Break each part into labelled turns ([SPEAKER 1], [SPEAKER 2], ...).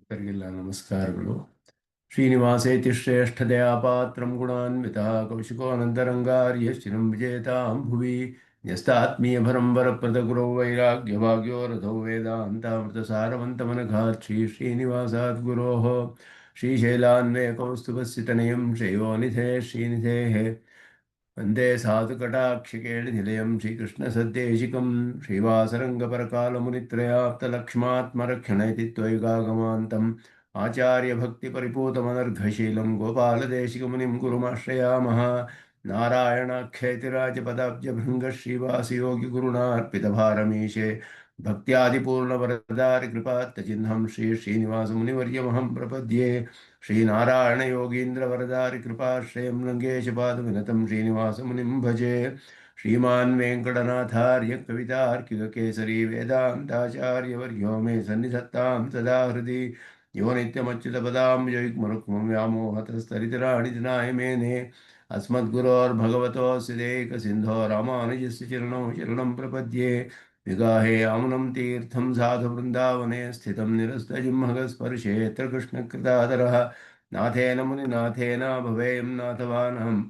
[SPEAKER 1] ಅವರಿಗೆಲ್ಲ ನಮಸ್ಕಾರಗಳು. ಶ್ರೀನಿವಾಸೇತಿ ಶ್ರೇಷ್ಠದಯಾ ಪಾತ್ರಂ ಗುಣಾನ್ವಿತಃ ಕೌಶಿಕೋನಂತರಂಗಾರ್ಯಶ್ಚಿರಂ ವಿಜೇತಾಂ ಭುವಿ ನ್ಯಸ್ತಾತ್ಮೀಯಭರಂ ವರಪ್ರದಗುರೌ ವೈರಾಗ್ಯಭಾಗ್ಯೋ ರಥೋ ವೇದಾಂತಾಮೃತಸಾರವಂತಮನಘಾತ್ ಶ್ರೀನಿವಾಸಾತ್ ಗುರೋಃ ಶ್ರೀಶೈಲಾನ್ವಯಕೌಸ್ತುಭಸ್ಸಿತನಯಂ ಶ್ರೇಯೋನಿಧೇ ಶ್ರೀನಿಧೇಃ वन्दे साधुकटाक्षिकेळिनिलयं श्रीकृष्णसद्देशिकं श्रीवासरङ्गपरकालमुनित्रयाप्तलक्ष्मात्मरक्षण इति त्वयिगागमान्तम् आचार्यभक्तिपरिपूतमनर्घशीलं गोपालदेशिकमुनिं गुरुमाश्रयामः। नारायणाख्यैतिराजपदाब्जभृङ्गश्रीवासयोगिगुरुणार्पितभारमीशे भक्त्यादिपूर्णवरदारिकृपात्तचिह्नं श्रीनिवासमुनिवर्यमहं प्रपद्ये। श्रीनारायणयोगीन्द्रवरदारिकृपाश्रयं रङ्गेशपादविनतं श्रीनिवासमुनिं भजे। श्रीमान् वेङ्कटनाथार्य कवितार्किककेसरी वेदान्ताचार्यवर्यो मे सन्निधत्तां सदा हृदि यो नित्यमच्युतपदाम्बुजयुग्मरुक्मं व्यामोहतस्तरितराणि दिनाय मेने अस्मद्गुरोर्भगवतोऽस्य दैकसिन्धो रामानुजस्य चरणौ शरणं प्रपद्ये। विगाहे आमुनं तीर्थं साधुवृन्दावने स्थितं निरस्तजिह्मगस्पर्शेऽत्र कृष्णकृतादरः नाथेन मुनिनाथेन भवेयं नाथवानहम्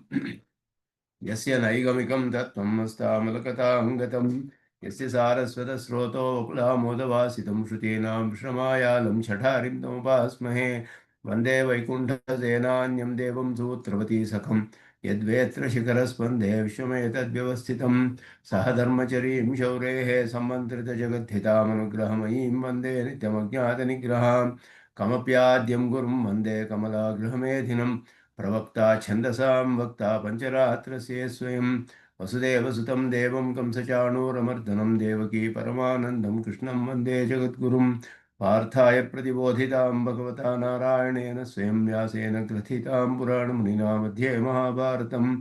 [SPEAKER 1] यस्य नैगमिकं तत्त्वं मस्तामलकतां गतं यस्य सारस्वतस्रोतो वकुलामोदवासितं श्रुतीनां श्रमायालं शठारिं तमुपास्महे। वन्दे वैकुण्ठसेनान्यं देवं सूत्रवती सखं यद्वेत्र शिखरस्पन्दे विश्वमेतद्व्यवस्थितं सह धर्मचरीं शौरेः सम्मन्त्रितजगद्धितामनुग्रहमयीं वन्दे नित्यमज्ञातनिग्रहां कमप्याद्यं गुरुं वन्दे कमलागृहमेधिनं प्रवक्ता छन्दसां वक्ता पञ्चरात्रस्य स्वयं वसुदेवसुतं देवं कंसचाणूरमर्दनं देवकी परमानन्दं कृष्णं वन्दे जगद्गुरुं पार्थाय प्रतिबोधितां भगवता नारायणेन स्वयं व्यासेन ग्रथितां पुराणमुनिना मध्ये महाभारतम्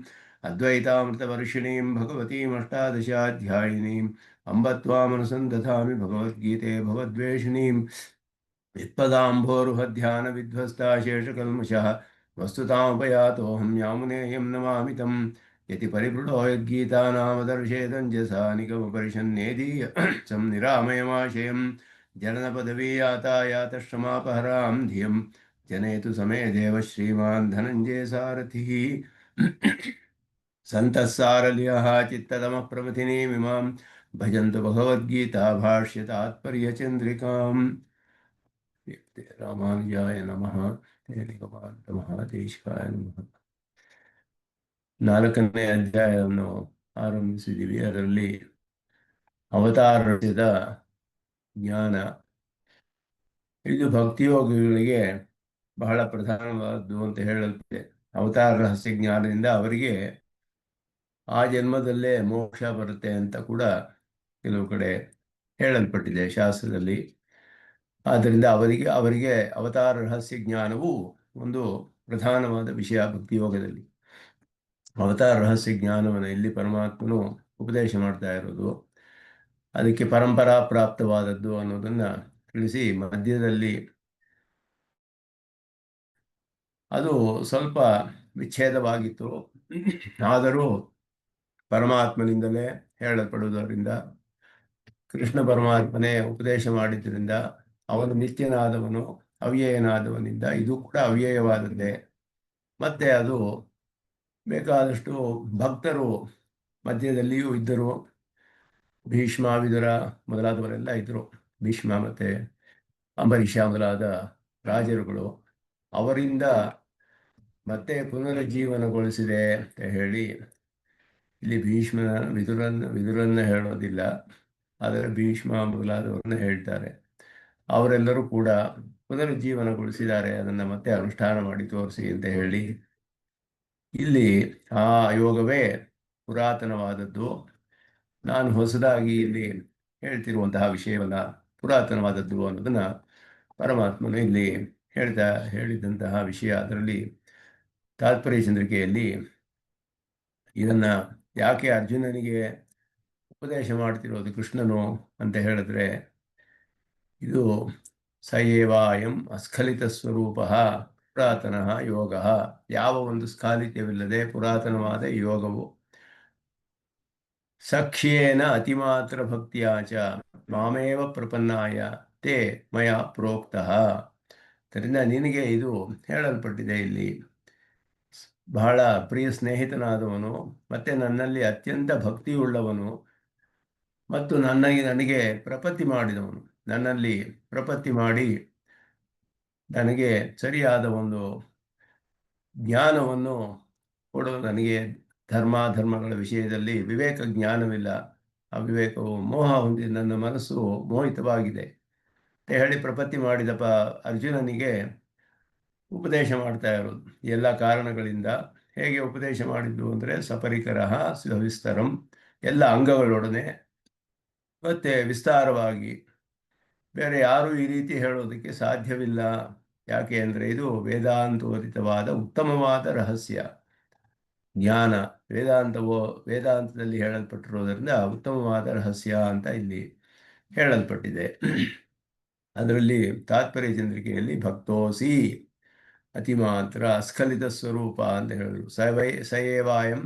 [SPEAKER 1] अद्वैतामृतवर्षिणीं भगवतीमष्टादशाध्यायिनीम् अम्ब त्वामनुसन्दधामि भगवद्गीते भवद्वेषिणीम् यत्पदाम्भोरुहध्यानविध्वस्ता शेषकल्मषः वस्तुतामुपयातोऽहं यामुनेयं नमामि तं यति परिपृढो यद्गीतानामदर्शेदञ्जसा निगमपरिषन्नेदीयं निरामयमाशयं जननपदवीयातायातश्रमापहरां धियं जनेतु समे देव श्रीमान् धनञ्जय सारथिः सन्तः सारल्यः चित्ततमः प्रमथिनीमिमां भजन्तु भगवद्गीता भाष्यतात्पर्यचन्द्रिकाम्। रामानुजाय नमः। ಮಹಾದೇಶಿಕಾಯ ನಮಃ. 4ನೇ ಅಧ್ಯಾಯವನ್ನು ಆರಂಭಿಸಿದ್ದೀವಿ. ಅದರಲ್ಲಿ ಅವತಾರದ ಜ್ಞಾನ ಇದು ಭಕ್ತಿಯೋಗಿಗಳಿಗೆ ಬಹಳ ಪ್ರಧಾನವಾದ್ದು ಅಂತ ಹೇಳಲ್ಪಟ್ಟಿದೆ. ಅವತಾರ ರಹಸ್ಯ ಜ್ಞಾನದಿಂದ ಅವರಿಗೆ ಆ ಜನ್ಮದಲ್ಲೇ ಮೋಕ್ಷ ಬರುತ್ತೆ ಅಂತ ಕೂಡ ಕೆಲವು ಕಡೆ ಹೇಳಲ್ಪಟ್ಟಿದೆ ಶಾಸ್ತ್ರದಲ್ಲಿ. ಆದ್ದರಿಂದ ಅವರಿಗೆ ಅವತಾರ ರಹಸ್ಯ ಜ್ಞಾನವು ಒಂದು ಪ್ರಧಾನವಾದ ವಿಷಯ. ಭಕ್ತಿಯೋಗದಲ್ಲಿ ಅವತಾರ ರಹಸ್ಯ ಜ್ಞಾನವನ್ನು ಇಲ್ಲಿ ಪರಮಾತ್ಮನು ಉಪದೇಶ ಮಾಡ್ತಾ ಇರೋದು ಅದಕ್ಕೆ ಪರಂಪರಾ ಪ್ರಾಪ್ತವಾದದ್ದು ಅನ್ನೋದನ್ನ ತಿಳಿಸಿ, ಮಧ್ಯದಲ್ಲಿ ಅದು ಸ್ವಲ್ಪ ವಿಚ್ಛೇದವಾಗಿತ್ತು, ಆದರೂ ಪರಮಾತ್ಮನಿಂದಲೇ ಹೇಳಲ್ಪಡುವುದರಿಂದ, ಕೃಷ್ಣ ಪರಮಾತ್ಮನೇ ಉಪದೇಶ ಮಾಡಿದ್ದರಿಂದ, ಅವನು ನಿತ್ಯನಾದವನು ಅವ್ಯಯನಾದವನಿಂದ ಇದು ಕೂಡ ಅವ್ಯಯವಾದದ್ದೇ. ಮತ್ತೆ ಅದು ಬೇಕಾದಷ್ಟು ಭಕ್ತರು ಮಧ್ಯದಲ್ಲಿಯೂ ಇದ್ದರು. ಭೀಷ್ಮ ವಿದುರ ಮೊದಲಾದವರೆಲ್ಲ ಇದ್ದರು. ಭೀಷ್ಮ ಮತ್ತೆ ಅಂಬರೀಷ ಮೊದಲಾದ ರಾಜರುಗಳು ಅವರಿಂದ ಮತ್ತೆ ಪುನರುಜ್ಜೀವನಗೊಳಿಸಿದೆ ಅಂತ ಹೇಳಿ ಇಲ್ಲಿ ಭೀಷ್ಮನ ವಿದುರನ್ನ ಹೇಳೋದಿಲ್ಲ, ಆದರೆ ಭೀಷ್ಮ ಮೊದಲಾದವರನ್ನ ಹೇಳ್ತಾರೆ. ಅವರೆಲ್ಲರೂ ಕೂಡ ಪುನರುಜ್ಜೀವನಗೊಳಿಸಿದ್ದಾರೆ, ಅದನ್ನು ಮತ್ತೆ ಅನುಷ್ಠಾನ ಮಾಡಿ ತೋರಿಸಿ ಅಂತ ಹೇಳಿ ಇಲ್ಲಿ ಆ ಯೋಗವೇ ಪುರಾತನವಾದದ್ದು. ನಾನು ಹೊಸದಾಗಿ ಇಲ್ಲಿ ಹೇಳ್ತಿರುವಂತಹ ವಿಷಯವನ್ನ ಪುರಾತನವಾದದ್ದು ಅನ್ನೋದನ್ನ ಪರಮಾತ್ಮನು ಇಲ್ಲಿ ಹೇಳಿದಂತಹ ವಿಷಯ. ಅದರಲ್ಲಿ ತಾತ್ಪರ್ಯ ಚಂದ್ರಿಕೆಯಲ್ಲಿ ಇದನ್ನ ಯಾಕೆ ಅರ್ಜುನನಿಗೆ ಉಪದೇಶ ಮಾಡ್ತಿರೋದು ಕೃಷ್ಣನು ಅಂತ ಹೇಳಿದ್ರೆ, ಇದು ಸಯೇವಾಯಂ ಅಸ್ಖಲಿತ ಸ್ವರೂಪ ಪುರಾತನ ಯೋಗ. ಯಾವ ಒಂದು ಸ್ಖಾಲಿತ್ಯವಿಲ್ಲದೆ ಪುರಾತನವಾದ ಯೋಗವು ಸಖ್ಯೇನ ಅತಿಮಾತ್ರ ಭಕ್ತಿಯಾಚ ಮಾಮೇವ ಪ್ರಪನ್ನಾಯ ತೇ ಮಯ ಪ್ರೋಕ್ತಃ. ಅದರಿಂದ ನಿನಗೆ ಇದು ಹೇಳಲ್ಪಟ್ಟಿದೆ ಇಲ್ಲಿ. ಬಹಳ ಪ್ರಿಯ ಸ್ನೇಹಿತನಾದವನು ಮತ್ತು ನನ್ನಲ್ಲಿ ಅತ್ಯಂತ ಭಕ್ತಿಯುಳ್ಳವನು ಮತ್ತು ನನಗೆ ಪ್ರಪತ್ತಿ ಮಾಡಿದವನು, ನನ್ನಲ್ಲಿ ಪ್ರಪತ್ತಿ ಮಾಡಿ ನನಗೆ ಸರಿಯಾದ ಒಂದು ಜ್ಞಾನವನ್ನು ಕೊಡು. ನನಗೆ ಧರ್ಮಗಳ ವಿಷಯದಲ್ಲಿ ವಿವೇಕ ಜ್ಞಾನವಿಲ್ಲ, ಅವಿವೇಕವು ಮೋಹ ಹೊಂದಿ ನನ್ನ ಮನಸ್ಸು ಮೋಹಿತವಾಗಿದೆ ಅಂತ ಹೇಳಿ ಪ್ರಪತ್ತಿ ಮಾಡಿದ ಅರ್ಜುನನಿಗೆ ಉಪದೇಶ ಮಾಡ್ತಾ ಇರೋದು. ಎಲ್ಲ ಕಾರಣಗಳಿಂದ ಹೇಗೆ ಉಪದೇಶ ಮಾಡಿದ್ದು ಅಂದರೆ ಸಪರಿಕರ ಸವಿಸ್ತರಂ, ಎಲ್ಲ ಅಂಗಗಳೊಡನೆ ಮತ್ತು ವಿಸ್ತಾರವಾಗಿ. ಬೇರೆ ಯಾರೂ ಈ ರೀತಿ ಹೇಳೋದಕ್ಕೆ ಸಾಧ್ಯವಿಲ್ಲ. ಯಾಕೆ ಅಂದರೆ ಇದು ವೇದಾಂತೋದಿತವಾದ ಉತ್ತಮವಾದ ರಹಸ್ಯ ಜ್ಞಾನ. ವೇದಾಂತದಲ್ಲಿ ಹೇಳಲ್ಪಟ್ಟಿರೋದರಿಂದ ಉತ್ತಮವಾದ ರಹಸ್ಯ ಅಂತ ಇಲ್ಲಿ ಹೇಳಲ್ಪಟ್ಟಿದೆ. ಅದರಲ್ಲಿ ತಾತ್ಪರ್ಯ ಚಂದ್ರಿಕೆಯಲ್ಲಿ ಭಕ್ತೋಸಿ ಅತಿಮಾತ್ರ ಅಸ್ಖಲಿತ ಸ್ವರೂಪ ಅಂತ ಹೇಳಿದ್ರು. ಸಯೇವಾಯಂ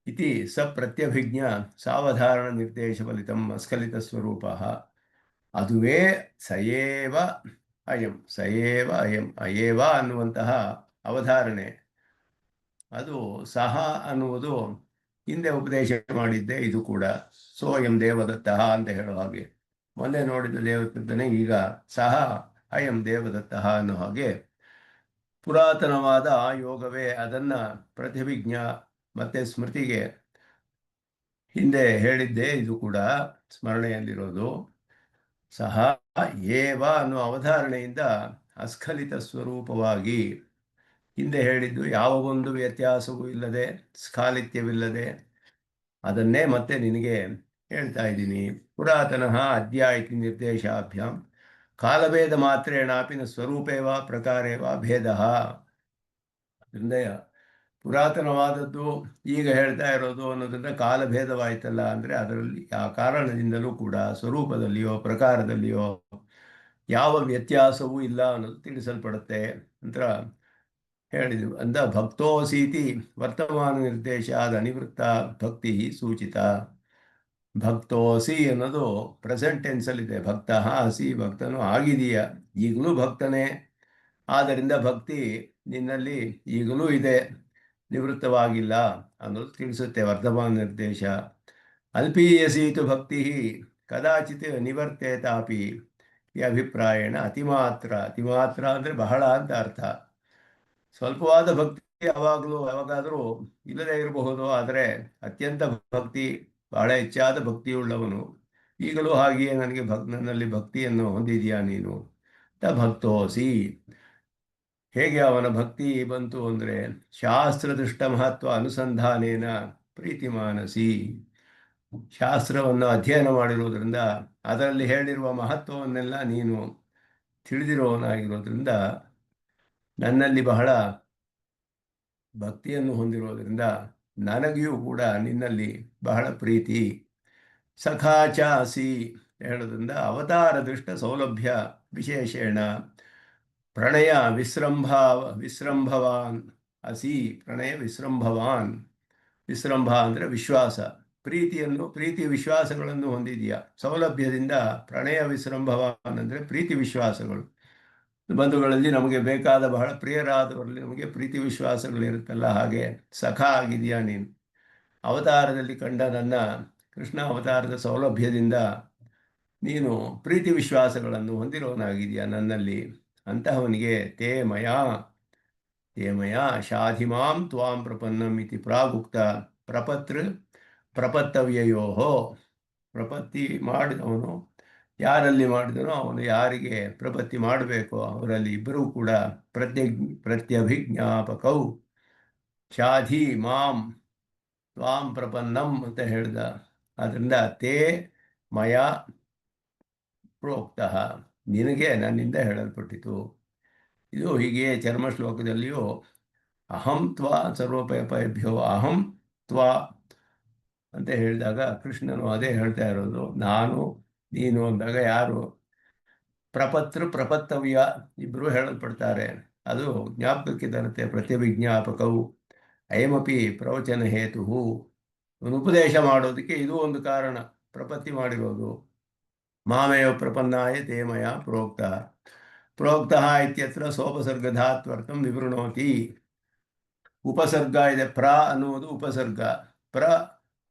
[SPEAKER 1] ಇತಿ ಸ ಪ್ರತ್ಯಭಿಜ್ಞ ಸಾವಧಾರಣ ನಿರ್ದೇಶ ಫಲಿತಂ ಅಸ್ಖಲಿತ ಸ್ವರೂಪ. ಅದುವೇ ಸಯೇವ ಅಯಂ ಅಯೇವ ಅನ್ನುವಂತಹ ಅವಧಾರಣೆ, ಅದು ಸಹ ಅನ್ನುವುದು ಹಿಂದೆ ಉಪದೇಶ ಮಾಡಿದ್ದೆ. ಇದು ಕೂಡ ಸೋಯಂ ದೇವದತ್ತ ಅಂತ ಹೇಳೋ ಹಾಗೆ, ಮೊನ್ನೆ ನೋಡಿದ ದೇವದತ್ತನೇ ಈಗ ಸಹ ಅಯಂ ದೇವದತ್ತ ಅನ್ನೋ ಹಾಗೆ ಪುರಾತನವಾದ ಯೋಗವೇ ಅದನ್ನು ಪ್ರತಿಭಿಜ್ಞ ಮತ್ತು ಸ್ಮೃತಿಗೆ ಹಿಂದೆ ಹೇಳಿದ್ದೆ. ಇದು ಕೂಡ ಸ್ಮರಣೆಯಲ್ಲಿರೋದು. ಸಹ ಏವ ಅನ್ನೋ ಅವಧಾರಣೆಯಿಂದ ಅಸ್ಖಲಿತ ಸ್ವರೂಪವಾಗಿ ಹಿಂದೆ ಹೇಳಿದ್ದು ಯಾವ ಒಂದು ವ್ಯತ್ಯಾಸವೂ ಇಲ್ಲದೆ, ಸ್ಖಾಲಿತ್ಯವಿಲ್ಲದೆ ಅದನ್ನೇ ಮತ್ತೆ ನಿನಗೆ ಹೇಳ್ತಾ ಇದ್ದೀನಿ. ಪುರಾತನಃ ಅದ್ಯ ಇತಿ ನಿರ್ದೇಶಾಭ್ಯಾಂ ಕಾಲಭೇದ ಮಾತ್ರೇಣಾಪಿ ನ ಸ್ವರೂಪೇವ ಪ್ರಕಾರೇವ ಭೇದ. ಅದರಿಂದ ಪುರಾತನವಾದದ್ದು ಈಗ ಹೇಳ್ತಾ ಇರೋದು ಅನ್ನೋದ್ರಿಂದ ಕಾಲಭೇದವಾಯ್ತಲ್ಲ ಅಂದರೆ ಅದರಲ್ಲಿ ಆ ಕಾರಣದಿಂದಲೂ ಕೂಡ ಸ್ವರೂಪದಲ್ಲಿಯೋ ಪ್ರಕಾರದಲ್ಲಿಯೋ ಯಾವ ವ್ಯತ್ಯಾಸವೂ ಇಲ್ಲ ಅನ್ನೋದು ತಿಳಿಸಲ್ಪಡುತ್ತೆ ಅಂತ ಹೇಳಿದೆವು. ಅಂದ ಭಕ್ತೋಸೀತಿ ವರ್ತಮಾನ ನಿರ್ದೇಶಾದ ಅನಿವೃತ್ತ ಭಕ್ತಿ ಸೂಚಿತ. ಭಕ್ತೋಸಿ ಅನ್ನೋದು ಪ್ರೆಸೆಂಟ್ ಟೆನ್ಸಲ್ಲಿದೆ. ಭಕ್ತ ಅಸಿ, ಭಕ್ತನು ಆಗಿದೆಯಾ, ಈಗಲೂ ಭಕ್ತನೇ. ಆದ್ದರಿಂದ ಭಕ್ತಿ ನಿನ್ನಲ್ಲಿ ಈಗಲೂ ಇದೆ, ನಿವೃತ್ತವಾಗಿಲ್ಲ ಅನ್ನೋದು ತಿಳಿಸುತ್ತೆ ವರ್ತಮಾನ ನಿರ್ದೇಶ. ಅಲ್ಪೀಯಸೀತು ಭಕ್ತಿ ಕದಾಚಿತ್ ನಿವರ್ತೇತಾಪಿ ಈ ಅಭಿಪ್ರಾಯಣ ಅತಿಮಾತ್ರ. ಅತಿಮಾತ್ರ ಅಂದರೆ ಬಹಳ ಅಂತ ಅರ್ಥ. ಸ್ವಲ್ಪವಾದ ಭಕ್ತಿ ಯಾವಾಗಾದರೂ ಇಲ್ಲದೆ ಇರಬಹುದು, ಆದರೆ ಅತ್ಯಂತ ಭಕ್ತಿ, ಬಹಳ ಹೆಚ್ಚಾದ ಭಕ್ತಿಯುಳ್ಳವನು ಈಗಲೂ ಹಾಗೆಯೇ ನನ್ನಲ್ಲಿ ಭಕ್ತಿಯನ್ನು ಹೊಂದಿದೆಯಾ ನೀನು ಅಂತ ಭಕ್ತೋಸಿ. ಹೇಗೆ ಅವನ ಭಕ್ತಿ ಬಂತು ಅಂದರೆ ಶಾಸ್ತ್ರದೃಷ್ಟ ಮಹತ್ವ ಅನುಸಂಧಾನೇನ ಪ್ರೀತಿ ಮಾನಸಿ. ಶಾಸ್ತ್ರವನ್ನು ಅಧ್ಯಯನ ಮಾಡಿರುವುದರಿಂದ ಅದರಲ್ಲಿ ಹೇಳಿರುವ ಮಹತ್ವವನ್ನೆಲ್ಲ ನೀನು ತಿಳಿದಿರುವವನಾಗಿರೋದ್ರಿಂದ ನನ್ನಲ್ಲಿ ಬಹಳ ಭಕ್ತಿಯನ್ನು ಹೊಂದಿರೋದ್ರಿಂದ ನನಗಿಯೂ ಕೂಡ ನಿನ್ನಲ್ಲಿ ಬಹಳ ಪ್ರೀತಿ. ಸಖಾಚಾಸಿ ಹೇಳೋದ್ರಿಂದ ಅವತಾರ ದೃಷ್ಟ ಸೌಲಭ್ಯ ವಿಶೇಷೇಣ ಪ್ರಣಯ ವಿಸ್ರಂಭವಾನ್ ಅಸಿ. ಪ್ರಣಯ ವಿಸ್ರಂಭವಾನ್, ವಿಸ್ರಂಭ ಅಂದರೆ ವಿಶ್ವಾಸ, ಪ್ರೀತಿ ವಿಶ್ವಾಸಗಳನ್ನು ಹೊಂದಿದೆಯಾ. ಸೌಲಭ್ಯದಿಂದ ಪ್ರಣಯ ವಿಸ್ರಂಭವಾನ್ ಅಂದರೆ ಪ್ರೀತಿ ವಿಶ್ವಾಸಗಳು. ಬಂಧುಗಳಲ್ಲಿ ನಮಗೆ ಬೇಕಾದ ಬಹಳ ಪ್ರಿಯರಾದವರಲ್ಲಿ ನಮಗೆ ಪ್ರೀತಿ ವಿಶ್ವಾಸಗಳಿರುತ್ತಲ್ಲ, ಹಾಗೆ ಸಖ ಆಗಿದೆಯಾ ನೀನು. ಅವತಾರದಲ್ಲಿ ಕಂಡ ನನ್ನ ಕೃಷ್ಣ ಅವತಾರದ ಸೌಲಭ್ಯದಿಂದ ನೀನು ಪ್ರೀತಿ ವಿಶ್ವಾಸಗಳನ್ನು ಹೊಂದಿರೋನಾಗಿದೆಯಾ ನನ್ನಲ್ಲಿ. ಅಂತಹವನಿಗೆ ತೇ ಮಯಾ ಶಾಧಿಮಾಂ ತ್ವಾಂ ಪ್ರಪನ್ನಂ ಇತಿ ಪ್ರಾಗುಕ್ತ ಪ್ರಪತ್ತವ್ಯಯೋ. ಪ್ರಪತ್ತಿ ಮಾಡಿದವನು ಯಾರಲ್ಲಿ ಮಾಡಿದನೋ ಅವನು ಯಾರಿಗೆ ಪ್ರಪತ್ತಿ ಮಾಡಬೇಕೋ ಅವರಲ್ಲಿ ಇಬ್ಬರೂ ಕೂಡ ಪ್ರತ್ಯಭಿಜ್ಞಾಪಕೌ. ಶಾಧಿ ಮಾಂ ತ್ವಾಂ ಪ್ರಪನ್ನಂ ಅಂತ ಹೇಳ್ದ. ಆದ್ದರಿಂದ ತೇ ಮಯ ಪ್ರೋಕ್ತಃ, ನಿನಗೆ ನನ್ನಿಂದ ಹೇಳಲ್ಪಟ್ಟಿತು. ಇದು ಹೀಗೆಯೇ ಚರ್ಮ ಶ್ಲೋಕದಲ್ಲಿಯೂ ಅಹಂ ತ್ವಾ ಸರ್ವೋಪಯಭ್ಯೋ ಅಹಂ ತ್ವಾ ಅಂತ ಹೇಳಿದಾಗ ಕೃಷ್ಣನು ಅದೇ ಹೇಳ್ತಾ ಇರೋದು. ನಾನು ನೀನು ಅಂದಾಗ ಯಾರು ಪ್ರಪತ್ತವ್ಯ ಇಬ್ಬರೂ ಹೇಳಲ್ಪಡ್ತಾರೆ. ಅದು ಜ್ಞಾಪಕಕ್ಕೆ ತರುತ್ತೆ. ಪ್ರತ್ಯಭಿಜ್ಞಾಪಕವು ಅಯಮಪಿ ಪ್ರವಚನ ಹೇತು. ಉಪದೇಶ ಮಾಡೋದಕ್ಕೆ ಇದು ಒಂದು ಕಾರಣ, ಪ್ರಪತ್ತಿ ಮಾಡಿರೋದು. ಮಾಮೇವ ಪ್ರಪನ್ನಾಯ ತೇ ಮಯ ಪ್ರೋಕ್ತ. ಪ್ರೋಕ್ತಃ ಇತ್ಯತ್ರ ಸೋಪಸರ್ಗಧಾತ್ವರ್ಥಂ ವಿವೃಣೋತಿ. ಉಪಸರ್ಗ ಇದೆ, ಪ್ರ ಅನ್ನುವುದು ಉಪಸರ್ಗ, ಪ್ರ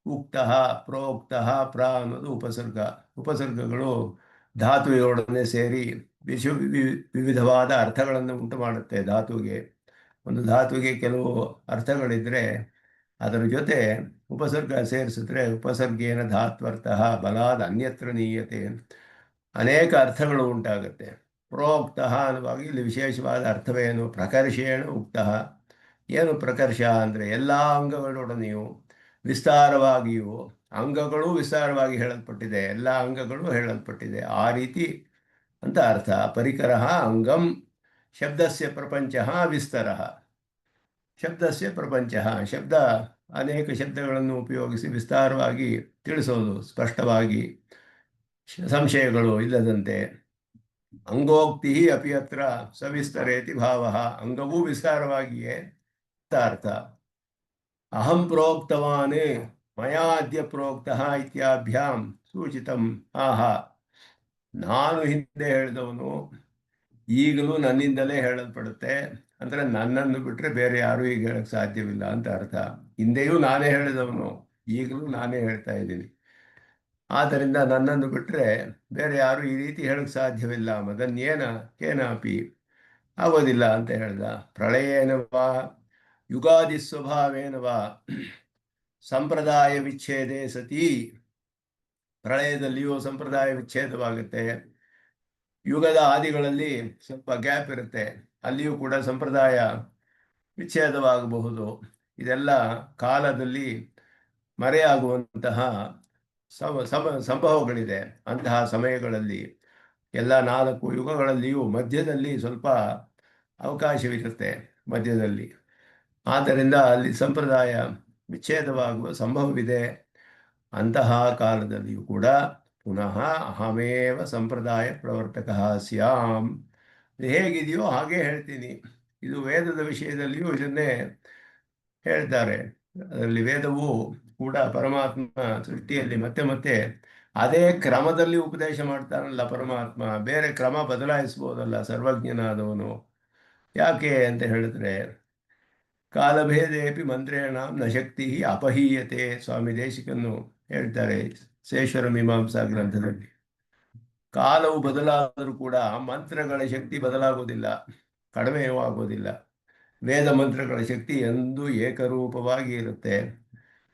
[SPEAKER 1] ಉಕ್ತಃ ಪ್ರೋಕ್ತಃ ಪ್ರ ಅನ್ನೋದು ಉಪಸರ್ಗ. ಉಪಸರ್ಗಗಳು ಧಾತುವಿನೊಡನೆ ಸೇರಿ ವಿವಿಧವಾದ ಅರ್ಥಗಳನ್ನು ಉಂಟು ಮಾಡುತ್ತೆ. ಧಾತುವಿಗೆ, ಒಂದು ಧಾತುವಿಗೆ ಕೆಲವು ಅರ್ಥಗಳಿದ್ರೆ ಅದರ ಜೊತೆ ಉಪಸರ್ಗ ಸೇರಿಸಿದ್ರೆ ಉಪಸರ್ಗೇನ ಧಾತ್ವರ್ಥ ಬಲಾದ ಅನ್ಯತ್ರ ನೀಯತೆ, ಅನೇಕ ಅರ್ಥಗಳು ಉಂಟಾಗುತ್ತೆ. ಪ್ರೋಕ್ತಃ ಅನ್ನುವಾಗ ಇಲ್ಲಿ ವಿಶೇಷವಾದ ಅರ್ಥವೇನು? ಪ್ರಕರ್ಷೇಣ ಉಕ್ತಃ. ಏನು ಪ್ರಕರ್ಷ ಅಂದರೆ ಎಲ್ಲ ಅಂಗಗಳೊಡನೆಯೂ ವಿಸ್ತಾರವಾಗಿಯೂ, ಅಂಗಗಳು ವಿಸ್ತಾರವಾಗಿ ಹೇಳಲ್ಪಟ್ಟಿದೆ, ಎಲ್ಲ ಅಂಗಗಳು ಹೇಳಲ್ಪಟ್ಟಿದೆ, ಆ ರೀತಿ ಅಂತ ಅರ್ಥ. ಪರಿಕರ ಅಂಗಂ ಶಬ್ದಸ್ಯ ಪ್ರಪಂಚ ವಿಸ್ತರ. ಶಬ್ದಸ್ಯ ಪ್ರಪಂಚ, ಶಬ್ದ ಅನೇಕ ಶಬ್ದಗಳನ್ನು ಉಪಯೋಗಿಸಿ ವಿಸ್ತಾರವಾಗಿ ತಿಳಿಸೋದು, ಸ್ಪಷ್ಟವಾಗಿ ಸಂಶಯಗಳು ಇಲ್ಲದಂತೆ. ಅಂಗೋಕ್ತಿ ಅಪಿ ಅತ್ರ ಸವಿಸ್ತರೇತಿ ಭಾವ, ಅಂಗವೂ ವಿಸ್ತಾರವಾಗಿಯೇ ಅರ್ಥ. ಅಹಂ ಪ್ರೋಕ್ತವಾನ್ ಮಯಾ ಅದ್ಯ ಪ್ರೋಕ್ತಃ ಇತ್ಯಾಭ್ಯಾಂ ಸೂಚಿತಂ. ಆಹಾ, ನಾನು ಹಿಂದೆ ಹೇಳಿದವನು ಈಗಲೂ ನನ್ನಿಂದಲೇ ಹೇಳಲ್ಪಡುತ್ತೆ, ಅಂದರೆ ನನ್ನನ್ನು ಬಿಟ್ಟರೆ ಬೇರೆ ಯಾರೂ ಈಗ ಹೇಳಕ್ಕೆ ಸಾಧ್ಯವಿಲ್ಲ ಅಂತ ಅರ್ಥ. ಹಿಂದೆಯೂ ನಾನೇ ಹೇಳಿದವನು, ಈಗಲೂ ನಾನೇ ಹೇಳ್ತಾ ಇದ್ದೀನಿ. ಆದ್ದರಿಂದ ನನ್ನನ್ನು ಬಿಟ್ಟರೆ ಬೇರೆ ಯಾರು ಈ ರೀತಿ ಹೇಳಕ್ಕೆ ಸಾಧ್ಯವಿಲ್ಲ. ಮದನ್ಯೇನ ಕೇನಾಪಿ ಆಗೋದಿಲ್ಲ ಅಂತ ಹೇಳ್ದ. ಪ್ರಳಯೇನವಾ ಯುಗಾದಿ ಸ್ವಭಾವೇನವಾ ಸಂಪ್ರದಾಯ ವಿಚ್ಛೇದೇ ಸತಿ. ಪ್ರಳಯದಲ್ಲಿಯೂ ಸಂಪ್ರದಾಯ ವಿಚ್ಛೇದವಾಗುತ್ತೆ. ಯುಗದ ಆದಿಗಳಲ್ಲಿ ಸ್ವಲ್ಪ ಗ್ಯಾಪ್ ಇರುತ್ತೆ, ಅಲ್ಲಿಯೂ ಕೂಡ ಸಂಪ್ರದಾಯ ವಿಚ್ಛೇದವಾಗಬಹುದು. ಇದೆಲ್ಲ ಕಾಲದಲ್ಲಿ ಮರೆಯಾಗುವಂತಹ ಸಂಭವಗಳಿದೆ. ಅಂತಹ ಸಮಯಗಳಲ್ಲಿ ಎಲ್ಲ 4 ಯುಗಗಳಲ್ಲಿಯೂ ಮಧ್ಯದಲ್ಲಿ ಸ್ವಲ್ಪ ಅವಕಾಶವಿರುತ್ತೆ ಮಧ್ಯದಲ್ಲಿ. ಆದ್ದರಿಂದ ಅಲ್ಲಿ ಸಂಪ್ರದಾಯ ವಿಚ್ಛೇದವಾಗುವ ಸಂಭವವಿದೆ. ಅಂತಹ ಕಾಲದಲ್ಲಿಯೂ ಕೂಡ ಪುನಃ ಅಹಮೇವ ಸಂಪ್ರದಾಯ ಪ್ರವರ್ತಕ ಸ್ಯಾಂ. ಇದು ಹೇಗಿದೆಯೋ ಹಾಗೇ ಹೇಳ್ತೀನಿ. ಇದು ವೇದದ ವಿಷಯದಲ್ಲಿಯೂ ಇದನ್ನೇ ಹೇಳ್ತಾರೆ. ಅದರಲ್ಲಿ ವೇದವು ಕೂಡ ಪರಮಾತ್ಮ ಸೃಷ್ಟಿಯಲ್ಲಿ ಮತ್ತೆ ಮತ್ತೆ ಅದೇ ಕ್ರಮದಲ್ಲಿ ಉಪದೇಶ ಮಾಡ್ತಾನಲ್ಲ ಪರಮಾತ್ಮ. ಬೇರೆ ಕ್ರಮ ಬದಲಾಯಿಸ್ಬೋದಲ್ಲ ಸರ್ವಜ್ಞನಾದವನು. ಯಾಕೆ ಅಂತ ಹೇಳಿದ್ರೆ, ಕಾಲಭೇದೇಪಿ ಮಂತ್ರೇಣ ನ ಶಕ್ತಿ ಅಪಹೀಯತೆ. ಸ್ವಾಮಿ ದೇಶಿಕನ್ನು ಹೇಳ್ತಾರೆ ಶೇಷರ ಮೀಮಾಂಸಾ ಗ್ರಂಥದಲ್ಲಿ. ಕಾಲವು ಬದಲಾದರೂ ಕೂಡ ಮಂತ್ರಗಳ ಶಕ್ತಿ ಬದಲಾಗೋದಿಲ್ಲ, ಕಡಿಮೆಯೂ ಆಗೋದಿಲ್ಲ. ವೇದ ಮಂತ್ರಗಳ ಶಕ್ತಿ ಎಂದೂ ಏಕರೂಪವಾಗಿ ಇರುತ್ತೆ.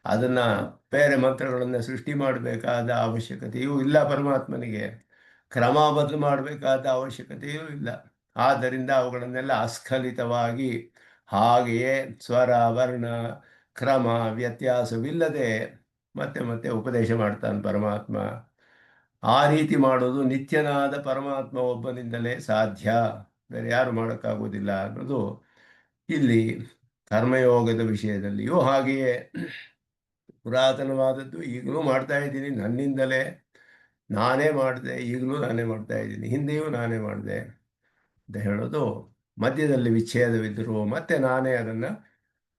[SPEAKER 1] ಅದನ್ನು ಬೇರೆ ಮಂತ್ರಗಳನ್ನು ಸೃಷ್ಟಿ ಮಾಡಬೇಕಾದ ಅವಶ್ಯಕತೆಯೂ ಇಲ್ಲ ಪರಮಾತ್ಮನಿಗೆ. ಕ್ರಮ ಬದಲು ಮಾಡಬೇಕಾದ ಅವಶ್ಯಕತೆಯೂ ಇಲ್ಲ. ಆದ್ದರಿಂದ ಅವುಗಳನ್ನೆಲ್ಲ ಅಸ್ಖಲಿತವಾಗಿ ಹಾಗೆಯೇ ಸ್ವರ ವರ್ಣ ಕ್ರಮ ವ್ಯತ್ಯಾಸವಿಲ್ಲದೆ ಮತ್ತೆ ಮತ್ತೆ ಉಪದೇಶ ಮಾಡ್ತಾನೆ ಪರಮಾತ್ಮ. ಆ ರೀತಿ ಮಾಡೋದು ನಿತ್ಯನಾದ ಪರಮಾತ್ಮ ಒಬ್ಬನಿಂದಲೇ ಸಾಧ್ಯ, ಬೇರೆ ಯಾರು ಮಾಡೋಕ್ಕಾಗೋದಿಲ್ಲ ಅನ್ನೋದು ಇಲ್ಲಿ ಕರ್ಮಯೋಗದ ವಿಷಯದಲ್ಲಿಯೂ ಹಾಗೆಯೇ ಪುರಾತನವಾದದ್ದು. ಈಗಲೂ ಮಾಡ್ತಾ ಇದ್ದೀನಿ ನನ್ನಿಂದಲೇ, ನಾನೇ ಮಾಡಿದೆ, ಈಗಲೂ ನಾನೇ ಮಾಡ್ತಾ ಇದ್ದೀನಿ, ಹಿಂದೆಯೂ ನಾನೇ ಮಾಡಿದೆ ಅಂತ ಹೇಳೋದು. ಮಧ್ಯದಲ್ಲಿ ವಿಚ್ಛೇದವಿದ್ದರೂ ಮತ್ತೆ ನಾನೇ ಅದನ್ನು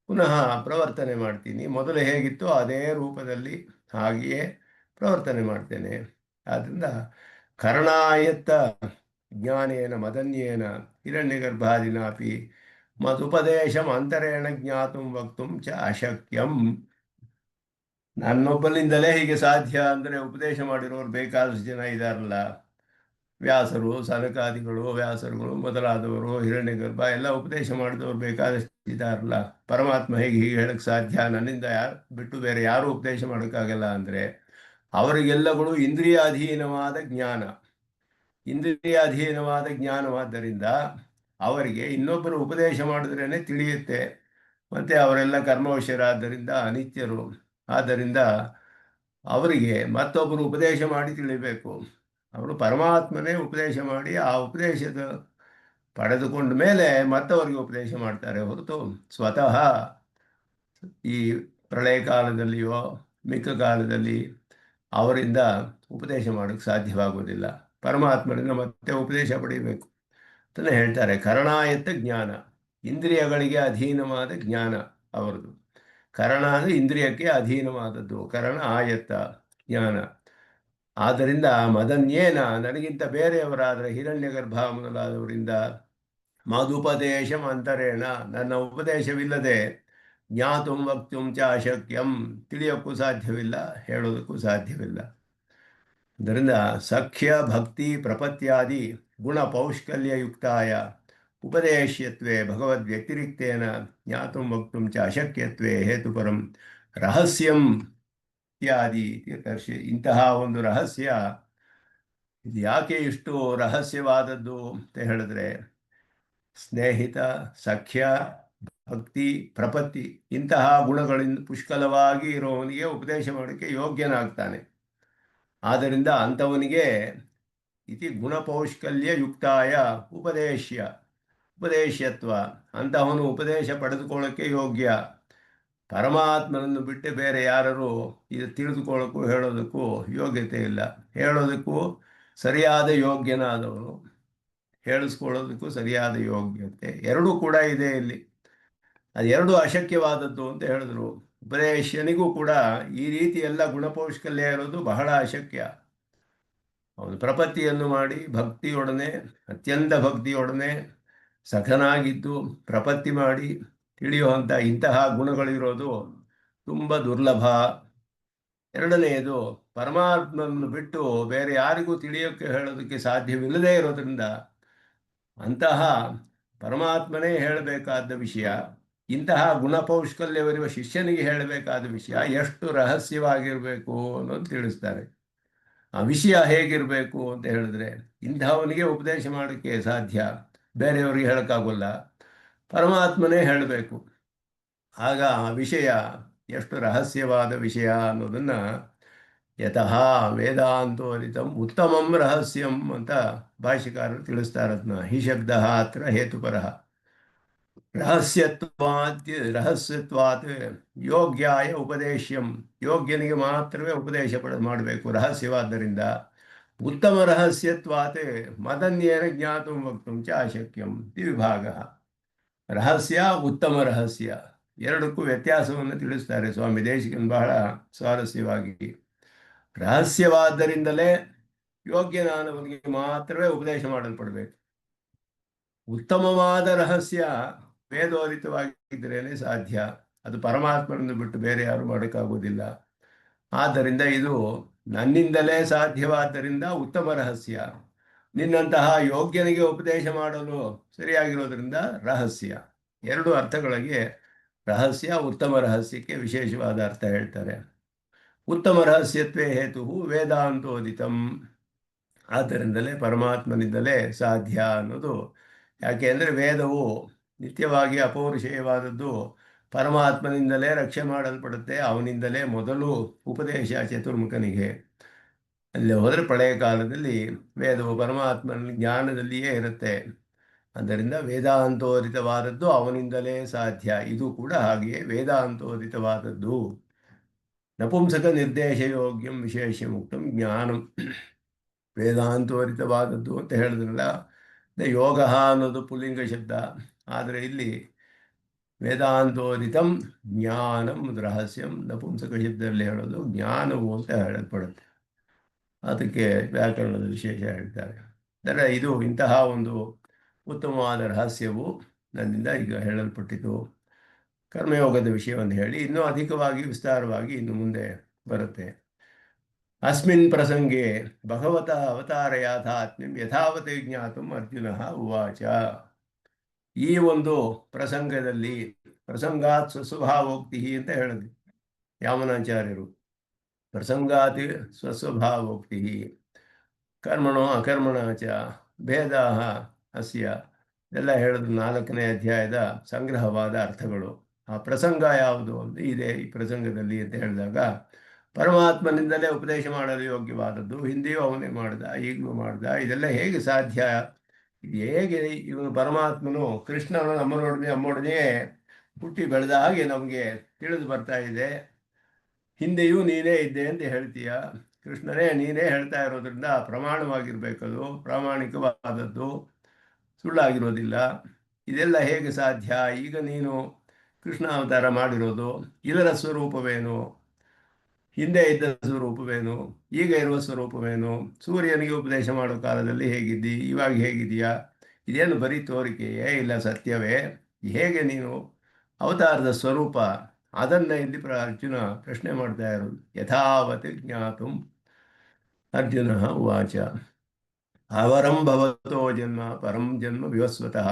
[SPEAKER 1] ಪುನಃ ಪ್ರವರ್ತನೆ ಮಾಡ್ತೀನಿ. ಮೊದಲು ಹೇಗಿತ್ತೋ ಅದೇ ರೂಪದಲ್ಲಿ ಹಾಗೆಯೇ ಪ್ರವರ್ತನೆ ಮಾಡ್ತೇನೆ. ಆದ್ದರಿಂದ ಕರ್ಣಾಯತ್ತ ಜ್ಞಾನೇನ ಮದನ್ಯೇನ ಹಿರಣ್ಯಗರ್ಭಾದಿನಾಪಿ ಮದುಪದೇಶಂ ಅಂತರೇಣ ಜ್ಞಾತುಂ ವಕ್ತುಂ ಚ ಅಶಕ್ಯಂ. ನನ್ನೊಬ್ಬನಿಂದಲೇ ಹೀಗೆ ಸಾಧ್ಯ ಅಂದರೆ ಉಪದೇಶ ಮಾಡಿರೋರು ಬೇಕಾದಷ್ಟು ಜನ ಇದ್ದಾರಲ್ಲ. ವ್ಯಾಸರು, ಸನಕಾದಿಗಳು, ವ್ಯಾಸರುಗಳು ಮೊದಲಾದವರು, ಹಿರಣ್ಯಗರ್ಭ ಎಲ್ಲ ಉಪದೇಶ ಮಾಡಿದವರು ಬೇಕಾದಷ್ಟು ಇದ್ದಾರಲ್ಲ. ಪರಮಾತ್ಮ ಹೇಗೆ ಹೀಗೆ ಹೇಳಕ್ಕೆ ಸಾಧ್ಯ, ನನ್ನಿಂದ ಬಿಟ್ಟು ಬೇರೆ ಯಾರೂ ಉಪದೇಶ ಮಾಡೋಕ್ಕಾಗಲ್ಲ ಅಂದರೆ ಅವರಿಗೆಲ್ಲಗಳು ಇಂದ್ರಿಯಾಧೀನವಾದ ಜ್ಞಾನ. ಇಂದ್ರಿಯಾಧೀನವಾದ ಜ್ಞಾನವಾದ್ದರಿಂದ ಅವರಿಗೆ ಇನ್ನೊಬ್ಬರು ಉಪದೇಶ ಮಾಡಿದ್ರೇ ತಿಳಿಯುತ್ತೆ. ಮತ್ತು ಅವರೆಲ್ಲ ಕರ್ಮವಶರಾದ್ದರಿಂದ ಅನಿತ್ಯರು. ಆದ್ದರಿಂದ ಅವರಿಗೆ ಮತ್ತೊಬ್ಬರು ಉಪದೇಶ ಮಾಡಿ ತಿಳಿಬೇಕು. ಅವರು ಪರಮಾತ್ಮನೇ ಉಪದೇಶ ಮಾಡಿ ಆ ಉಪದೇಶದ ಪಡೆದುಕೊಂಡ ಮೇಲೆ ಮತ್ತವರಿಗೆ ಉಪದೇಶ ಮಾಡ್ತಾರೆ ಹೊರತು ಸ್ವತಃ ಈ ಪ್ರಳಯ ಕಾಲದಲ್ಲಿಯೋ ಮಿಕ್ಕ ಕಾಲದಲ್ಲಿ ಅವರಿಂದ ಉಪದೇಶ ಮಾಡೋಕ್ಕೆ ಸಾಧ್ಯವಾಗುವುದಿಲ್ಲ. ಪರಮಾತ್ಮನಿಂದ ಮತ್ತೆ ಉಪದೇಶ ಪಡೆಯಬೇಕು ಅಂತಲೇ ಹೇಳ್ತಾರೆ. ಕರಣಾಯತ್ತ ಜ್ಞಾನ, ಇಂದ್ರಿಯಗಳಿಗೆ ಅಧೀನವಾದ ಜ್ಞಾನ ಅವರದು. ಕರಣ ಅಂದರೆ ಇಂದ್ರಿಯಕ್ಕೆ ಅಧೀನವಾದದ್ದು, ಕರಣ ಆಯತ್ತ ಜ್ಞಾನ. ಆದ್ದರಿಂದ ಮದನ್ಯೇನ ನನಗಿಂತ ಬೇರೆಯವರಾದರೆ ಹಿರಣ್ಯಗರ್ಭ ಮೊದಲಾದವರಿಂದ ಮದುಪದೇಶಂ ಅಂತರೇಣ ನನ್ನ ಉಪದೇಶವಿಲ್ಲದೆ ಜ್ಞಾತುಂ ವಕ್ತುಂ ಚ ಅಶಕ್ಯಂ ತಿಳಿಯೋಕ್ಕೂ ಸಾಧ್ಯವಿಲ್ಲ, ಹೇಳೋದಕ್ಕೂ ಸಾಧ್ಯವಿಲ್ಲ. ಅದರಿಂದ ಸಖ್ಯ ಭಕ್ತಿ ಪ್ರಪತ್ಯಾದಿ ಗುಣ ಪೌಷ್ಕಲ್ಯಯುಕ್ತಾಯ ಉಪದೇಶ್ಯತ್ವೇ ಭಗವದ್ ವ್ಯತಿರಿಕ್ತೇನ ಜ್ಞಾತುಂ ವಕ್ತುಂ ಚ ಅಶಕ್ಯತ್ವೇ ಹೇತುಪರಂ ರಹಸ್ಯಂ ಇತ್ಯಾದಿ ತೀರ್ಥರ್ಷಿ. ಇಂತಹ ಒಂದು ರಹಸ್ಯ ಇದು ಯಾಕೆ ಇಷ್ಟು ರಹಸ್ಯವಾದದ್ದು ಅಂತ ಹೇಳಿದ್ರೆ, ಸ್ನೇಹಿತ, ಸಖ್ಯ, ಭಕ್ತಿ, ಪ್ರಪತ್ತಿ ಇಂತಹ ಗುಣಗಳಿಂದ ಪುಷ್ಕಲವಾಗಿ ಇರೋವನಿಗೆ ಉಪದೇಶ ಮಾಡೋಕ್ಕೆ ಯೋಗ್ಯನಾಗ್ತಾನೆ. ಆದ್ದರಿಂದ ಅಂಥವನಿಗೆ ಇತಿ ಗುಣಪೌಷ್ಕಲ್ಯ ಯುಕ್ತಾಯ ಉಪದೇಶ್ಯತ್ವ, ಅಂತಹವನು ಉಪದೇಶ ಪಡೆದುಕೊಳ್ಳೋಕ್ಕೆ ಯೋಗ್ಯ. ಪರಮಾತ್ಮನನ್ನು ಬಿಟ್ಟು ಬೇರೆ ಯಾರೂ ಇದು ತಿಳಿದುಕೊಳ್ಳೋಕ್ಕೂ ಹೇಳೋದಕ್ಕೂ ಯೋಗ್ಯತೆ ಇಲ್ಲ. ಹೇಳೋದಕ್ಕೂ ಸರಿಯಾದ ಯೋಗ್ಯನಾದವನು, ಹೇಳಿಸ್ಕೊಳ್ಳೋದಕ್ಕೂ ಸರಿಯಾದ ಯೋಗ್ಯತೆ ಎರಡೂ ಕೂಡ ಇದೆ ಇಲ್ಲಿ. ಅದೆರಡು ಅಶಕ್ಯವಾದದ್ದು ಅಂತ ಹೇಳಿದ್ರು. ಉಪದೇಶನಿಗೂ ಕೂಡ ಈ ರೀತಿ ಎಲ್ಲ ಗುಣಪೌಷ್ಕಲ್ಯ ಇರೋದು ಬಹಳ ಅಶಕ್ಯ. ಅವನು ಪ್ರಪತ್ತಿಯನ್ನು ಮಾಡಿ ಭಕ್ತಿಯೊಡನೆ, ಅತ್ಯಂತ ಭಕ್ತಿಯೊಡನೆ ಸಖನಾಗಿದ್ದು ಪ್ರಪತ್ತಿ ಮಾಡಿ ತಿಳಿಯುವಂಥ ಇಂತಹ ಗುಣಗಳಿರೋದು ತುಂಬ ದುರ್ಲಭ. ಎರಡನೆಯದು, ಪರಮಾತ್ಮನನ್ನು ಬಿಟ್ಟು ಬೇರೆ ಯಾರಿಗೂ ತಿಳಿಯೋಕ್ಕೆ ಹೇಳೋದಕ್ಕೆ ಸಾಧ್ಯವಿಲ್ಲದೆ ಇರೋದ್ರಿಂದ ಅಂತಹ ಪರಮಾತ್ಮನೇ ಹೇಳಬೇಕಾದ ವಿಷಯ, ಇಂತಹ ಗುಣಪೌಷ್ಕಲ್ಯವಿರುವ ಶಿಷ್ಯನಿಗೆ ಹೇಳಬೇಕಾದ ವಿಷಯ ಎಷ್ಟು ರಹಸ್ಯವಾಗಿರಬೇಕು ಅನ್ನೋದು ತಿಳಿಸ್ತಾರೆ. ಆ ವಿಷಯ ಹೇಗಿರಬೇಕು ಅಂತ ಹೇಳಿದ್ರೆ, ಇಂಥವನಿಗೆ ಉಪದೇಶ ಮಾಡೋಕ್ಕೆ ಸಾಧ್ಯ, ಬೇರೆಯವ್ರಿಗೆ ಹೇಳೋಕ್ಕಾಗೋಲ್ಲ, ಪರಮಾತ್ಮನೇ ಹೇಳಬೇಕು. ಆಗ ಆ ವಿಷಯ ಎಷ್ಟು ರಹಸ್ಯವಾದ ವಿಷಯ ಅನ್ನೋದನ್ನು ಯತಃ ವೇದಾಂತೋರಿತಂ ಉತ್ತಮಂ ರಹಸ್ಯಂ ಅಂತ ಭಾಷ್ಯಕಾರರು ತಿಳಿಸ್ತಾರೆ. ಅದನ್ನ ಹಿ ಶಬ್ದ ಅತ್ರ ಹೇತುಪರಃ. ರಹಸ್ಯತ್ವಾತ್ ಯೋಗ್ಯಾಯ ಉಪದೇಶ್ಯಂ, ಯೋಗ್ಯನಿಗೆ ಮಾತ್ರವೇ ಉಪದೇಶ ಮಾಡಬೇಕು ರಹಸ್ಯವಾದ್ದರಿಂದ. ಉತ್ತಮ ರಹಸ್ಯತ್ವಾತ್ ಮದನ್ಯೇನ ಜ್ಞಾತುಂ ವಕ್ತುಂ ಚ ಅಶಕ್ಯಂ ವಿಭಾಗ. ರಹಸ್ಯ, ಉತ್ತಮ ರಹಸ್ಯ ಎರಡಕ್ಕೂ ವ್ಯತ್ಯಾಸವನ್ನು ತಿಳಿಸ್ತಾರೆ ಸ್ವಾಮಿ ದೇಶಿಕನ್ ಬಹಳ ಸ್ವಾರಸ್ಯವಾಗಿ. ರಹಸ್ಯವಾದ್ದರಿಂದಲೇ ಯೋಗ್ಯನಾದವನಿಗೆ ಮಾತ್ರವೇ ಉಪದೇಶ ಮಾಡಲ್ಪಡಬೇಕು. ಉತ್ತಮವಾದ ರಹಸ್ಯ ವೇದೋರಿತವಾಗಿದ್ದರೇನೆ ಸಾಧ್ಯ, ಅದು ಪರಮಾತ್ಮನನ್ನು ಬಿಟ್ಟು ಬೇರೆ ಯಾರು ಮಾಡೋಕ್ಕಾಗೋದಿಲ್ಲ. ಆದ್ದರಿಂದ ಇದು ನನ್ನಿಂದಲೇ ಸಾಧ್ಯವಾದ್ದರಿಂದ ಉತ್ತಮ ರಹಸ್ಯ, ನಿನ್ನಂತಹ ಯೋಗ್ಯನಿಗೆ ಉಪದೇಶ ಮಾಡಲು ಸರಿಯಾಗಿರೋದ್ರಿಂದ ರಹಸ್ಯ. ಎರಡು ಅರ್ಥಗಳಿಗೆ ರಹಸ್ಯ, ಉತ್ತಮ ರಹಸ್ಯಕ್ಕೆ ವಿಶೇಷವಾದ ಅರ್ಥ ಹೇಳ್ತಾರೆ. ಉತ್ತಮ ರಹಸ್ಯತ್ವೇ ಹೇತು ವೇದಾಂತೋದಿತಂ, ಆದ್ದರಿಂದಲೇ ಪರಮಾತ್ಮನಿಂದಲೇ ಸಾಧ್ಯ ಅನ್ನೋದು. ಯಾಕೆ ಅಂದರೆ ವೇದವು ನಿತ್ಯವಾಗಿ ಅಪೌರುಷೇಯವಾದದ್ದು, ಪರಮಾತ್ಮನಿಂದಲೇ ರಕ್ಷೆ ಮಾಡಲ್ಪಡುತ್ತೆ. ಅವನಿಂದಲೇ ಮೊದಲು ಉಪದೇಶ ಚತುರ್ಮುಖನಿಗೆ. ಅಲ್ಲಿ ಹೋದರೆ ಪ್ರಳಯ ಕಾಲದಲ್ಲಿ ವೇದವು ಪರಮಾತ್ಮನ ಜ್ಞಾನದಲ್ಲಿಯೇ ಇರುತ್ತೆ. ಆದ್ದರಿಂದ ವೇದಾಂತೋದಿತವಾದದ್ದು ಅವನಿಂದಲೇ ಸಾಧ್ಯ. ಇದು ಕೂಡ ಹಾಗೆಯೇ ವೇದಾಂತೋದಿತವಾದದ್ದು. ನಪುಂಸಕ ನಿರ್ದೇಶಯೋಗ್ಯಂ ವಿಶೇಷ ಮುಕ್ತಂ ಜ್ಞಾನಂ, ವೇದಾಂತೋರಿತವಾದದ್ದು ಅಂತ ಹೇಳಿದ್ರಲ್ಲ. ಯೋಗ ಅನ್ನೋದು ಪುಲ್ಲಿಂಗ ಶಬ್ದ, ಆದರೆ ಇಲ್ಲಿ ವೇದಾಂತೋರಿತಂ ಜ್ಞಾನಂ ರಹಸ್ಯಂ ನಪುಂಸಕ ಶಬ್ದದಲ್ಲಿ ಹೇಳೋದು ಜ್ಞಾನವು ಅಂತ ಹೇಳಲ್ಪಡುತ್ತೆ. ಅದಕ್ಕೆ ವ್ಯಾಕರಣದ ವಿಶೇಷ ಹೇಳ್ತಾರೆ. ಅಂದರೆ ಇದು ಇಂತಹ ಒಂದು ಉತ್ತಮವಾದ ರಹಸ್ಯವು ನನ್ನಿಂದ ಈಗ ಹೇಳಲ್ಪಟ್ಟಿತು. ಕರ್ಮಯೋಗದ ವಿಷಯವನ್ನು ಹೇಳಿ ಇನ್ನೂ ಅಧಿಕವಾಗಿ ವಿಸ್ತಾರವಾಗಿ ಇನ್ನು ಮುಂದೆ ಬರುತ್ತೆ. ಅಸ್ಮಿನ್ ಪ್ರಸಂಗೆ ಭಗವತ ಅವತಾರ ಯಾಥಾತ್ಮ್ಯಂ ಯಥಾವತ್ ಜ್ಞಾತುಂ ಅರ್ಜುನ ಉವಾಚ. ಈ ಒಂದು ಪ್ರಸಂಗದಲ್ಲಿ ಪ್ರಸಂಗಾತ್ ಸ್ವಸ್ವಭಾವೋಕ್ತಿ ಅಂತ ಹೇಳಿದ್ರು ಯಾಮನಾಚಾರ್ಯರು. ಪ್ರಸಂಗಾತ್ ಸ್ವಸ್ವಭಾವೋಕ್ತಿ ಕರ್ಮಣೋ ಅಕರ್ಮಣ ಚ ಭೇದ ಅಸ್ಯ ಎಲ್ಲ ಹೇಳಿದ್ರು. 4ನೇ ಅಧ್ಯಾಯದ ಸಂಗ್ರಹವಾದ ಅರ್ಥಗಳು. ಆ ಪ್ರಸಂಗ ಯಾವುದು ಅಂತ ಇದೆ ಈ ಪ್ರಸಂಗದಲ್ಲಿ ಅಂತ ಹೇಳಿದಾಗ, ಪರಮಾತ್ಮನಿಂದಲೇ ಉಪದೇಶ ಮಾಡಲು ಯೋಗ್ಯವಾದದ್ದು, ಹಿಂದೆಯೂ ಅವನೇ ಮಾಡ್ದ, ಈಗಲೂ ಮಾಡ್ದ. ಇದೆಲ್ಲ ಹೇಗೆ ಸಾಧ್ಯ? ಹೇಗೆ ಇವನು ಪರಮಾತ್ಮನು ಕೃಷ್ಣನು ನಮ್ಮೊಡನೆ ಹುಟ್ಟಿ ಬೆಳೆದ ಹಾಗೆ ನಮಗೆ ತಿಳಿದು ಬರ್ತಾ ಇದೆ. ಹಿಂದೆಯೂ ನೀನೇ ಇದ್ದೆ ಅಂತ ಹೇಳ್ತೀಯ, ಕೃಷ್ಣನೇ ನೀನೇ ಹೇಳ್ತಾ ಇರೋದ್ರಿಂದ ಪ್ರಮಾಣವಾಗಿರ್ಬೇಕದು, ಪ್ರಾಮಾಣಿಕವಾದದ್ದು, ಸುಳ್ಳಾಗಿರೋದಿಲ್ಲ. ಇದೆಲ್ಲ ಹೇಗೆ ಸಾಧ್ಯ? ಈಗ ನೀನು ಕೃಷ್ಣ ಅವತಾರ ಮಾಡಿರೋದು, ಇದರ ಸ್ವರೂಪವೇನು? ಹಿಂದೆ ಇದ್ದ ಸ್ವರೂಪವೇನು, ಈಗ ಇರುವ ಸ್ವರೂಪವೇನು, ಸೂರ್ಯನಿಗೆ ಉಪದೇಶ ಮಾಡೋ ಕಾಲದಲ್ಲಿ ಹೇಗಿದ್ದಿ, ಇವಾಗ ಹೇಗಿದೆಯಾ, ಇದೇನು ಬರೀ ತೋರಿಕೆಯೇ ಇಲ್ಲ ಸತ್ಯವೇ, ಹೇಗೆ ನೀನು ಅವತಾರದ ಸ್ವರೂಪ, ಅದನ್ನು ಇಲ್ಲಿ ಅರ್ಜುನ ಪ್ರಶ್ನೆ ಮಾಡ್ತಾ ಇರೋದು. ಯಥಾವತ್ ಜ್ಞಾತು ಅರ್ಜುನ ಉವಾಚ ಅವರಂ ಭವತೋ ಜನ್ಮ ಪರಂ ಜನ್ಮ ವಿವಸ್ವತಃ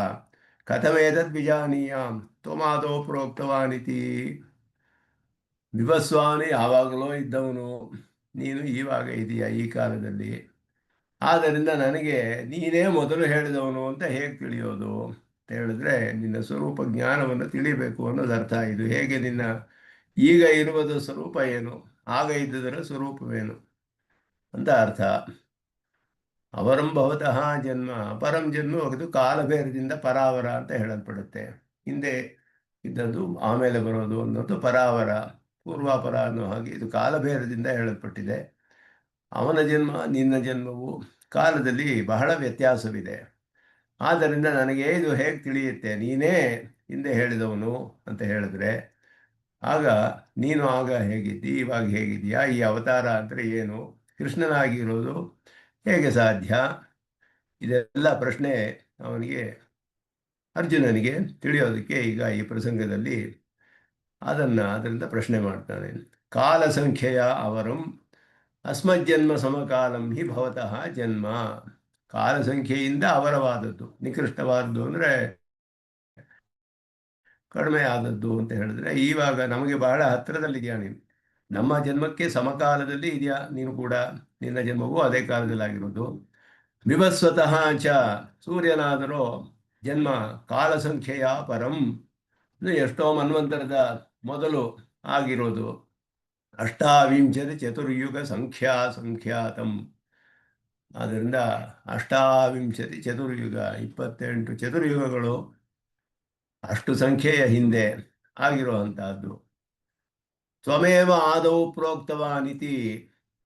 [SPEAKER 1] ಕಥಮೇತದ್ ವಿಜಾನೀಯಾಂ ತ್ವಮಾದೋ ಪ್ರೋಕ್ತವಾನಿತಿ. ವಿವಸ್ವಾನಿ ಯಾವಾಗಲೋ ಇದ್ದವನು, ನೀನು ಈವಾಗ ಇದೆಯಾ ಈ ಕಾಲದಲ್ಲಿ, ಆದ್ದರಿಂದ ನನಗೆ ನೀನೇ ಮೊದಲು ಹೇಳಿದವನು ಅಂತ ಹೇಗೆ ತಿಳಿಯೋದು ಅಂತ ಹೇಳಿದ್ರೆ, ನಿನ್ನ ಸ್ವರೂಪ ಜ್ಞಾನವನ್ನು ತಿಳಿಬೇಕು ಅನ್ನೋದು ಅರ್ಥ. ಇದು ಹೇಗೆ ನಿನ್ನ ಈಗ ಇರುವುದು ಸ್ವರೂಪ ಏನು, ಆಗ ಇದ್ದುದರ ಸ್ವರೂಪವೇನು ಅಂತ ಅರ್ಥ. ಅವರಂ ಭವತಃ ಜನ್ಮ ಪರಂ ಜನ್ಮ ಅದು ಕಾಲಭೇದದಿಂದ ಪರಾವರ ಅಂತ ಹೇಳಲ್ಪಡುತ್ತೆ. ಹಿಂದೆ ಇದ್ದದ್ದು ಆಮೇಲೆ ಬರೋದು ಅನ್ನೋದು ಪರಾವರ, ಪೂರ್ವಾಪರ ಅನ್ನೋ ಹಾಗೆ ಇದು ಕಾಲಭೇದದಿಂದ ಹೇಳಲ್ಪಟ್ಟಿದೆ. ಅವನ ಜನ್ಮ ನಿನ್ನ ಜನ್ಮವು ಕಾಲದಲ್ಲಿ ಬಹಳ ವ್ಯತ್ಯಾಸವಿದೆ. ಆದ್ದರಿಂದ ನನಗೆ ಇದು ಹೇಗೆ ತಿಳಿಯುತ್ತೆ, ನೀನೇ ಹಿಂದೆ ಹೇಳಿದವನು ಅಂತ ಹೇಳಿದ್ರೆ, ಆಗ ನೀನು ಆಗ ಹೇಗಿದ್ದಿ ಇವಾಗ ಹೇಗಿದೆಯಾ, ಈ ಅವತಾರ ಅಂದರೆ ಏನು, ಕೃಷ್ಣನಾಗಿರೋದು ಹೇಗೆ ಸಾಧ್ಯ, ಇದೆಲ್ಲ ಪ್ರಶ್ನೆ ಅವನಿಗೆ ಅರ್ಜುನನಿಗೆ ತಿಳಿಯೋದಕ್ಕೆ ಈಗ ಈ ಪ್ರಸಂಗದಲ್ಲಿ ಅದರಿಂದ ಪ್ರಶ್ನೆ ಮಾಡ್ತಾನೆ. ಕಾಲ ಸಂಖ್ಯೆಯ ಅವರಂ ಅಸ್ಮಜ್ಜನ್ಮ ಸಮಕಾಲಂ ಹಿ ಭವತಃ ಜನ್ಮ. ಕಾಲ ಸಂಖ್ಯೆಯಿಂದ ಅವರವಾದದ್ದು, ನಿಕೃಷ್ಟವಾದದ್ದು ಅಂದರೆ ಕಡಿಮೆ ಆದದ್ದು ಅಂತ ಹೇಳಿದ್ರೆ, ಇವಾಗ ನಮಗೆ ಬಹಳ ಹತ್ತಿರದಲ್ಲಿದೆಯಾ ನೀನು, ನಮ್ಮ ಜನ್ಮಕ್ಕೆ ಸಮಕಾಲದಲ್ಲಿ ಇದೆಯಾ ನೀನು ಕೂಡ, ನಿನ್ನ ಜನ್ಮವೂ ಅದೇ ಕಾಲದಲ್ಲಿ ಆಗಿರೋದು. ವಿವಸ್ವತಃ ಚ ಸೂರ್ಯನಾದರೂ ಜನ್ಮ ಕಾಲ ಸಂಖ್ಯೆಯ ಪರಂ, ಎಷ್ಟೋ ಮನ್ವಂತರದ ಮೊದಲು ಆಗಿರೋದು. ಅಷ್ಟಾವಿಂಶತಿ ಚತುರ್ಯುಗ ಸಂಖ್ಯಾತಂ. ಆದ್ದರಿಂದ ಅಷ್ಟಾವಿಂಶತಿ ಚತುರ್ಯುಗ 28 ಚತುರ್ಯುಗಗಳು ಅಷ್ಟು ಸಂಖ್ಯೆಯ ಹಿಂದೆ ಆಗಿರುವಂತಹದ್ದು. ತ್ವಮೇವ ಆದೌ ಪ್ರೋಕ್ತವಾನಿತಿ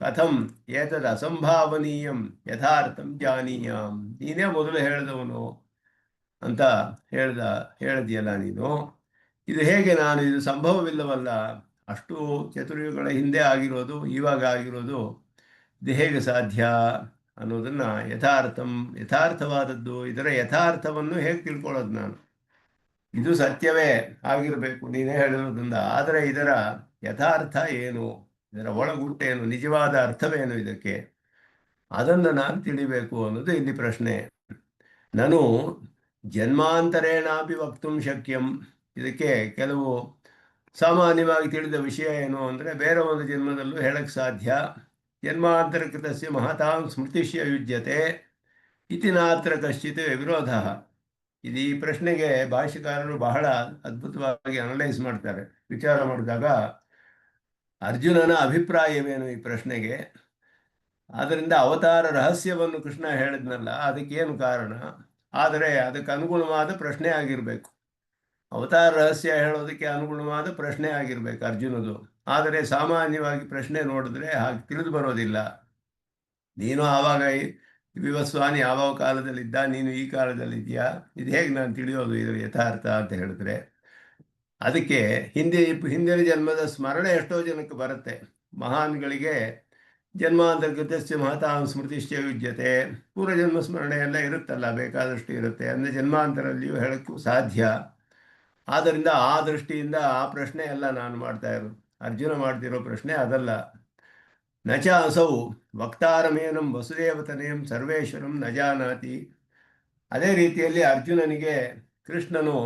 [SPEAKER 1] ಕಥಂ ಏತದ್ ಅಸಂಭಾವನೀಯಂ ಯಥಾರ್ಥಂ ಜಾನೀಯಾಂ. ನೀನೇ ಮೊದಲು ಹೇಳಿದವನು ಅಂತ ಹೇಳಿದೆಯಲ್ಲ ನೀನು, ಇದು ಹೇಗೆ ನಾನು, ಇದು ಸಂಭವವಿಲ್ಲವಲ್ಲ, ಅಷ್ಟು ಚತುರ್ಯುಗಗಳ ಹಿಂದೆ ಆಗಿರೋದು ಇವಾಗ ಆಗಿರೋದು, ಇದು ಹೇಗೆ ಸಾಧ್ಯ ಅನ್ನೋದನ್ನು ಯಥಾರ್ಥವಾದದ್ದು, ಇದರ ಯಥಾರ್ಥವನ್ನು ಹೇಗೆ ತಿಳ್ಕೊಳ್ಳೋದು ನಾನು, ಇದು ಸತ್ಯವೇ ಆಗಿರಬೇಕು ನೀನೇ ಹೇಳಿರೋದ್ರಿಂದ, ಆದರೆ ಇದರ ಯಥಾರ್ಥ ಏನು, ಇದರ ಒಳಗುಟ್ಟೇನು, ನಿಜವಾದ ಅರ್ಥವೇನು ಇದಕ್ಕೆ, ಅದನ್ನು ನಾನು ತಿಳಿಬೇಕು ಅನ್ನೋದು ಇಲ್ಲಿ ಪ್ರಶ್ನೆ. ನಾನು ಜನ್ಮಾಂತರೇಣಾಪಿ ವಕ್ತುಂ ಶಕ್ಯಂ. ಇದಕ್ಕೆ ಕೆಲವು ಸಾಮಾನ್ಯವಾಗಿ ತಿಳಿದ ವಿಷಯ ಏನು ಅಂದರೆ, ಬೇರೆ ಒಂದು ಜನ್ಮದಲ್ಲೂ ಹೇಳಕ್ಕೆ ಸಾಧ್ಯ. ಜನ್ಮಾಂತರಕೃತಸ್ಯ ಮಹತಾಂ ಸ್ಮೃತಿಶ್ಯ ಯುಜ್ಯತೆ ಇತಿ ನಾತ್ರ ಕಶ್ಚಿತ್ ವಿರೋಧ. ಇದು ಈ ಪ್ರಶ್ನೆಗೆ ಭಾಷ್ಯಕಾರರು ಬಹಳ ಅದ್ಭುತವಾಗಿ ಅನಲೈಸ್ ಮಾಡ್ತಾರೆ. ವಿಚಾರ ಮಾಡಿದಾಗ ಅರ್ಜುನನ ಅಭಿಪ್ರಾಯವೇನು ಈ ಪ್ರಶ್ನೆಗೆ, ಆದ್ದರಿಂದ ಅವತಾರ ರಹಸ್ಯವನ್ನು ಕೃಷ್ಣ ಹೇಳಿದ್ನಲ್ಲ ಅದಕ್ಕೇನು ಕಾರಣ, ಆದರೆ ಅದಕ್ಕೆ ಅನುಗುಣವಾದ ಪ್ರಶ್ನೆ ಆಗಿರಬೇಕು. ಅವತಾರ ರಹಸ್ಯ ಹೇಳೋದಕ್ಕೆ ಅನುಗುಣವಾದ ಪ್ರಶ್ನೆ ಆಗಿರ್ಬೇಕು ಅರ್ಜುನದು. ಆದರೆ ಸಾಮಾನ್ಯವಾಗಿ ಪ್ರಶ್ನೆ ನೋಡಿದ್ರೆ ಹಾಗೆ ತಿಳಿದು ಬರೋದಿಲ್ಲ. ನೀನು ಆವಾಗ ವಿವಸ್ವಾನಿ ಯಾವ ಕಾಲದಲ್ಲಿದ್ದ, ನೀನು ಈ ಕಾಲದಲ್ಲಿದ್ದೀಯಾ, ಇದು ಹೇಗೆ ನಾನು ತಿಳಿಯೋದು ಇದರ ಯಥಾರ್ಥ ಅಂತ ಹೇಳಿದ್ರೆ, ಅದಕ್ಕೆ ಹಿಂದಿನ ಜನ್ಮದ ಸ್ಮರಣೆ ಎಷ್ಟೋ ಜನಕ್ಕೆ ಬರುತ್ತೆ. ಮಹಾನ್ಗಳಿಗೆ ಜನ್ಮಾಂತರ್ಗತಸ್ಯ ಮಹತಾಂ ಸ್ಮೃತಿಶ್ಚ ಯುಜ್ಯತೆ, ಪೂರ್ವಜನ್ಮ ಸ್ಮರಣೆ ಎಲ್ಲ ಇರುತ್ತಲ್ಲ, ಬೇಕಾದಷ್ಟು ಇರುತ್ತೆ, ಅಂದರೆ ಜನ್ಮಾಂತರಲ್ಲಿಯೂ ಹೇಳಕ್ಕೂ ಸಾಧ್ಯ. ಆದ್ದರಿಂದ ಆ ದೃಷ್ಟಿಯಿಂದ ಆ ಪ್ರಶ್ನೆ ಎಲ್ಲ ನಾನು ಮಾಡ್ತಾ ಇರೋದು. ಅರ್ಜುನ ಮಾಡ್ತಿರೋ ಪ್ರಶ್ನೆ ಅದಲ್ಲ. ನಚ ಅಸೌ ವಕ್ತಾರಮೇನಂ ವಸುದೇವತನೇಂ ಸರ್ವೇಶ್ವರಂ ನ ಜಾನಾತಿ. ಅದೇ ರೀತಿಯಲ್ಲಿ ಅರ್ಜುನನಿಗೆ ಕೃಷ್ಣನು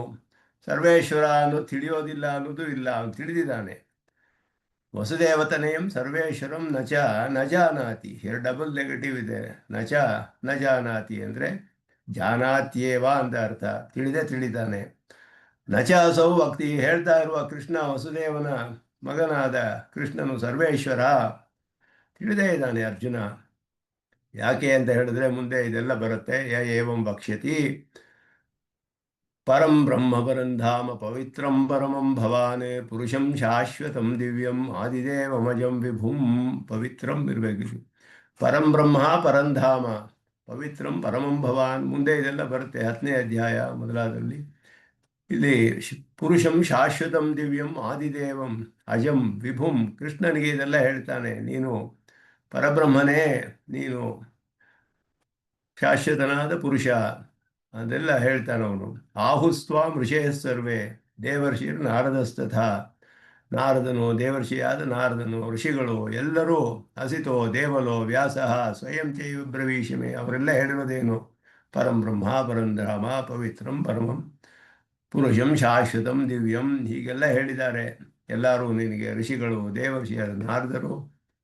[SPEAKER 1] ಸರ್ವೇಶ್ವರ ಅನ್ನೋದು ತಿಳಿಯೋದಿಲ್ಲ ಅನ್ನೋದು ಇಲ್ಲ, ಅವನು ತಿಳಿದಿದ್ದಾನೆ. ವಸುದೇವತನೇಂ ಸರ್ವೇಶ್ವರಂ ನ ಜಾನಾತಿ, ಡಬಲ್ ನೆಗೆಟಿವ್ ಇದೆ. ನ ಜಾನಾತಿ ಅಂದರೆ ಜಾನಾತ್ಯೇವ ಅಂತ ಅರ್ಥ, ತಿಳಿದಾನೆ. ನಚ ಅಸೌ ಭಕ್ತಿ ಹೇಳ್ತಾ ಇರುವ ಕೃಷ್ಣ, ವಸುದೇವನ ಮಗನಾದ ಕೃಷ್ಣನು ಸರ್ವೇಶ್ವರ, ತಿಳಿದೇ ಇದ್ದಾನೆ ಅರ್ಜುನ. ಯಾಕೆ ಅಂತ ಹೇಳಿದ್ರೆ ಮುಂದೆ ಇದೆಲ್ಲ ಬರುತ್ತೆ. ಏವಂ ವಕ್ಷ್ಯತಿ ಪರಂ ಬ್ರಹ್ಮ ಪರಂಧಾಮ ಪವಿತ್ರಂ ಪರಮಂ ಭವಾನ್ ಪುರುಷಂ ಶಾಶ್ವತಂ ದಿವ್ಯಂ ಆದಿದೇವಮಜಂ ವಿಭುಂ. ಪವಿತ್ರಂ ಇರಬೇಕು. ಪರಂ ಬ್ರಹ್ಮ ಪರಂಧಾಮ ಪವಿತ್ರಂ ಪರಮಂ ಭವಾನ್, ಮುಂದೆ ಇದೆಲ್ಲ ಬರುತ್ತೆ 10ನೇ ಅಧ್ಯಾಯ ಮೊದಲಾದಲ್ಲಿ. ಇಲ್ಲಿ ಪುರುಷಂ ಶಾಶ್ವತಂ ದಿವ್ಯಂ ಆದಿದೇವಂ ಅಜಂ ವಿಭುಂ, ಕೃಷ್ಣನಿಗೆ ಇದೆಲ್ಲ ಹೇಳ್ತಾನೆ. ನೀನು ಪರಬ್ರಹ್ಮನೇ, ನೀನು ಶಾಶ್ವತನಾದ ಪುರುಷ, ಅದೆಲ್ಲ ಹೇಳ್ತಾನವನು. ಆಹುಸ್ತ್ವಾಂ ಋಷಯಃ ಸರ್ವೇ ದೇವರ್ಷಿರ್ ನಾರದಸ್ತಥ, ನಾರದನು, ದೇವರ್ಷಿಯಾದ ನಾರದನು, ಋಷಿಗಳು ಎಲ್ಲರೂ, ಹಸಿತೋ ದೇವಲೋ ವ್ಯಾಸಃ ಸ್ವಯಂ ಚೈವ ಬ್ರವೀಷಮೆ, ಅವರೆಲ್ಲ ಹೇಳಿರೋದೇನು? ಪರಂ ಬ್ರಹ್ಮ ಪರಂ ಧಾಮ ಪವಿತ್ರಂ ಪರಮಂ ಪುರುಷಂ ಶಾಶ್ವತಂ ದಿವ್ಯಂ, ಹೀಗೆಲ್ಲ ಹೇಳಿದ್ದಾರೆ ಎಲ್ಲರೂ ನಿನಗೆ. ಋಷಿಗಳು, ದೇವರ್ಷಿಯರು, ನಾರದರು,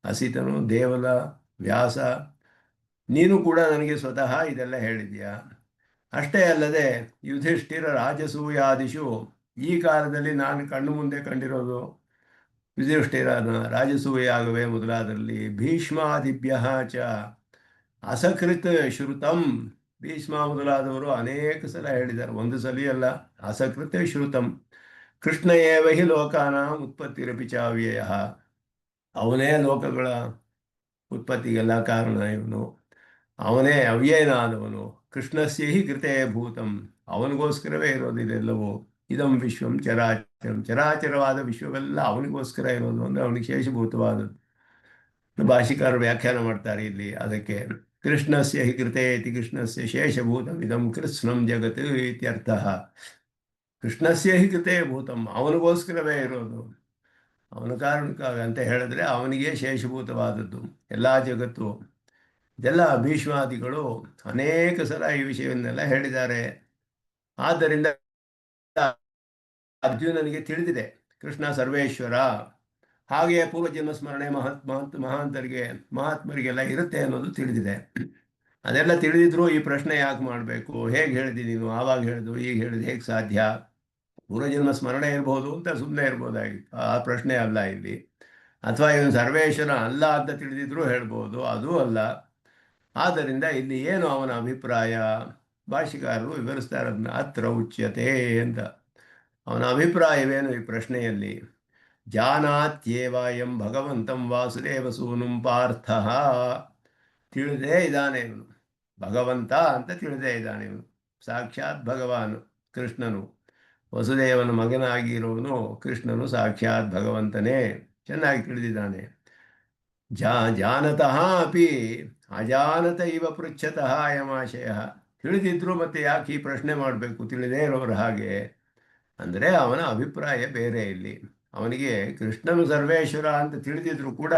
[SPEAKER 1] ಹಸಿತನು, ದೇವಲ, ವ್ಯಾಸ, ನೀನು ಕೂಡ ನನಗೆ ಸ್ವತಃ ಇದೆಲ್ಲ ಹೇಳಿದ್ಯಾ. ಅಷ್ಟೇ ಅಲ್ಲದೆ ಯುಧಿಷ್ಠಿರ ರಾಜಸೂಯಾದಿಷು, ಈ ಕಾಲದಲ್ಲಿ ನಾನು ಕಣ್ಣು ಮುಂದೆ ಕಂಡಿರೋದು ಯುಧಿಷ್ಠಿರನ ರಾಜಸೂಯಾಗವೇ ಮೊದಲಾದಲ್ಲಿ, ಭೀಷ್ಮಾದಿಭ್ಯ ಚ ಅಸಕೃತ್ ಶ್ರುತಂ, ಭೀಷ್ಮ ಮೊದಲಾದವರು ಅನೇಕ ಸಲ ಹೇಳಿದ್ದಾರೆ, ಒಂದು ಸಲ ಅಲ್ಲ. ಅಸಕೃತ್ ಶ್ರುತಂ ಕೃಷ್ಣ ಏವ ಹಿ ಲೋಕಾನಾಂ ಉತ್ಪತ್ತಿರಪಿ ಚಾವ್ಯಯ, ಅವನೇ ಲೋಕಗಳ ಉತ್ಪತ್ತಿಗೆಲ್ಲ ಕಾರಣ ಇವನು, ಅವನೇ ಅವ್ಯಯನಾದವನು. ಕೃಷ್ಣಸ್ಯ ಹಿ ಕೃತೇ ಭೂತಂ, ಅವನಿಗೋಸ್ಕರವೇ ಇರೋದು ಇದೆಲ್ಲವೂ. ಇದಂ ವಿಶ್ವಂ ಚರಾಚರಂ, ಚರಾಚರವಾದ ವಿಶ್ವವೆಲ್ಲ ಅವನಿಗೋಸ್ಕರ ಇರೋದು, ಅಂದರೆ ಅವನಿಗೆ ಶೇಷಭೂತವಾದದ್ದು. ಭಾಷಿಕಾರರು ವ್ಯಾಖ್ಯಾನ ಮಾಡ್ತಾರೆ ಇಲ್ಲಿ ಅದಕ್ಕೆ. ಕೃಷ್ಣಸ್ಯ ಹಿ ಕೃತೆ ಇತಿ ಕೃಷ್ಣಸ್ಯ ಶೇಷಭೂತಂ ಇದಂ ಕೃತ್ಸ್ನಂ ಜಗತ್ ಇತ್ಯರ್ಥ. ಕೃಷ್ಣಸ್ಯ ಹಿ ಕೃತೆ ಭೂತಂ, ಅವನಿಗೋಸ್ಕರವೇ ಇರೋದು, ಅವನ ಕಾರಣಕ್ಕಾಗ ಅಂತ ಹೇಳಿದ್ರೆ ಅವನಿಗೆ ಶೇಷಭೂತವಾದದ್ದು ಎಲ್ಲ ಜಗತ್ತು. ಇದೆಲ್ಲ ಭೀಷ್ಮಾದಿಗಳು ಅನೇಕ ಸಲ ಈ ವಿಷಯವನ್ನೆಲ್ಲ ಹೇಳಿದ್ದಾರೆ. ಆದ್ದರಿಂದ ಅರ್ಜುನನಿಗೆ ತಿಳಿದಿದೆ ಕೃಷ್ಣ ಸರ್ವೇಶ್ವರ, ಹಾಗೆಯೇ ಪೂರ್ವಜನ್ಮ ಸ್ಮರಣೆ ಮಹಾತ್ಮರಿಗೆಲ್ಲ ಇರುತ್ತೆ ಅನ್ನೋದು ತಿಳಿದಿದೆ. ಅದೆಲ್ಲ ತಿಳಿದಿದ್ರು ಈ ಪ್ರಶ್ನೆ ಯಾಕೆ ಮಾಡಬೇಕು? ಹೇಗೆ ಹೇಳಿದಿ ನೀನು, ಆವಾಗ ಹೇಳಿದು ಈಗ ಹೇಳಿದು ಹೇಗೆ ಸಾಧ್ಯ? ಪೂರ್ವಜನ್ಮ ಸ್ಮರಣೆ ಇರ್ಬೋದು ಅಂತ ಸುಮ್ಮನೆ ಇರ್ಬೋದಾಗಿತ್ತು, ಆ ಪ್ರಶ್ನೆ ಅಲ್ಲ ಇಲ್ಲಿ. ಅಥವಾ ಇವನು ಸರ್ವೇಶ್ವರ ಅಲ್ಲ ಅಂತ ತಿಳಿದಿದ್ರು ಹೇಳ್ಬೋದು, ಅದೂ ಅಲ್ಲ. ಆದ್ದರಿಂದ ಇಲ್ಲಿ ಏನು ಅವನ ಅಭಿಪ್ರಾಯ? ಭಾಷಿಕಾರರು ವಿವರಿಸ್ತಾರೆ ಅದನ್ನ. ಅತ್ರ ಉಚ್ಯತೆ ಅಂತ ಅವನ ಅಭಿಪ್ರಾಯವೇನು ಈ ಪ್ರಶ್ನೆಯಲ್ಲಿ? ಜಾನಾತ್ಯೇವಾಯಂ ಭಗವಂತಂ ವಾಸುದೇವ ಸೂನುಂ ಪಾರ್ಥ, ತಿಳಿದೇ ಇದ್ದಾನೆ ಇವನು, ಭಗವಂತ ಅಂತ ತಿಳಿದೇ ಇದ್ದಾನೆ ಇವನು. ಸಾಕ್ಷಾತ್ ಭಗವಾನ್ ಕೃಷ್ಣನು, ವಸುದೇವನ ಮಗನಾಗಿರುವನು ಕೃಷ್ಣನು ಸಾಕ್ಷಾತ್ ಭಗವಂತನೇ, ಚೆನ್ನಾಗಿ ತಿಳಿದಿದ್ದಾನೆ. ಜಾನತಃ ಅಪಿ ಅಜಾನತ ಇವ ಪೃಚ್ಛತಃ ಅಯಮಾಶಯ, ತಿಳಿದಿದ್ರು ಮತ್ತೆ ಯಾಕೆ ಈ ಪ್ರಶ್ನೆ ಮಾಡಬೇಕು ತಿಳಿದೇ ಇರೋರು ಹಾಗೆ? ಅಂದರೆ ಅವನ ಅಭಿಪ್ರಾಯ ಬೇರೆ ಇಲ್ಲಿ. ಅವನಿಗೆ ಕೃಷ್ಣನು ಸರ್ವೇಶ್ವರ ಅಂತ ತಿಳಿದಿದ್ರು ಕೂಡ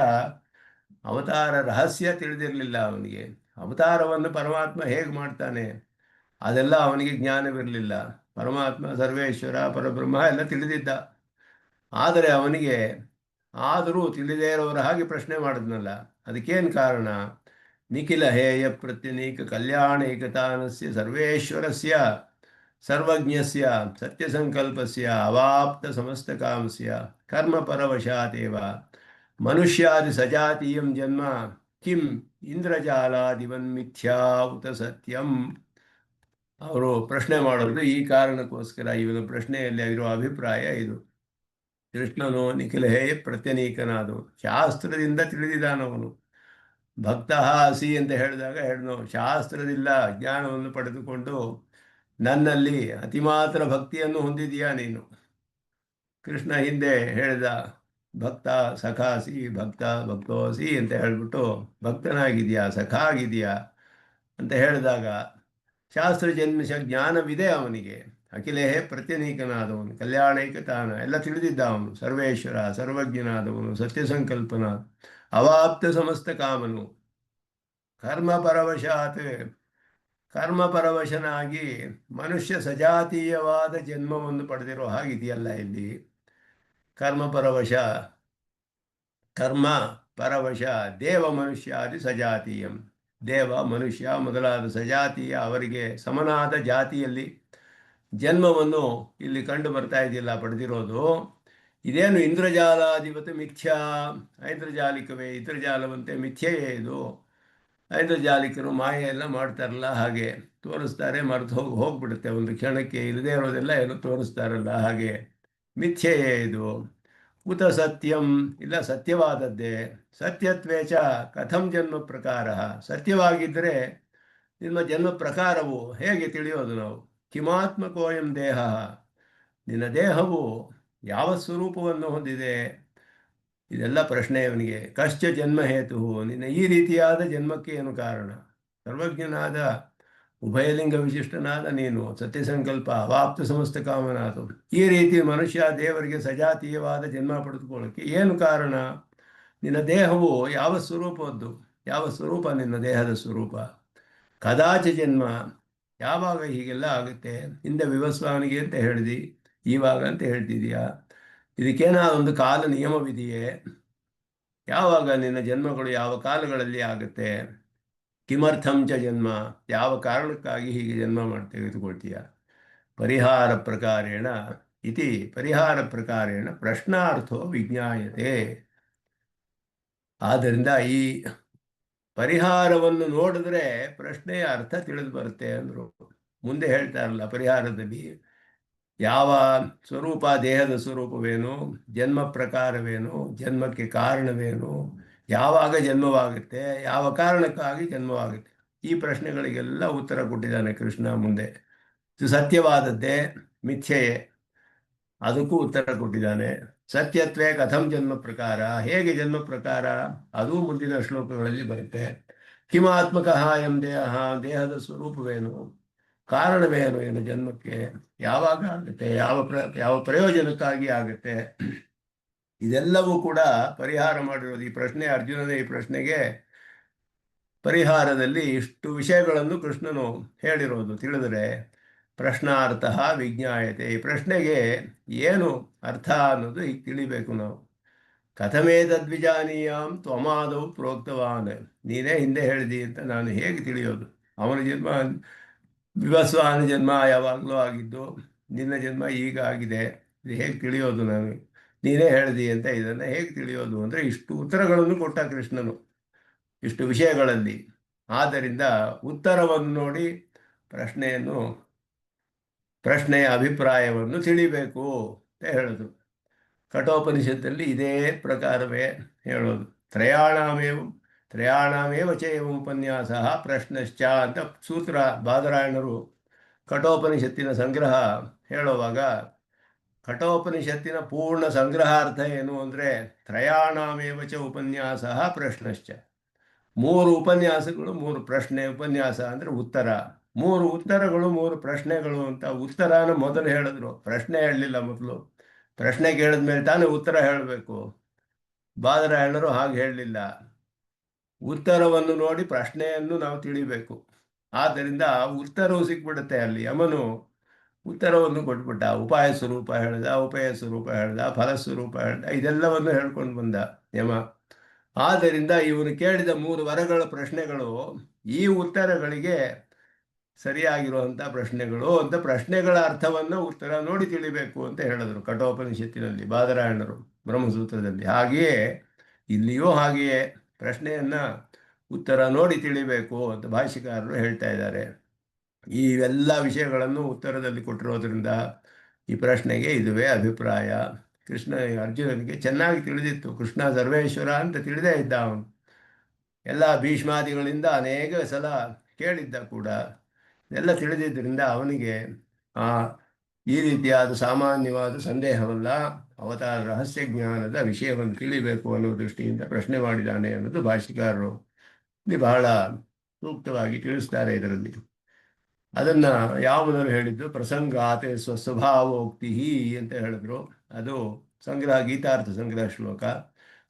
[SPEAKER 1] ಅವತಾರ ರಹಸ್ಯ ತಿಳಿದಿರಲಿಲ್ಲ ಅವನಿಗೆ. ಅವತಾರವನ್ನು ಪರಮಾತ್ಮ ಹೇಗೆ ಮಾಡ್ತಾನೆ ಅದೆಲ್ಲ ಅವನಿಗೆ ಜ್ಞಾನವಿರಲಿಲ್ಲ. ಪರಮಾತ್ಮ ಸರ್ವೇಶ್ವರ ಪರಬ್ರಹ್ಮ ಎಲ್ಲ ತಿಳಿದಿದ್ದ, ಆದರೆ ಅವನಿಗೆ ಆದರೂ ತಿಳಿದೇ ಇರೋರ ಹಾಗೆ ಪ್ರಶ್ನೆ ಮಾಡಿದ್ನಲ್ಲ, ಅದಕ್ಕೇನು ಕಾರಣ? ನಿಖಿಲ ಹೇಯ ಪ್ರತ್ಯನೀಕ ಕಲ್ಯಾಣೈಕತಾನಸ್ಯ ಸರ್ವೇಶ್ವರಸ್ಯ ಸರ್ವಜ್ಞಸ್ಯ ಸತ್ಯಸಂಕಲ್ಪಸ್ಯ ಅವಾಪ್ತ ಸಮಸ್ತಕಾಮಸ್ಯ ಕರ್ಮಪರವಶಾತೇವ ಮನುಷ್ಯಾದಿ ಸಜಾತೀಯಂ ಜನ್ಮ ಕಿಂ ಇಂದ್ರಜಾಲಾದಿವನ್ಮಿಥ್ಯಾ ಉತ ಸತ್ಯಂ. ಅವರು ಪ್ರಶ್ನೆ ಮಾಡೋದು ಈ ಕಾರಣಕ್ಕೋಸ್ಕರ. ಇವನ ಪ್ರಶ್ನೆಯಲ್ಲಿ ಆಗಿರೋ ಅಭಿಪ್ರಾಯ ಇದು. ಕೃಷ್ಣನು ನಿಖಿಲ ಹೇಯ ಪ್ರತ್ಯನೀಕನಾದವನು, ಶಾಸ್ತ್ರದಿಂದ ತಿಳಿದಿದ್ದಾನವನು. ಭಕ್ತ ಹಸಿ ಅಂತ ಹೇಳಿದಾಗ ಹೇಳಿದನು, ಶಾಸ್ತ್ರದಿಂದ ಜ್ಞಾನವನ್ನು ಪಡೆದುಕೊಂಡು ನನ್ನಲ್ಲಿ ಅತಿಮಾತ್ರ ಭಕ್ತಿಯನ್ನು ಹೊಂದಿದೀಯಾ ನೀನು. ಕೃಷ್ಣ ಹಿಂದೆ ಹೇಳಿದ ಭಕ್ತ ಸಖಾಸಿ, ಭಕ್ತ ಭಕ್ತೋಸಿ ಅಂತ ಹೇಳಿಬಿಟ್ಟು ಭಕ್ತನಾಗಿದೆಯಾ ಸಖಾ ಆಗಿದೆಯಾ ಅಂತ ಹೇಳಿದಾಗ ಶಾಸ್ತ್ರಜನ್ಮ ಜ್ಞಾನವಿದೆ ಅವನಿಗೆ. ಅಖಿಲೇಹೇ ಪ್ರತ್ಯನೀಕನಾದವನು, ಕಲ್ಯಾಣೈಕತಾನ ಎಲ್ಲ ತಿಳಿದಿದ್ದ ಅವನು, ಸರ್ವೇಶ್ವರ ಸರ್ವಜ್ಞನಾದವನು, ಸತ್ಯಸಂಕಲ್ಪನ, ಅವಾಪ್ತ ಸಮಸ್ತ ಕಾಮನು, ಕರ್ಮಪರವಶಾತ್ ಕರ್ಮಪರವಶನಾಗಿ ಮನುಷ್ಯ ಸಜಾತೀಯವಾದ ಜನ್ಮವನ್ನು ಪಡೆದಿರೋ ಹಾಗಿದೆಯಲ್ಲ ಇಲ್ಲಿ. ಕರ್ಮಪರವಶ ಕರ್ಮ ಪರವಶ ದೇವ ಮನುಷ್ಯಾದಿ ಸಜಾತೀಯಂ, ದೇವ ಮನುಷ್ಯ ಮೊದಲಾದ ಸಜಾತೀಯ ಅವರಿಗೆ ಸಮನಾದ ಜಾತಿಯಲ್ಲಿ ಜನ್ಮವನ್ನು ಇಲ್ಲಿ ಕಂಡು ಬರ್ತಾ ಇದೆಯಲ್ಲ ಪಡೆದಿರೋದು. ಇದೇನು ಇಂದ್ರಜಾಲಾಧಿಪತಿ ಮಿಥ್ಯಾ, ಐಂದ್ರಜಾಲಿಕವೇ, ಇಂದ್ರಜಾಲವಂತೆ ಮಿಥ್ಯೆಯೇ ಇದು. ಐಂದ್ರಜಾಲಿಕರು ಮಾಯೆ ಎಲ್ಲ ಮಾಡ್ತಾರಲ್ಲ ಹಾಗೆ ತೋರಿಸ್ತಾರೆ, ಮರೆತು ಹೋಗ್ಬಿಡುತ್ತೆ ಒಂದು ಕ್ಷಣಕ್ಕೆ, ಇಲ್ಲದೇ ಇರೋದೆಲ್ಲ ಏನೋ ತೋರಿಸ್ತಾರಲ್ಲ ಹಾಗೆ ಮಿಥ್ಯೆಯೇ ಇದು. ಉತ ಸತ್ಯಂ, ಇಲ್ಲ ಸತ್ಯವಾದದ್ದೇ. ಸತ್ಯತ್ವೇಚ ಕಥಂ ಜನ್ಮ ಪ್ರಕಾರ, ಸತ್ಯವಾಗಿದ್ದರೆ ನಿಮ್ಮ ಜನ್ಮ ಪ್ರಕಾರವು ಹೇಗೆ ತಿಳಿಯೋದು ನಾವು? ಕಿಮಾತ್ಮಕೋಯಂ ದೇಹ, ನಿನ್ನ ದೇಹವು ಯಾವ ಸ್ವರೂಪವನ್ನು ಹೊಂದಿದೆ, ಇದೆಲ್ಲ ಪ್ರಶ್ನೆ ಅವನಿಗೆ. ಕಶ್ಚ ಜನ್ಮ ಹೇತು, ನಿನ್ನ ಈ ರೀತಿಯಾದ ಜನ್ಮಕ್ಕೆ ಏನು ಕಾರಣ? ಸರ್ವಜ್ಞನಾದ ಉಭಯಲಿಂಗ ವಿಶಿಷ್ಟನಾದ ನೀನು, ಸತ್ಯಸಂಕಲ್ಪ ಅವಾಪ್ತ ಸಮಸ್ತ ಕಾಮನಾಥು, ಈ ರೀತಿ ಮನುಷ್ಯ ದೇವರಿಗೆ ಸಜಾತೀಯವಾದ ಜನ್ಮ ಪಡೆದುಕೊಳ್ಳೋಕ್ಕೆ ಏನು ಕಾರಣ? ನಿನ್ನ ದೇಹವು ಯಾವ ಸ್ವರೂಪದ್ದು? ಯಾವ ಸ್ವರೂಪ ನಿನ್ನ ದೇಹದ ಸ್ವರೂಪ? ಕದಾಚ ಜನ್ಮ, ಯಾವಾಗ ಹೀಗೆಲ್ಲ ಆಗುತ್ತೆ? ಹಿಂದೆ ವಿವಸ್ವಾನಿಗೆ ಅಂತ ಹೇಳಿದಿ, ಇವಾಗ ಅಂತ ಹೇಳ್ತಿದೀಯಾ. ಇದಕ್ಕೇನಾದೊಂದು ಕಾಲ ನಿಯಮವಿದೆಯೇ? ಯಾವಾಗ ನಿನ್ನ ಜನ್ಮಗಳು ಯಾವ ಕಾಲಗಳಲ್ಲಿ ಆಗುತ್ತೆ? ಕಿಮರ್ಥಂ ಚ ಜನ್ಮ, ಯಾವ ಕಾರಣಕ್ಕಾಗಿ ಹೀಗೆ ಜನ್ಮ ತೆಗೆದುಕೊಳ್ತೀಯ? ಪರಿಹಾರ ಪ್ರಕಾರೇಣ ಇತಿ, ಪರಿಹಾರ ಪ್ರಕಾರೇಣ ಪ್ರಶ್ನಾರ್ಥೋ ವಿಜ್ಞಾಯತೆ. ಆದ್ದರಿಂದ ಈ ಪರಿಹಾರವನ್ನು ನೋಡಿದ್ರೆ ಪ್ರಶ್ನೆಯ ಅರ್ಥ ತಿಳಿದು ಬರುತ್ತೆ ಅಂದರು. ಮುಂದೆ ಹೇಳ್ತಾರಲ್ಲ ಪರಿಹಾರದಲ್ಲಿ, ಯಾವ ಸ್ವರೂಪ, ದೇಹದ ಸ್ವರೂಪವೇನು, ಜನ್ಮ ಪ್ರಕಾರವೇನು, ಜನ್ಮಕ್ಕೆ ಕಾರಣವೇನು, ಯಾವಾಗ ಜನ್ಮವಾಗುತ್ತೆ, ಯಾವ ಕಾರಣಕ್ಕಾಗಿ ಜನ್ಮವಾಗುತ್ತೆ, ಈ ಪ್ರಶ್ನೆಗಳಿಗೆಲ್ಲ ಉತ್ತರ ಕೊಟ್ಟಿದ್ದಾನೆ ಕೃಷ್ಣ ಮುಂದೆ. ಇದು ಸತ್ಯವಾದದ್ದೇ ಮಿಥ್ಯೆಯೇ, ಅದಕ್ಕೂ ಉತ್ತರ ಕೊಟ್ಟಿದ್ದಾನೆ. ಸತ್ಯತ್ವೇ ಕಥಂ ಜನ್ಮ ಪ್ರಕಾರ, ಹೇಗೆ ಜನ್ಮ ಪ್ರಕಾರ, ಅದೂ ಮುಂದಿನ ಶ್ಲೋಕಗಳಲ್ಲಿ ಬರುತ್ತೆ. ಕಿಮಾತ್ಮಕ ಎಂ ದೇಹ, ದೇಹದ ಸ್ವರೂಪವೇನು, ಕಾರಣವೇನು ಏನು ಜನ್ಮಕ್ಕೆ, ಯಾವಾಗ ಆಗುತ್ತೆ, ಯಾವ ಪ್ರಯೋಜನಕ್ಕಾಗಿ ಆಗುತ್ತೆ, ಇದೆಲ್ಲವೂ ಕೂಡ ಪರಿಹಾರ ಮಾಡಿರೋದು ಈ ಪ್ರಶ್ನೆ. ಅರ್ಜುನನ ಈ ಪ್ರಶ್ನೆಗೆ ಪರಿಹಾರದಲ್ಲಿ ಇಷ್ಟು ವಿಷಯಗಳನ್ನು ಕೃಷ್ಣನು ಹೇಳಿರೋದು ತಿಳಿದರೆ ಪ್ರಶ್ನಾರ್ಥ ವಿಜ್ಞಾಯತೆ. ಈ ಪ್ರಶ್ನೆಗೆ ಏನು ಅರ್ಥ ಅನ್ನೋದು ಈಗ ತಿಳಿಬೇಕು ನಾವು. ಕಥಮೇ ತದ್ವಿಜಾನೀಯಾಂ ತ್ವಮಾದವು ಪ್ರೋಕ್ತವಾನ್, ನೀನೇ ಹಿಂದೆ ಹೇಳಿದಿ ಅಂತ ನಾನು ಹೇಗೆ ತಿಳಿಯೋದು? ಅವನ ಜನ್ಮ, ವಿವಸ್ವಾನ ಜನ್ಮ ಯಾವಾಗಲೂ ಆಗಿದ್ದು, ನಿನ್ನ ಜನ್ಮ ಈಗ ಆಗಿದೆ, ಇದು ಹೇಗೆ ತಿಳಿಯೋದು? ನಾನು ನೀನೇ ಹೇಳಿದಿ ಅಂತ ಇದನ್ನು ಹೇಗೆ ತಿಳಿಯೋದು ಅಂದರೆ ಇಷ್ಟು ಉತ್ತರಗಳನ್ನು ಕೊಟ್ಟ ಕೃಷ್ಣನು ಇಷ್ಟು ವಿಷಯಗಳಲ್ಲಿ. ಆದ್ದರಿಂದ ಉತ್ತರವನ್ನು ನೋಡಿ ಪ್ರಶ್ನೆಯ ಅಭಿಪ್ರಾಯವನ್ನು ತಿಳಿಬೇಕು ಅಂತ ಹೇಳಿದ್ರು. ಕಠೋಪನಿಷತ್ತಲ್ಲಿ ಇದೇ ಪ್ರಕಾರವೇ ಹೇಳೋದು. ತ್ರಯಾಣಾಮೇವ ಚೈವ ಉಪನ್ಯಾಸ ಪ್ರಶ್ನಶ್ಚ ಅಂತ ಸೂತ್ರ ಬಾದರಾಯಣರು ಕಠೋಪನಿಷತ್ತಿನ ಸಂಗ್ರಹ ಹೇಳುವಾಗ, ಕಠೋಪನಿಷತ್ತಿನ ಪೂರ್ಣ ಸಂಗ್ರಹಾರ್ಥ ಏನು ಅಂದರೆ ತ್ರಯಾಣಾಮೇವ ಚ ಉಪನ್ಯಾಸ ಪ್ರಶ್ನಶ್ಚ, 3 ಉಪನ್ಯಾಸಗಳು 3 ಪ್ರಶ್ನೆ. ಉಪನ್ಯಾಸ ಅಂದರೆ ಉತ್ತರ, 3 ಉತ್ತರಗಳು 3 ಪ್ರಶ್ನೆಗಳು ಅಂತ. ಉತ್ತರನ ಮೊದಲು ಹೇಳಿದ್ರು, ಪ್ರಶ್ನೆ ಹೇಳಲಿಲ್ಲ. ಮೊದಲು ಪ್ರಶ್ನೆ ಕೇಳಿದ ಮೇಲೆ ತಾನೇ ಉತ್ತರ ಹೇಳಬೇಕು. ಬಾದರಾಯಣರು ಹಾಗೆ ಹೇಳಲಿಲ್ಲ. ಉತ್ತರವನ್ನು ನೋಡಿ ಪ್ರಶ್ನೆಯನ್ನು ನಾವು ತಿಳಿಬೇಕು. ಆದ್ದರಿಂದ ಉತ್ತರವು ಸಿಕ್ಬಿಡುತ್ತೆ ಅಲ್ಲಿ. ಯಮನು ಉತ್ತರವನ್ನು ಕೊಟ್ಬಿಟ್ಟ. ಉಪಾಯ ಸ್ವರೂಪ ಹೇಳ್ದ, ಉಪಯ ಸ್ವರೂಪ ಹೇಳ್ದ, ಫಲಸ್ವರೂಪ ಹೇಳ್ದ, ಇದೆಲ್ಲವನ್ನು ಹೇಳ್ಕೊಂಡು ಬಂದ ಯಮ. ಆದ್ದರಿಂದ ಇವನು ಕೇಳಿದ 3 ವರಗಳ ಪ್ರಶ್ನೆಗಳು ಈ ಉತ್ತರಗಳಿಗೆ ಸರಿಯಾಗಿರುವಂಥ ಪ್ರಶ್ನೆಗಳು ಅಂತ. ಪ್ರಶ್ನೆಗಳ ಅರ್ಥವನ್ನು ಉತ್ತರ ನೋಡಿ ತಿಳಿಬೇಕು ಅಂತ ಹೇಳಿದ್ರು ಕಠೋಪನಿಷತ್ತಿನಲ್ಲಿ ಬಾದರಾಯಣರು ಬ್ರಹ್ಮಸೂತ್ರದಲ್ಲಿ. ಹಾಗೆಯೇ ಇಲ್ಲಿಯೂ ಹಾಗೆಯೇ ಪ್ರಶ್ನೆಯನ್ನು ಉತ್ತರ ನೋಡಿ ತಿಳಿಬೇಕು ಅಂತ ಭಾಷ್ಯಕಾರರು ಹೇಳ್ತಾ ಇದ್ದಾರೆ. ಈ ಎಲ್ಲ ವಿಷಯಗಳನ್ನು ಉತ್ತರದಲ್ಲಿ ಕೊಟ್ಟಿರೋದ್ರಿಂದ ಈ ಪ್ರಶ್ನೆಗೆ ಇದುವೇ ಅಭಿಪ್ರಾಯ. ಅರ್ಜುನನಿಗೆ ಚೆನ್ನಾಗಿ ತಿಳಿದಿತ್ತು. ಕೃಷ್ಣ ಸರ್ವೇಶ್ವರ ಅಂತ ತಿಳಿದೇ ಇದ್ದ ಅವನು. ಎಲ್ಲ ಭೀಷ್ಮಾದಿಗಳಿಂದ ಅನೇಕ ಸಲ ಕೇಳಿದ್ದ ಕೂಡ. ಎಲ್ಲ ತಿಳಿದಿದ್ದರಿಂದ ಅವನಿಗೆ ಈ ರೀತಿಯಾದ ಸಾಮಾನ್ಯವಾದ ಸಂದೇಹವಲ್ಲ, ಅವತಾರ ರಹಸ್ಯ ಜ್ಞಾನದ ವಿಷಯವನ್ನು ತಿಳಿಬೇಕು ಅನ್ನೋ ದೃಷ್ಟಿಯಿಂದ ಪ್ರಶ್ನೆ ಮಾಡಿದ್ದಾನೆ ಅನ್ನೋದು ಭಾಷ್ಯಕಾರರು ಇಲ್ಲಿ ಬಹಳ ಸೂಕ್ತವಾಗಿ ತಿಳಿಸ್ತಾರೆ. ಇದರಲ್ಲಿ ಅದನ್ನು ಯಾವುದನ್ನು ಹೇಳಿದ್ದು, ಪ್ರಸಂಗಾತೆ ಸ್ವಸ್ವಭಾವೋಕ್ತಿ ಅಂತ ಹೇಳಿದ್ರು. ಅದು ಗೀತಾರ್ಥ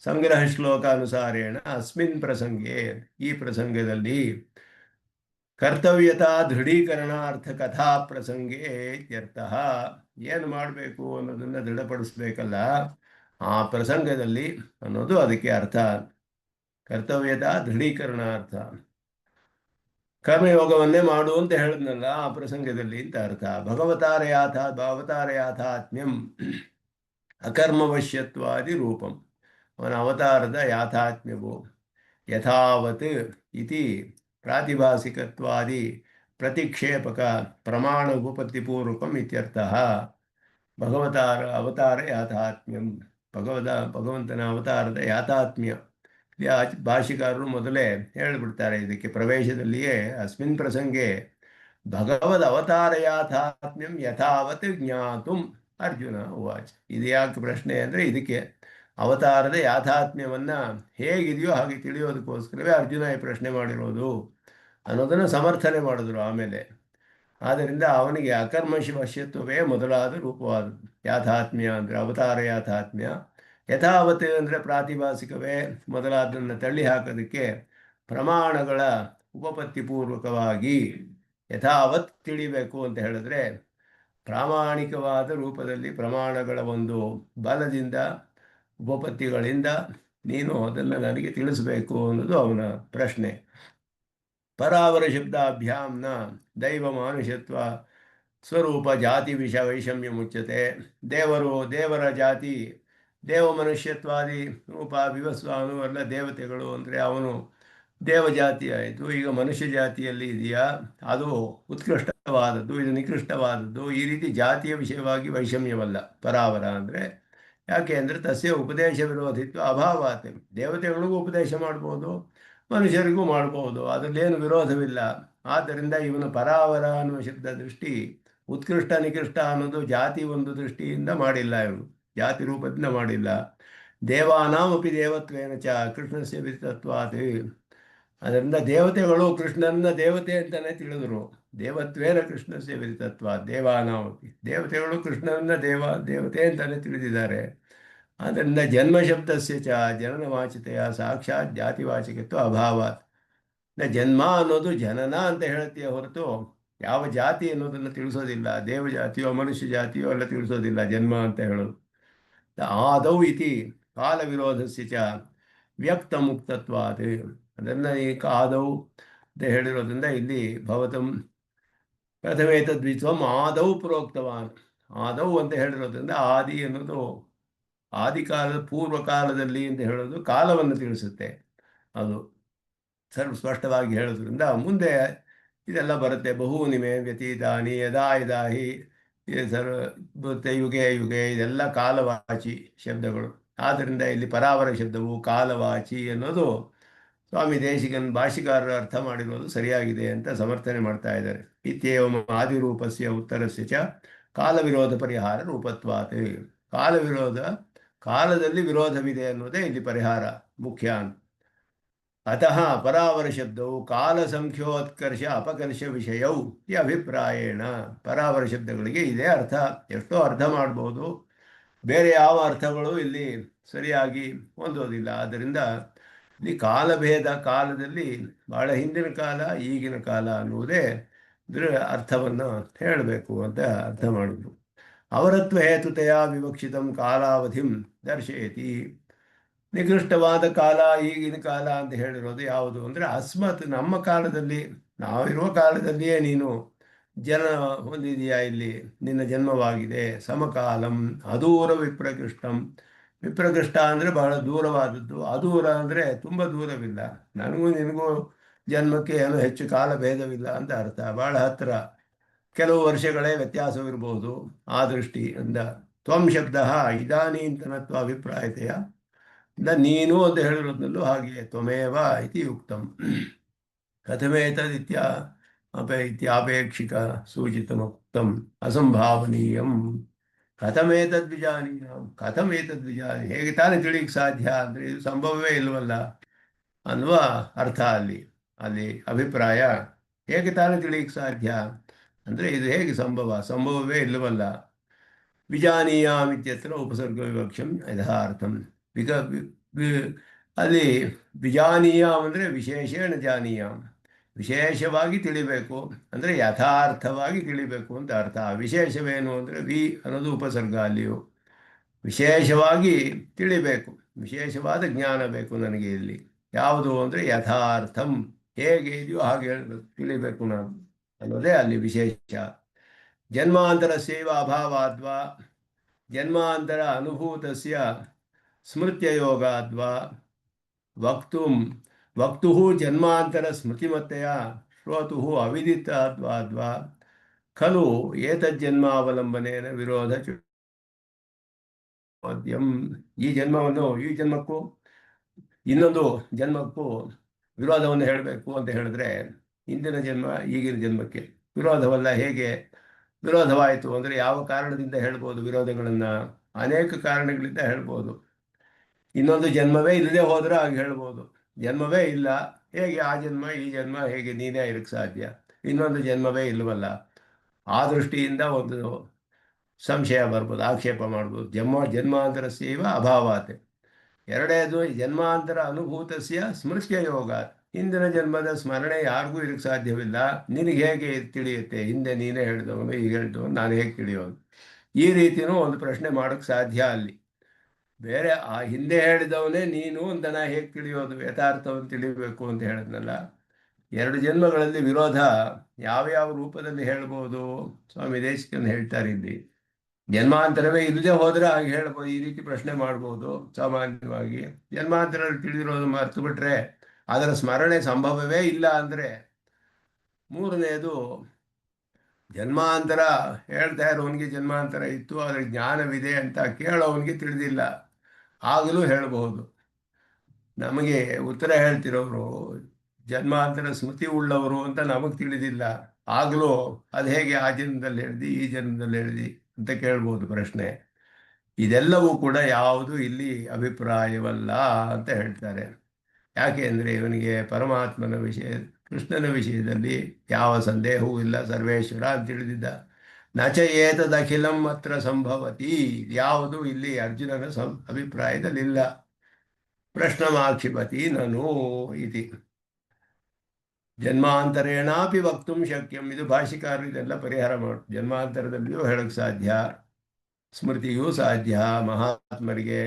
[SPEAKER 1] ಸಂಗ್ರಹ ಶ್ಲೋಕಾನುಸಾರೇಣ ಅಸ್ಮಿನ್ ಪ್ರಸಂಗೆ, ಈ ಪ್ರಸಂಗದಲ್ಲಿ ಕರ್ತವ್ಯತಾ ದೃಢೀಕರಣಾರ್ಥ ಕಥಾ ಪ್ರಸಂಗೆ ಇತ್ಯರ್ಥ. ಏನು ಮಾಡಬೇಕು ಅನ್ನೋದನ್ನು ದೃಢಪಡಿಸ್ಬೇಕಲ್ಲ ಆ ಪ್ರಸಂಗದಲ್ಲಿ ಅನ್ನೋದು ಅದಕ್ಕೆ ಅರ್ಥ. ಕರ್ತವ್ಯತಾ ದೃಢೀಕರಣಾರ್ಥ, ಕರ್ಮಯೋಗವನ್ನೇ ಮಾಡು ಅಂತ ಹೇಳಿದ್ನಲ್ಲ ಆ ಪ್ರಸಂಗದಲ್ಲಿ ಅಂತ ಅರ್ಥ. ಅವತಾರ ಯಾಥಾತ್ಮ್ಯಂ ಅಕರ್ಮವಶ್ಯತ್ವಾದಿ ರೂಪಂ, ಅವನ ಅವತಾರದ ಯಾಥಾತ್ಮ್ಯವು ಯಥಾವತ್ ಇತಿ ಪ್ರಾತಿಭಾಸಿಕತ್ವಾದಿ ಪ್ರತಿಕ್ಷೇಪಕ ಪ್ರಮಾಣ ಉಪಪತ್ತಿಪೂರ್ವಕಂ ಇತ್ಯರ್ಥ. ಅವತಾರ ಯಾಥಾತ್ಮ್ಯಂ, ಭಗವಂತನ ಅವತಾರದ ಯಾಥಾತ್ಮ್ಯ. ಭಾಷಿಕಾರರು ಮೊದಲೇ ಹೇಳಿಬಿಡ್ತಾರೆ ಇದಕ್ಕೆ ಪ್ರವೇಶದಲ್ಲಿಯೇ. ಅಸ್ಮಿನ್ ಪ್ರಸಂಗೆ ಭಗವದ್ ಅವತಾರ ಯಾಥಾತ್ಮ್ಯಂ ಯಥಾವತ್ ಜ್ಞಾತುಂ ಅರ್ಜುನ ಉವಾಚ. ಇದು ಯಾಕೆ ಪ್ರಶ್ನೆ ಅಂದರೆ ಇದಕ್ಕೆ ಅವತಾರದ ಯಾಥಾತ್ಮ್ಯವನ್ನು ಹೇಗಿದೆಯೋ ಹಾಗೆ ತಿಳಿಯೋದಕ್ಕೋಸ್ಕರವೇ ಅರ್ಜುನ ಈ ಪ್ರಶ್ನೆ ಮಾಡಿರೋದು ಅನ್ನೋದನ್ನು ಸಮರ್ಥನೆ ಮಾಡಿದ್ರು ಆಮೇಲೆ. ಆದ್ದರಿಂದ ಅವನಿಗೆ ಅಕರ್ಮಶಿ ವಶ್ಯತ್ವವೇ ಮೊದಲಾದ ರೂಪವಾದದ್ದು. ಯಾಥಾತ್ಮ್ಯ ಅಂದರೆ ಅವತಾರ ಯಾಥಾತ್ಮ್ಯ, ಯಥಾವತ್ ಅಂದರೆ ಪ್ರಾತಿಭಾಸಿಕವೇ ಮೊದಲಾದನ್ನು ತಳ್ಳಿ ಹಾಕೋದಕ್ಕೆ ಪ್ರಮಾಣಗಳ ಉಪಪತ್ತಿಪೂರ್ವಕವಾಗಿ ಯಥಾವತ್ ತಿಳಿಬೇಕು ಅಂತ ಹೇಳಿದ್ರೆ ಪ್ರಾಮಾಣಿಕವಾದ ರೂಪದಲ್ಲಿ ಪ್ರಮಾಣಗಳ ಒಂದು ಬಲದಿಂದ ಉಪಪತ್ತಿಗಳಿಂದ ನೀನು ಅದನ್ನು ನನಗೆ ತಿಳಿಸಬೇಕು ಅನ್ನೋದು ಅವನ ಪ್ರಶ್ನೆ. ಪರಾವರ ಶಬ್ದಾಭ್ಯಾಮ್ನ ದೈವ ಮಾನುಷತ್ವ ಸ್ವರೂಪ ಜಾತಿ ವಿಷ ವೈಷಮ್ಯ ಮುಚ್ಚತೆ. ದೇವರ ಜಾತಿ ದೇವ ಮನುಷ್ಯತ್ವಾದಿ ರೂಪ ವಿವಸ್ವಾನು ಎಲ್ಲ ದೇವತೆಗಳು ಅಂದರೆ ಅವನು ದೇವಜಾತಿ ಆಯಿತು. ಈಗ ಮನುಷ್ಯ ಜಾತಿಯಲ್ಲಿ ಇದೆಯಾ, ಅದು ಉತ್ಕೃಷ್ಟವಾದದ್ದು, ಇದು ನಿಕೃಷ್ಟವಾದದ್ದು. ಈ ರೀತಿ ಜಾತಿಯ ವಿಷಯವಾಗಿ ವೈಷಮ್ಯವಲ್ಲ ಪರಾವರ ಅಂದರೆ. ಯಾಕೆ ಅಂದರೆ ತಸ್ಯ ಉಪದೇಶ ವಿರೋಧಿತ್ವ ಅಭಾವಾತ್. ದೇವತೆಗಳಿಗೂ ಉಪದೇಶ ಮಾಡ್ಬೋದು, ಮನುಷ್ಯರಿಗೂ ಮಾಡ್ಬೋದು, ಅದರಲ್ಲೇನು ವಿರೋಧವಿಲ್ಲ. ಆದ್ದರಿಂದ ಇವನು ಪರಾವರ ಅನ್ನುವ ಶಬ್ದ ದೃಷ್ಟಿ ಉತ್ಕೃಷ್ಟ ನಿಕೃಷ್ಟ ಅನ್ನೋದು ಜಾತಿ ಒಂದು ದೃಷ್ಟಿಯಿಂದ ಮಾಡಿಲ್ಲ, ಇವನು ಜಾತಿ ರೂಪದಿಂದ ಮಾಡಿಲ್ಲ. ದೇವಾನಾಮಪಿ ದೇವತ್ವೇನ ಚ ಕೃಷ್ಣಸ್ಯ ವಿದಿತತ್ವಾತ್. ಅದರಿಂದ ದೇವತೆಗಳು ಕೃಷ್ಣನ ದೇವತೆ ಅಂತಲೇ ತಿಳಿದರು. ದೇವತ್ವೇನ ಕೃಷ್ಣಸ್ಯ ವಿದಿತತ್ವ. ದೇವಾನಾಮಪಿ ದೇವತೆಗಳು ಕೃಷ್ಣನ ದೇವತೆ ಅಂತಲೇ ತಿಳಿದಿದ್ದಾರೆ. ಆದ್ದರಿಂದ ಜನ್ಮಶಬ್ದಸ್ಯ ಚ ಜನನವಾಚಿತೆಯ ಸಾಕ್ಷಾತ್ ಜಾತಿವಾಚಕತ್ವ ಅಭಾವಾತ್. ಜನ್ಮ ಅನ್ನೋದು ಜನನ ಅಂತ ಹೇಳ್ತೀಯ ಹೊರತು ಯಾವ ಜಾತಿ ಅನ್ನೋದನ್ನು ತಿಳಿಸೋದಿಲ್ಲ. ದೇವಜಾತಿಯೋ ಮನುಷ್ಯ ಜಾತಿಯೋ ಎಲ್ಲ ತಿಳಿಸೋದಿಲ್ಲ ಜನ್ಮ ಅಂತ ಹೇಳೋದು. ಆದೌ ಇತಿ ಕಾಲ ವಿರೋಧಸ್ಯ ಚ ವ್ಯಕ್ತ ಮುಕ್ತತ್ವಾದ. ಅದನ್ನು ಈ ಆದೌ ಅಂತ ಹೇಳಿರೋದ್ರಿಂದ ಇಲ್ಲಿ ಭವತಂ ಪ್ರಥಮೇತದ್ವಿತ್ವಂ ಆದೌ ಪ್ರೋಕ್ತವಾನ್. ಆದೌ ಅಂತ ಹೇಳಿರೋದ್ರಿಂದ ಆದಿ ಅನ್ನೋದು ಆದಿಕಾಲದ ಪೂರ್ವಕಾಲದಲ್ಲಿ ಅಂತ ಹೇಳೋದು ಕಾಲವನ್ನು ತಿಳಿಸುತ್ತೆ. ಅದು ಸ್ಪಷ್ಟವಾಗಿ ಹೇಳೋದ್ರಿಂದ ಮುಂದೆ ಇದೆಲ್ಲ ಬರುತ್ತೆ. ಬಹೂನಿಮೆ ವ್ಯತೀತಾನಿ ಯದಾ ಯದಾಹಿ ಯುಗೆ ಯುಗೆ, ಇದೆಲ್ಲ ಕಾಲವಾಚಿ ಶಬ್ದಗಳು. ಆದ್ದರಿಂದ ಇಲ್ಲಿ ಪರಾವರ ಶಬ್ದವು ಕಾಲವಾಚಿ ಅನ್ನೋದು ಸ್ವಾಮಿ ದೇಶಿಕನ್ ಭಾಷಿಕಾರರು ಅರ್ಥ ಮಾಡಿರೋದು ಸರಿಯಾಗಿದೆ ಅಂತ ಸಮರ್ಥನೆ ಮಾಡ್ತಾ ಇದ್ದಾರೆ. ಇತ್ಯೇವಂ ಆದಿರೂಪಸ್ಯ ಉತ್ತರಸ್ಯ ಚ ಕಾಲವಿರೋಧ ಪರಿಹಾರ ರೂಪತ್ವಾತ್. ಕಾಲವಿರೋಧ, ಕಾಲದಲ್ಲಿ ವಿರೋಧವಿದೆ ಅನ್ನೋದೇ ಇಲ್ಲಿ ಪರಿಹಾರ ಮುಖ್ಯ. ಅತಃ ಪರಾವರ ಶಬ್ದವು ಕಾಲ ಸಂಖ್ಯೋತ್ಕರ್ಷ ಅಪಕರ್ಷ ವಿಷಯವು ಈ ಅಭಿಪ್ರಾಯೇಣ. ಪರಾವರ ಶಬ್ದಗಳಿಗೆ ಇದೇ ಅರ್ಥ. ಎಷ್ಟೋ ಅರ್ಥ ಮಾಡ್ಬೋದು, ಬೇರೆ ಯಾವ ಅರ್ಥಗಳು ಇಲ್ಲಿ ಸರಿಯಾಗಿ ಹೊಂದೋದಿಲ್ಲ. ಆದ್ದರಿಂದ ಇಲ್ಲಿ ಕಾಲಭೇದ, ಕಾಲದಲ್ಲಿ ಬಹಳ ಹಿಂದಿನ ಕಾಲ ಈಗಿನ ಕಾಲ ಅನ್ನುವುದೇ ಇದರ ಅರ್ಥವನ್ನು ಹೇಳಬೇಕು ಅಂತ ಅರ್ಥ ಮಾಡಿದ್ರು. ಅವರತ್ವ ಹೇತುತೆಯ ವಿವಕ್ಷಿತಂ ಕಾಲಾವಧಿಂ ದರ್ಶಯತಿ. ನಿಕೃಷ್ಟವಾದ ಕಾಲ ಈಗಿನ ಕಾಲ ಅಂತ ಹೇಳಿರೋದು ಯಾವುದು ಅಂದರೆ ಅಸ್ಮತ್, ನಮ್ಮ ಕಾಲದಲ್ಲಿ ನಾವಿರುವ ಕಾಲದಲ್ಲಿಯೇ ನೀನು ಜನ ಹೊಂದಿದೆಯಾ, ಇಲ್ಲಿ ನಿನ್ನ ಜನ್ಮವಾಗಿದೆ. ಸಮಕಾಲಂ ಅದೂರ ವಿಪ್ರಕೃಷ್ಟಂ. ವಿಪ್ರಕೃಷ್ಟ ಅಂದರೆ ಬಹಳ ದೂರವಾದದ್ದು, ಅದೂರ ಅಂದರೆ ತುಂಬ ದೂರವಿಲ್ಲ. ನನಗೂ ನಿನಗೂ ಜನ್ಮಕ್ಕೆ ಏನು ಹೆಚ್ಚು ಕಾಲ ಭೇದವಿಲ್ಲ ಅಂತ ಅರ್ಥ. ಬಹಳ ಹತ್ತಿರ, ಕೆಲವು ವರ್ಷಗಳೇ ವ್ಯತ್ಯಾಸವಿರಬಹುದು ಆ ದೃಷ್ಟಿಯಿಂದ. ತ್ವಂ ಶಬ್ದ ಇದಾನೀಂತನತ್ವ ಅಭಿಪ್ರಾಯತೆಯ. ನೀನು ಅಂತ ಹೇಳಿರೋದ್ನಲ್ಲೂ ಹಾಗೆ ತ್ವಮೇವ ಇತಿ ಯುಕ್ತಂ. ಕಥಮೇತದಿತ್ಯ ಇತ್ಯಾಪೇಕ್ಷಿಕ ಸೂಚಿತಮುಕ್ತಂ ಅಸಂಭಾವನೀಯಂ. ಕಥಮೇತದ್ವಿಜಾನೀಯ, ಹೇಗೆ ತಾನೇ ತಿಳಿಯಕ್ಕೆ ಸಾಧ್ಯ ಅಂದರೆ ಇದು ಸಂಭವವೇ ಇಲ್ವಲ್ಲ ಅನ್ನುವ ಅರ್ಥ. ಅಲ್ಲಿ ಅಭಿಪ್ರಾಯ ಹೇಗೆ ತಾನೇ ತಿಳಿಯಕ್ಕೆ ಸಾಧ್ಯ ಅಂದರೆ ಇದು ಹೇಗೆ ಸಂಭವವೇ ಇಲ್ಲವಲ್ಲ. ವಿಜಾನೀಯಾಮ್ ಇತ್ಯತ್ರ ಉಪಸರ್ಗ ವಿವಕ್ಷಂ ಯಥಾರ್ಥಂ. ಅಲ್ಲಿ ವಿಜಾನೀಯಾಮ್ ಅಂದರೆ ವಿಶೇಷಣ ಜಾನೀಯಾಮ್, ವಿಶೇಷವಾಗಿ ತಿಳಿಬೇಕು ಅಂದರೆ ಯಥಾರ್ಥವಾಗಿ ತಿಳಿಬೇಕು ಅಂತ ಅರ್ಥ. ವಿಶೇಷವೇನು ಅಂದರೆ ವಿ ಅನ್ನೋದು ಉಪಸರ್ಗ. ಅಲ್ಲಿಯೂ ವಿಶೇಷವಾಗಿ ತಿಳಿಬೇಕು, ವಿಶೇಷವಾದ ಜ್ಞಾನ ಬೇಕು ನನಗೆ. ಇಲ್ಲಿ ಯಾವುದು ಅಂದರೆ ಯಥಾರ್ಥಂ, ಹೇಗೆ ಇದೆಯೋ ಹಾಗೆ ತಿಳಿಬೇಕು ನಾನು ಅನ್ನೋದೇ ಅಲ್ಲಿ ವಿಶೇಷ. ಜನ್ಮಾಂತರ ಸೇವಾ ಅಭಾವಾದ್ವಾ ಜನ್ಮಾಂತರ ಅನುಭೂತಸ್ಯ ಸ್ಮೃತ್ಯಯೋಗಾದ್ವಾ ವಕ್ತು ಜನ್ಮಾಂತರ ಸ್ಮೃತಿಮತ್ತೆಯ ಶ್ರೋತು ಅವಿದಿತಾದ್ವಾದ್ವಾ ಖಲು ಏತಜ್ಜನ್ಮಾವಲಂಬನೇನ ವಿರೋಧ ಚೋದ್ಯಂ. ಈ ಜನ್ಮಕ್ಕೂ ಇನ್ನೊಂದು ಜನ್ಮಕ್ಕೂ ವಿರೋಧವನ್ನು ಹೇಳಬೇಕು ಅಂತ ಹೇಳಿದ್ರೆ ಹಿಂದಿನ ಜನ್ಮ ಈಗಿನ ಜನ್ಮಕ್ಕೆ ವಿರೋಧವಲ್ಲ. ಹೇಗೆ ವಿರೋಧವಾಯಿತು ಅಂದರೆ ಯಾವ ಕಾರಣದಿಂದ ಹೇಳ್ಬೋದು ವಿರೋಧಗಳನ್ನು? ಅನೇಕ ಕಾರಣಗಳಿಂದ ಹೇಳ್ಬೋದು. ಇನ್ನೊಂದು ಜನ್ಮವೇ ಇಲ್ಲದೆ ಹೋದರೆ ಆಗ ಹೇಳ್ಬೋದು. ಜನ್ಮವೇ ಇಲ್ಲ, ಹೇಗೆ ಆ ಜನ್ಮ ಈ ಜನ್ಮ ಹೇಗೆ ನೀನೇ ಇರಕ್ಕೆ ಸಾಧ್ಯ? ಇನ್ನೊಂದು ಜನ್ಮವೇ ಇಲ್ಲವಲ್ಲ. ಆ ದೃಷ್ಟಿಯಿಂದ ಒಂದು ಸಂಶಯ ಬರ್ಬೋದು, ಆಕ್ಷೇಪ ಮಾಡ್ಬೋದು. ಜನ್ಮಾಂತರ ಸೇವ ಅಭಾವಾತ್. ಎರಡೇದು ಜನ್ಮಾಂತರ ಅನುಭೂತಸ್ಯ ಸ್ಮೃತ್ಯ ಯೋಗ. ಹಿಂದಿನ ಜನ್ಮದ ಸ್ಮರಣೆ ಯಾರಿಗೂ ಇರಕ್ಕೆ ಸಾಧ್ಯವಿಲ್ಲ. ನಿನಗೆ ಹೇಗೆ ತಿಳಿಯುತ್ತೆ? ಹಿಂದೆ ನೀನೇ ಹೇಳಿದವನು, ಈಗ ಹೇಳಿದವನು, ನಾನು ಹೇಗೆ ತಿಳಿಯೋನು? ಈ ರೀತಿಯೂ ಒಂದು ಪ್ರಶ್ನೆ ಮಾಡೋಕ್ಕೆ ಸಾಧ್ಯ ಅಲ್ಲಿ. ಬೇರೆ ಆ ಹಿಂದೆ ಹೇಳಿದವನೇ ನೀನು ಅಂತ ನಾ ಹೇಗೆ ತಿಳಿಯೋದು? ಯಥಾರ್ಥವನ್ನು ತಿಳಿಬೇಕು ಅಂತ ಹೇಳಿದ್ನಲ್ಲ. ಎರಡು ಜನ್ಮಗಳಲ್ಲಿ ವಿರೋಧ ಯಾವ್ಯಾವ ರೂಪದಲ್ಲಿ ಹೇಳ್ಬೋದು? ಸ್ವಾಮಿ ದೇಶಿಕನ್ ಹೇಳ್ತಾರೆ ಇಲ್ಲಿ. ಜನ್ಮಾಂತರವೇ ಇಲ್ಲದೆ ಹೋದರೆ ಹಾಗೆ ಹೇಳ್ಬೋದು, ಈ ರೀತಿ ಪ್ರಶ್ನೆ ಮಾಡ್ಬೋದು ಸಾಮಾನ್ಯವಾಗಿ. ಜನ್ಮಾಂತರ ತಿಳಿದಿರೋದು ಮರ್ತು ಬಿಟ್ರೆ, ಅದರ ಸ್ಮರಣೆ ಸಂಭವವೇ ಇಲ್ಲ ಅಂದರೆ. ಮೂರನೆಯದು, ಜನ್ಮಾಂತರ ಹೇಳ್ತಾ ಇರೋವನಿಗೆ ಜನ್ಮಾಂತರ ಇತ್ತು, ಅದರ ಜ್ಞಾನವಿದೆ ಅಂತ ಕೇಳೋವನಿಗೆ ತಿಳಿದಿಲ್ಲ, ಆಗಲೂ ಹೇಳಬಹುದು. ನಮಗೆ ಉತ್ತರ ಹೇಳ್ತಿರೋರು ಜನ್ಮಾಂತರ ಸ್ಮೃತಿ ಉಳ್ಳವರು ಅಂತ ನಮಗೆ ತಿಳಿದಿಲ್ಲ, ಆಗಲೂ ಅದು ಹೇಗೆ ಆ ಜನ್ಮದಲ್ಲಿ ಹೇಳ್ದಿ ಈ ಜನ್ಮದಲ್ಲಿ ಹೇಳ್ದಿ ಅಂತ ಕೇಳ್ಬೋದು ಪ್ರಶ್ನೆ. ಇದೆಲ್ಲವೂ ಕೂಡ ಯಾವುದು ಇಲ್ಲಿ ಅಭಿಪ್ರಾಯವಲ್ಲ ಅಂತ ಹೇಳ್ತಾರೆ. ಯಾಕೆ ಅಂದರೆ ಇವನಿಗೆ ಪರಮಾತ್ಮನ ವಿಷಯ, ಕೃಷ್ಣನ ವಿಷಯದಲ್ಲಿ ಯಾವ ಸಂದೇಹವೂ ಇಲ್ಲ, ಸರ್ವೇಶ್ವರ ಅಂತ ತಿಳಿದಿದ್ದ. ನಚ ಏತದಖಿಲಂ ಅತ್ರ ಸಂಭವತಿ, ಯಾವುದು ಇಲ್ಲಿ ಅರ್ಜುನನ ಅಭಿಪ್ರಾಯದಲ್ಲಿಲ್ಲ. ಪ್ರಶ್ನಮಾಕ್ಷಿಪತಿ ನನು ಇತಿ ಜನ್ಮಾಂತರೇಣಾಪಿ ವಕ್ತುಂ ಶಕ್ಯಂ. ಇದು ಭಾಷಿಕಾರರು ಇದೆಲ್ಲ ಪರಿಹಾರ ಮಾಡು. ಜನ್ಮಾಂತರದಲ್ಲಿಯೂ ಹೇಳಕ್ಕೆ ಸಾಧ್ಯ, ಸ್ಮೃತಿಯೂ ಸಾಧ್ಯ ಮಹಾತ್ಮರಿಗೆ,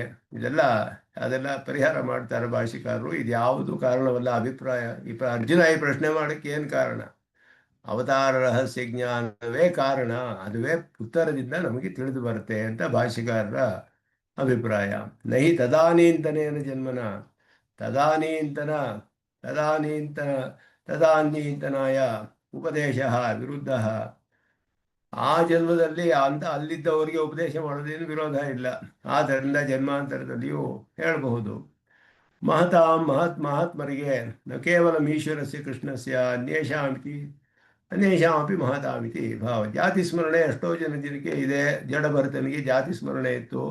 [SPEAKER 1] ಅದೆಲ್ಲ ಪರಿಹಾರ ಮಾಡ್ತಾರೆ ಭಾಷಿಕಾರರು. ಇದು ಯಾವುದು ಕಾರಣವಲ್ಲ ಅಭಿಪ್ರಾಯ. ಅರ್ಜುನ ಈ ಪ್ರಶ್ನೆ ಮಾಡೋಕ್ಕೆ ಏನು ಕಾರಣ? ಅವತಾರ ರಹಸ್ಯ ಜ್ಞಾನವೇ ಕಾರಣ, ಅದುವೇ ಉತ್ತರದಿಂದ ನಮಗೆ ತಿಳಿದು ಬರುತ್ತೆ ಅಂತ ಭಾಷಿಕಾರರ ಅಭಿಪ್ರಾಯ. ನಹಿ ತದಾನೀಂತನೇನ ಜನ್ಮನ ತದಾನೀಂತನ ತದಾನೀಂತನ ತದಾನೀಂತನಾಯ ಉಪದೇಶ ವಿರುದ್ಧ. ಆ ಜನ್ಮದಲ್ಲಿ ಅಲ್ಲಿದ್ದವರಿಗೆ ಉಪದೇಶ ಮಾಡೋದೇನು ವಿರೋಧ ಇಲ್ಲ. ಆದ್ದರಿಂದ ಜನ್ಮಾಂತರದಲ್ಲಿಯೂ ಹೇಳಬಹುದು. ಮಹಾತ್ಮರಿಗೆ ನ ಕೇವಲ ಈಶ್ವರಸ್ಯ ಕೃಷ್ಣಸ್ಯ ಅನ್ಯೇಷಾಮಪಿ ಮಹತಾಮಿತಿ ಭಾವ. ಜಾತಿ ಸ್ಮರಣೆ ಎಷ್ಟೋ ಜನಕ್ಕೆ ಇದೆ. ಜಡಭರತನಿಗೆ ಜಾತಿ ಸ್ಮರಣೆ ಇತ್ತು,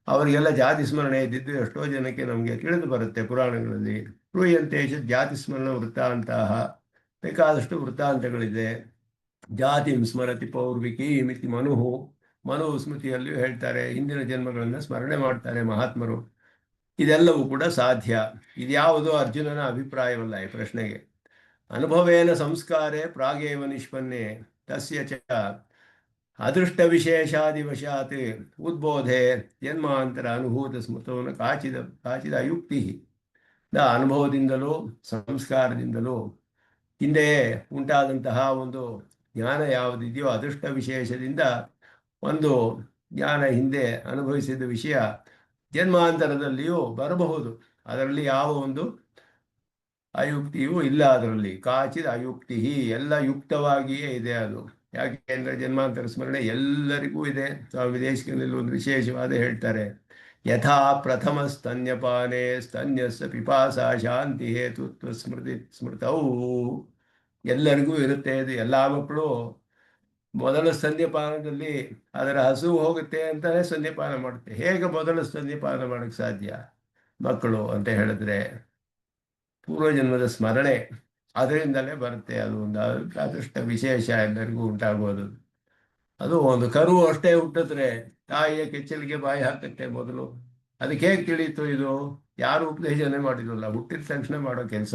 [SPEAKER 1] ಅವರಿಗೆಲ್ಲ ಜಾತಿ ಸ್ಮರಣೆ ಇದ್ದಿದ್ದು ಎಷ್ಟೋ ಜನಕ್ಕೆ ನಮಗೆ ತಿಳಿದು ಬರುತ್ತೆ ಪುರಾಣಗಳಲ್ಲಿ. ರೂಯಂತೇಶ ಜಾತಿ ಸ್ಮರಣ ವೃತ್ತಾಂತಹ, ಬೇಕಾದಷ್ಟು ವೃತ್ತಾಂತಗಳಿದೆ. ಜಾತಿ ಸ್ಮರತಿ ಪೌರ್ವಿಕಿ ಮಿತಿ ಮನು ಸ್ಮೃತಿಯಲ್ಲಿಯೂ ಹೇಳ್ತಾರೆ, ಹಿಂದಿನ ಜನ್ಮಗಳನ್ನು ಸ್ಮರಣೆ ಮಾಡ್ತಾರೆ ಮಹಾತ್ಮರು. ಇದೆಲ್ಲವೂ ಕೂಡ ಸಾಧ್ಯ. ಇದ್ಯಾವುದು ಅರ್ಜುನನ ಅಭಿಪ್ರಾಯವಲ್ಲ ಈ ಪ್ರಶ್ನೆಗೆ. ಅನುಭವೇನ ಸಂಸ್ಕಾರೇ ಪ್ರಾಗೇವ ನಿಷ್ಪನ್ನೆ ತಸ್ಯ ಚ ಅದೃಷ್ಟ ವಿಶೇಷಾದಿವಶಾತ್ ಉದ್ಬೋಧೆ ಜನ್ಮಾಂತರ ಅನುಭೂತ ಸ್ಮೃತವನ್ನು ಕಾಚಿದ ಅಯುಕ್ತಿ. ಅನುಭವದಿಂದಲೂ ಸಂಸ್ಕಾರದಿಂದಲೂ ಹಿಂದೆಯೇ ಉಂಟಾದಂತಹ ಒಂದು ಜ್ಞಾನ ಯಾವುದಿದೆಯೋ, ಅದೃಷ್ಟ ವಿಶೇಷದಿಂದ ಒಂದು ಜ್ಞಾನ ಹಿಂದೆ ಅನುಭವಿಸಿದ ವಿಷಯ ಜನ್ಮಾಂತರದಲ್ಲಿಯೂ ಬರಬಹುದು. ಅದರಲ್ಲಿ ಯಾವ ಒಂದು ಅಯುಕ್ತಿಯೂ ಇಲ್ಲ. ಅದರಲ್ಲಿ ಕಾಚಿದ ಅಯುಕ್ತಿ, ಎಲ್ಲ ಯುಕ್ತವಾಗಿಯೇ ಇದೆ ಅದು. ಯಾಕೆಂದರೆ ಜನ್ಮಾಂತರ ಸ್ಮರಣೆ ಎಲ್ಲರಿಗೂ ಇದೆ. ಸ್ವಾಮಿ ದೇಶಿಕನಲ್ಲಿ ಒಂದು ವಿಶೇಷವಾದ ಹೇಳ್ತಾರೆ, ಯಥಾ ಪ್ರಥಮ ಸ್ತನ್ಯಪಾನೆ ಸ್ತನ್ಯಸ್ಸ ಪಿಪಾಸಾ ಶಾಂತಿ ಹೇತುತ್ವ ಸ್ಮೃತವು. ಎಲ್ಲರಿಗೂ ಇರುತ್ತೆ ಇದು. ಎಲ್ಲ ಮಕ್ಕಳು ಮೊದಲ ಸ್ತನ್ಯಪಾನದಲ್ಲಿ ಅದರ ಹಸುವು ಹೋಗುತ್ತೆ ಅಂತಲೇ ಸ್ತನ್ಯಪಾನ ಮಾಡುತ್ತೆ. ಹೇಗೆ ಮೊದಲ ಸ್ತನ್ಯಪಾನ ಮಾಡೋಕ್ಕೆ ಸಾಧ್ಯ ಮಕ್ಕಳು ಅಂತ ಹೇಳಿದ್ರೆ, ಪೂರ್ವಜನ್ಮದ ಸ್ಮರಣೆ ಅದರಿಂದಲೇ ಬರುತ್ತೆ. ಅದು ಒಂದು ಅದೃಷ್ಟ ವಿಶೇಷ ಎಲ್ಲರಿಗೂ ಉಂಟಾಗೋದು. ಅದು ಒಂದು ಕರು ಅಷ್ಟೇ ಹುಟ್ಟಿದ್ರೆ ತಾಯಿಯ ಕೆಚ್ಚಲಿಗೆ ಬಾಯಿ ಹಾಕುತ್ತೆ ಮೊದಲು. ಅದಕ್ಕೆ ಹೇಗೆ ತಿಳಿಯಿತು? ಇದು ಯಾರು ಉಪದೇಶನೆ ಮಾಡಿದ್ರಲ್ಲ, ಹುಟ್ಟಿದ ತಕ್ಷಣ ಮಾಡೋ ಕೆಲಸ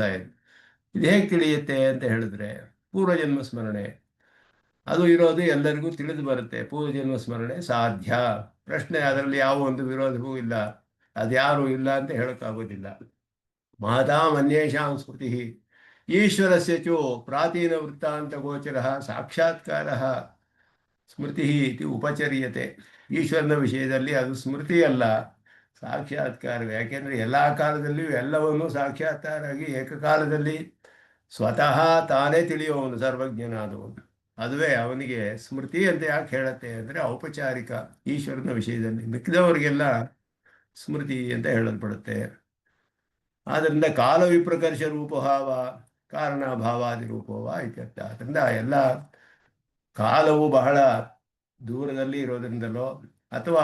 [SPEAKER 1] ಇದು ಹೇಗೆ ತಿಳಿಯುತ್ತೆ ಅಂತ ಹೇಳಿದ್ರೆ, ಪೂರ್ವಜನ್ಮ ಸ್ಮರಣೆ ಅದು ಇರೋದು ಎಲ್ಲರಿಗೂ ತಿಳಿದು ಬರುತ್ತೆ. ಪೂರ್ವಜನ್ಮ ಸ್ಮರಣೆ ಸಾಧ್ಯ. ಪ್ರಶ್ನೆ ಅದರಲ್ಲಿ ಯಾವ ಒಂದು ವಿರೋಧವೂ ಇಲ್ಲ. ಅದ್ಯಾರು ಇಲ್ಲ ಅಂತ ಹೇಳೋಕ್ಕಾಗೋದಿಲ್ಲ. ಮಹತಾಂ ಅನ್ಯೇಷಾಂ ಸ್ಮೃತಿ ಈಶ್ವರಸ್ಯ ಚೋ ಪ್ರಾಚೀನ ವೃತ್ತಾಂತ ಗೋಚರ ಸಾಕ್ಷಾತ್ಕಾರ ಸ್ಮೃತಿ ಇತಿ ಉಪಚರ್ಯತೆ. ಈಶ್ವರನ ವಿಷಯದಲ್ಲಿ ಅದು ಸ್ಮೃತಿ ಅಲ್ಲ, ಸಾಕ್ಷಾತ್ಕಾರವೇ. ಯಾಕೆಂದರೆ ಎಲ್ಲ ಕಾಲದಲ್ಲಿಯೂ ಎಲ್ಲವನ್ನೂ ಸಾಕ್ಷಾತ್ಕಾರ ಆಗಿ ಏಕಕಾಲದಲ್ಲಿ ಸ್ವತಃ ತಾನೇ ತಿಳಿಯುವವನು, ಸರ್ವಜ್ಞನಾದವನು. ಅದುವೇ ಅವನಿಗೆ ಸ್ಮೃತಿ ಅಂತ ಯಾಕೆ ಹೇಳುತ್ತೆ ಅಂದರೆ ಔಪಚಾರಿಕ. ಈಶ್ವರನ ವಿಷಯದಲ್ಲಿ ಮಿಕ್ಕಿದವರಿಗೆಲ್ಲ ಸ್ಮೃತಿ ಅಂತ ಹೇಳಲ್ಪಡುತ್ತೆ. ಆದ್ದರಿಂದ ಕಾಲ ವಿಪ್ರಕರ್ಷ ರೂಪಭಾವ ಕಾರಣಭಾವಾದಿ ರೂಪವ ಇತ್ಯರ್ಥ. ಆದ್ದರಿಂದ ಎಲ್ಲ ಕಾಲವು ಬಹಳ ದೂರದಲ್ಲಿ ಇರೋದ್ರಿಂದಲೋ ಅಥವಾ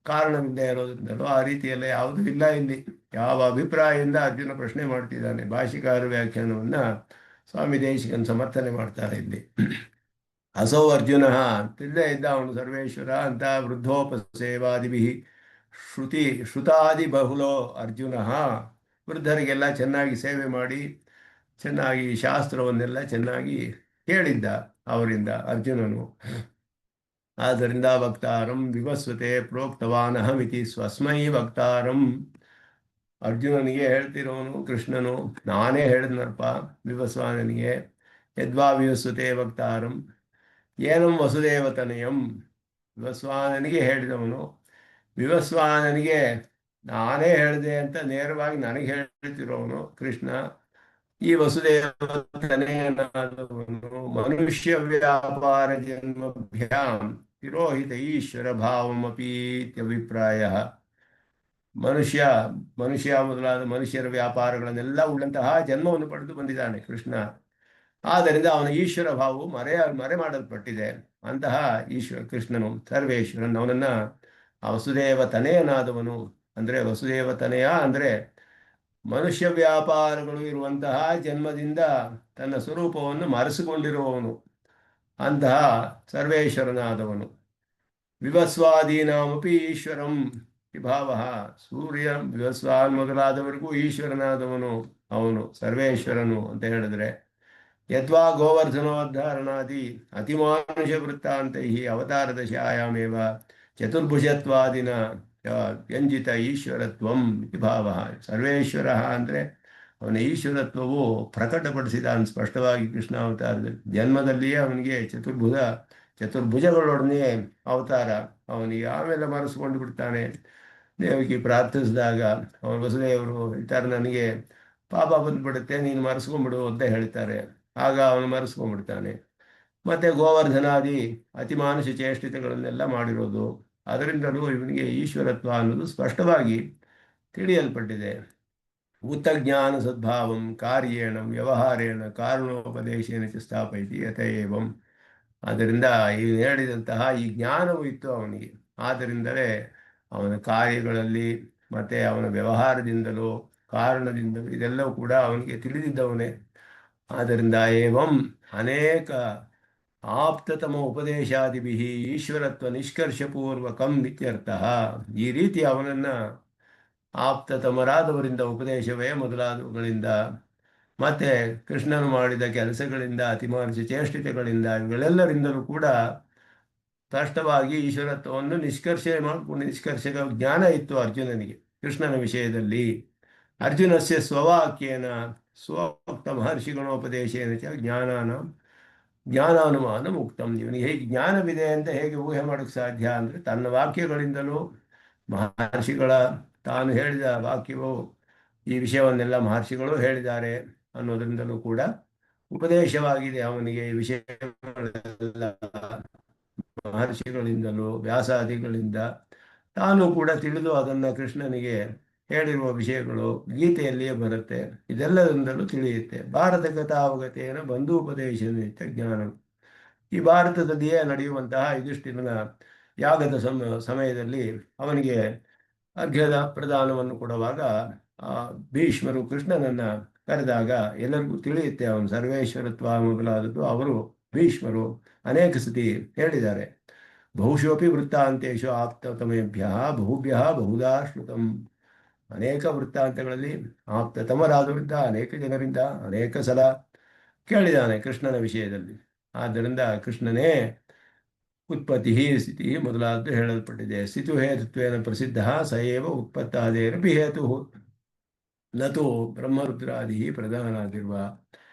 [SPEAKER 1] ಕಾರಣವಿಲ್ಲದೆ ಇರೋದ್ರಿಂದಲೋ ಆ ರೀತಿಯೆಲ್ಲ ಯಾವುದೂ ಇಲ್ಲ ಇಲ್ಲಿ. ಯಾವ ಅಭಿಪ್ರಾಯದಿಂದ ಅರ್ಜುನ ಪ್ರಶ್ನೆ ಮಾಡ್ತಿದ್ದಾನೆ, ಭಾಷಿಕಾರ ವ್ಯಾಖ್ಯಾನವನ್ನ ಸ್ವಾಮಿ ದೇಶಿಕನ್ ಸಮರ್ಥನೆ ಮಾಡ್ತಾರೆ ಇಲ್ಲಿ. ಅಸೌ ಅರ್ಜುನ ತಿದ್ದೇ ಇದ್ದ ಅವನು ಸರ್ವೇಶ್ವರ ಅಂತ ವೃದ್ಧೋಪಸೇವಾದಿಭಿ ಶ್ರುತಾದಿ ಬಹುಲೋ ಅರ್ಜುನ. ವೃದ್ಧರಿಗೆಲ್ಲ ಚೆನ್ನಾಗಿ ಸೇವೆ ಮಾಡಿ ಚೆನ್ನಾಗಿ ಶಾಸ್ತ್ರವನ್ನೆಲ್ಲ ಚೆನ್ನಾಗಿ ಕೇಳಿದ್ದ ಅವರಿಂದ ಅರ್ಜುನನು. ಆದ್ದರಿಂದ ವಕ್ತಾರಂ ವಿವಸ್ವತೆ ಪ್ರೋಕ್ತವಾನಹಮಿತಿ ಸ್ವಸ್ಮೈ ವಕ್ತಾರಂ. ಅರ್ಜುನನಿಗೆ ಹೇಳ್ತಿರೋನು ಕೃಷ್ಣನು, ನಾನೇ ಹೇಳಿದ್ನಪ್ಪ ವಿವಸ್ವಾನನಿಗೆ. ಯದ್ವಾ ವಿವಸ್ವತೆ ವಕ್ತಾರಂ ಏನಂ ವಸುದೇವತನಯಂ. ವಿವಸ್ವಾನನಿಗೆ ಹೇಳಿದವನು, ವಿವಸ್ವಾನನಿಗೆ ನಾನೇ ಹೇಳಿದೆ ಅಂತ ನೇರವಾಗಿ ನನಗೆ ಹೇಳ್ತಿರೋನು ಕೃಷ್ಣ. ಈ ವಸುದೇವತನಯನಾದವನು ಮನುಷ್ಯ ವ್ಯಾಪಾರ ಜನ್ಮಭ್ಯಾಂ ತಿರೋಹಿತ ಈಶ್ವರ ಭಾವಮಪಿ ಇತ್ಯಭಿಪ್ರಾಯ. ಮನುಷ್ಯ ಮನುಷ್ಯ ಮೊದಲಾದ ಮನುಷ್ಯರ ವ್ಯಾಪಾರಗಳನ್ನೆಲ್ಲ ಉಳ್ಳಂತಹ ಜನ್ಮವನ್ನು ಪಡೆದು ಬಂದಿದ್ದಾನೆ ಕೃಷ್ಣ. ಆದ್ದರಿಂದ ಅವನ ಈಶ್ವರ ಭಾವವು ಮರೆ ಮಾಡಲ್ಪಟ್ಟಿದೆ. ಅಂತಹ ಈಶ್ವರ ಕೃಷ್ಣನು ಸರ್ವೇಶ್ವರನ್, ಅವನನ್ನ ಆ ವಸುದೇವ ತನೆಯನಾದವನು ಅಂದರೆ ವಸುದೇವ ತನೆಯ ಅಂದರೆ ಮನುಷ್ಯ ವ್ಯಾಪಾರಗಳು ಇರುವಂತಹ ಜನ್ಮದಿಂದ ತನ್ನ ಸ್ವರೂಪವನ್ನು ಮರೆಸಿಕೊಂಡಿರುವವನು, ಅಂತಹ ಸರ್ವೇಶ್ವರನಾದವನು. ವಿವಸ್ವಾದೀನಾಮಪಿ ಈಶ್ವರಂ ಭಾವ. ಸೂರ್ಯ ವಿವಸ್ವಾನ್ ಮೊದಲಾದವರಿಗೂ ಈಶ್ವರನಾದವನು ಅವನು ಸರ್ವೇಶ್ವರನು ಅಂತ ಹೇಳಿದ್ರೆ, ಯದ್ವಾ ಗೋವರ್ಧನೋದ್ಧಾರಣಾದಿ ಅತಿಮಾನುಷ ವೃತ್ತಾಂತೈ ಅವತಾರ ದಶಾಯಾಮೇವ ಚತುರ್ಭುಜತ್ವಾದಿನ ವ್ಯಂಜಿತ ಈಶ್ವರತ್ವಂ ಇತಿ ಭಾವ. ಸರ್ವೇಶ್ವರ ಅಂದರೆ ಅವನ ಈಶ್ವರತ್ವವು ಪ್ರಕಟಪಡಿಸಿದ ಸ್ಪಷ್ಟವಾಗಿ ಕೃಷ್ಣಾವತಾರದಲ್ಲಿ. ಜನ್ಮದಲ್ಲಿಯೇ ಅವನಿಗೆ ಚತುರ್ಭುಜಗಳೊಡನೆ ಅವತಾರ. ಅವನಿಗೆ ಆಮೇಲೆ ಮರೆಸ್ಕೊಂಡು ಬಿಡ್ತಾನೆ. ದೇವಕಿ ಪ್ರಾರ್ಥಿಸಿದಾಗ ಅವನ ವಸುದೇವರು ಹೇಳ್ತಾರೆ, ನನಗೆ ಪಾಪ ಬಂದ್ಬಿಡುತ್ತೆ, ನೀನು ಮರೆಸ್ಕೊಂಡ್ಬಿಡು ಅಂತ ಹೇಳ್ತಾರೆ. ಆಗ ಅವನು ಮರೆಸ್ಕೊಂಡ್ಬಿಡ್ತಾನೆ. ಮತ್ತೆ ಗೋವರ್ಧನಾದಿ ಅತಿಮಾನುಷ ಚೇಷ್ಟಿತಗಳನ್ನೆಲ್ಲ ಮಾಡಿರೋದು, ಅದರಿಂದಲೂ ಇವನಿಗೆ ಈಶ್ವರತ್ವ ಅನ್ನೋದು ಸ್ಪಷ್ಟವಾಗಿ ತಿಳಿಯಲ್ಪಟ್ಟಿದೆ. ಉತ್ತಜ್ಞಾನ ಸದ್ಭಾವಂ ಕಾರ್ಯೇಣ ವ್ಯವಹಾರೇಣ ಕಾರಣೋಪದೇಶೇನ ಚ ಸ್ಥಾಪಯತಿ ಯಥೇವಂ. ಆದ್ದರಿಂದ ಈ ಹೇಳಿದಂತಹ ಈ ಜ್ಞಾನವು ಇತ್ತು ಅವನಿಗೆ. ಆದ್ದರಿಂದಲೇ ಅವನ ಕಾರ್ಯಗಳಲ್ಲಿ ಮತ್ತೆ ಅವನ ವ್ಯವಹಾರದಿಂದಲೂ ಕಾರಣದಿಂದಲೂ ಇದೆಲ್ಲವೂ ಕೂಡ ಅವನಿಗೆ ತಿಳಿದಿದ್ದವನೇ. ಆದ್ದರಿಂದ ಏವಂ ಅನೇಕ ಆಪ್ತತಮ ಉಪದೇಶಾದಿಭಿ ಈಶ್ವರತ್ವ ನಿಷ್ಕರ್ಷಪೂರ್ವಕಂ ಇತ್ಯರ್ಥ. ಈ ರೀತಿ ಅವನನ್ನ ಆಪ್ತತಮರಾದವರಿಂದ ಉಪದೇಶವೇ ಮೊದಲಾದವುಗಳಿಂದ ಮತ್ತೆ ಕೃಷ್ಣನು ಮಾಡಿದ ಕೆಲಸಗಳಿಂದ ಅತಿಮಾನುಷ ಚೇಷ್ಟಿತೆಗಳಿಂದ ಇವುಗಳೆಲ್ಲರಿಂದಲೂ ಕೂಡ ಸ್ಪಷ್ಟವಾಗಿ ಈಶ್ವರತ್ವವನ್ನು ನಿಷ್ಕರ್ಷಕ ಜ್ಞಾನ ಇತ್ತು ಅರ್ಜುನನಿಗೆ ಕೃಷ್ಣನ ವಿಷಯದಲ್ಲಿ. ಅರ್ಜುನಸ್ಯ ಸ್ವವಾಕ್ಯೇನ ಸ್ವೋಕ್ತ ಮಹರ್ಷಿಗಣೋಪದೇಶೇನ ಚ ಜ್ಞಾನಾನುಮಾನ ಮುಕ್ತಂ. ಇವನಿಗೆ ಹೇಗೆ ಜ್ಞಾನವಿದೆ ಅಂತ ಹೇಗೆ ಊಹೆ ಮಾಡೋಕ್ಕೆ ಸಾಧ್ಯ ಅಂದರೆ ತನ್ನ ವಾಕ್ಯಗಳಿಂದಲೂ ಮಹರ್ಷಿಗಳ ತಾನು ಹೇಳಿದ ವಾಕ್ಯವು ಈ ವಿಷಯವನ್ನೆಲ್ಲ ಮಹರ್ಷಿಗಳು ಹೇಳಿದ್ದಾರೆ ಅನ್ನೋದ್ರಿಂದಲೂ ಕೂಡ ಉಪದೇಶವಾಗಿದೆ ಅವನಿಗೆ. ಈ ವಿಷಯಗಳೆಲ್ಲ ಮಹರ್ಷಿಗಳಿಂದಲೂ ವ್ಯಾಸಾದಿಗಳಿಂದ ತಾನು ಕೂಡ ತಿಳಿದು ಅದನ್ನು ಕೃಷ್ಣನಿಗೆ ಹೇಳಿರುವ ವಿಷಯಗಳು ಗೀತೆಯಲ್ಲಿಯೇ ಬರುತ್ತೆ. ಇದೆಲ್ಲದಿಂದಲೂ ತಿಳಿಯುತ್ತೆ. ಭಾರತ ಕಥಾವಗತೇನ ಬಂಧುಪದೇಶ ಜ್ಞಾನ. ಈ ಭಾರತದಲ್ಲಿಯೇ ನಡೆಯುವಂತಹ ಯುಧಿಷ್ಠಿರನ ಯಾಗದ ಸಮಯದಲ್ಲಿ ಅವನಿಗೆ ಅರ್ಘ್ಯದ ಪ್ರದಾನವನ್ನು ಕೊಡುವಾಗ ಭೀಷ್ಮರು ಕೃಷ್ಣನನ್ನ ಕರೆದಾಗ ಎಲ್ಲರಿಗೂ ತಿಳಿಯುತ್ತೆ ಅವನು ಸರ್ವೇಶ್ವರತ್ವ ಮೊದಲಾದದ್ದು ಅವರು ಭೀಷ್ಮರು ಅನೇಕ ಸತಿ ಹೇಳಿದ್ದಾರೆ. ಬಹುಶೋಪಿ ವೃತ್ತಾಂತೇಶು ಆಪ್ತತಮೇಭ್ಯ ಬಹುಭ್ಯ ಬಹುಧಾ ಶ್ರುತಂ. ಅನೇಕ ವೃತ್ತಾಂತಗಳಲ್ಲಿ ಆಪ್ತತಮರಾದವರಿಂದ ಅನೇಕ ಜನರಿಂದ ಅನೇಕ ಸಲ ಕೇಳಿದ್ದಾನೆ ಕೃಷ್ಣನ ವಿಷಯದಲ್ಲಿ. ಆದ್ದರಿಂದ ಕೃಷ್ಣನೇ ಉತ್ಪತ್ತಿ ಸ್ಥಿತಿ ಮೊದಲಾದ್ದು ಹೇಳಲ್ಪಟ್ಟಿದೆ. ಸ್ಥಿತು ಹೇತುತ್ವೇನ ಪ್ರಸಿದ್ಧ ಸಯೇವ ಉತ್ಪತ್ತಾದೇರಪಿ ಹೇತು ನತು ಬ್ರಹ್ಮರುದ್ರಾದಿ ಪ್ರಧಾನಾದಿರುವ.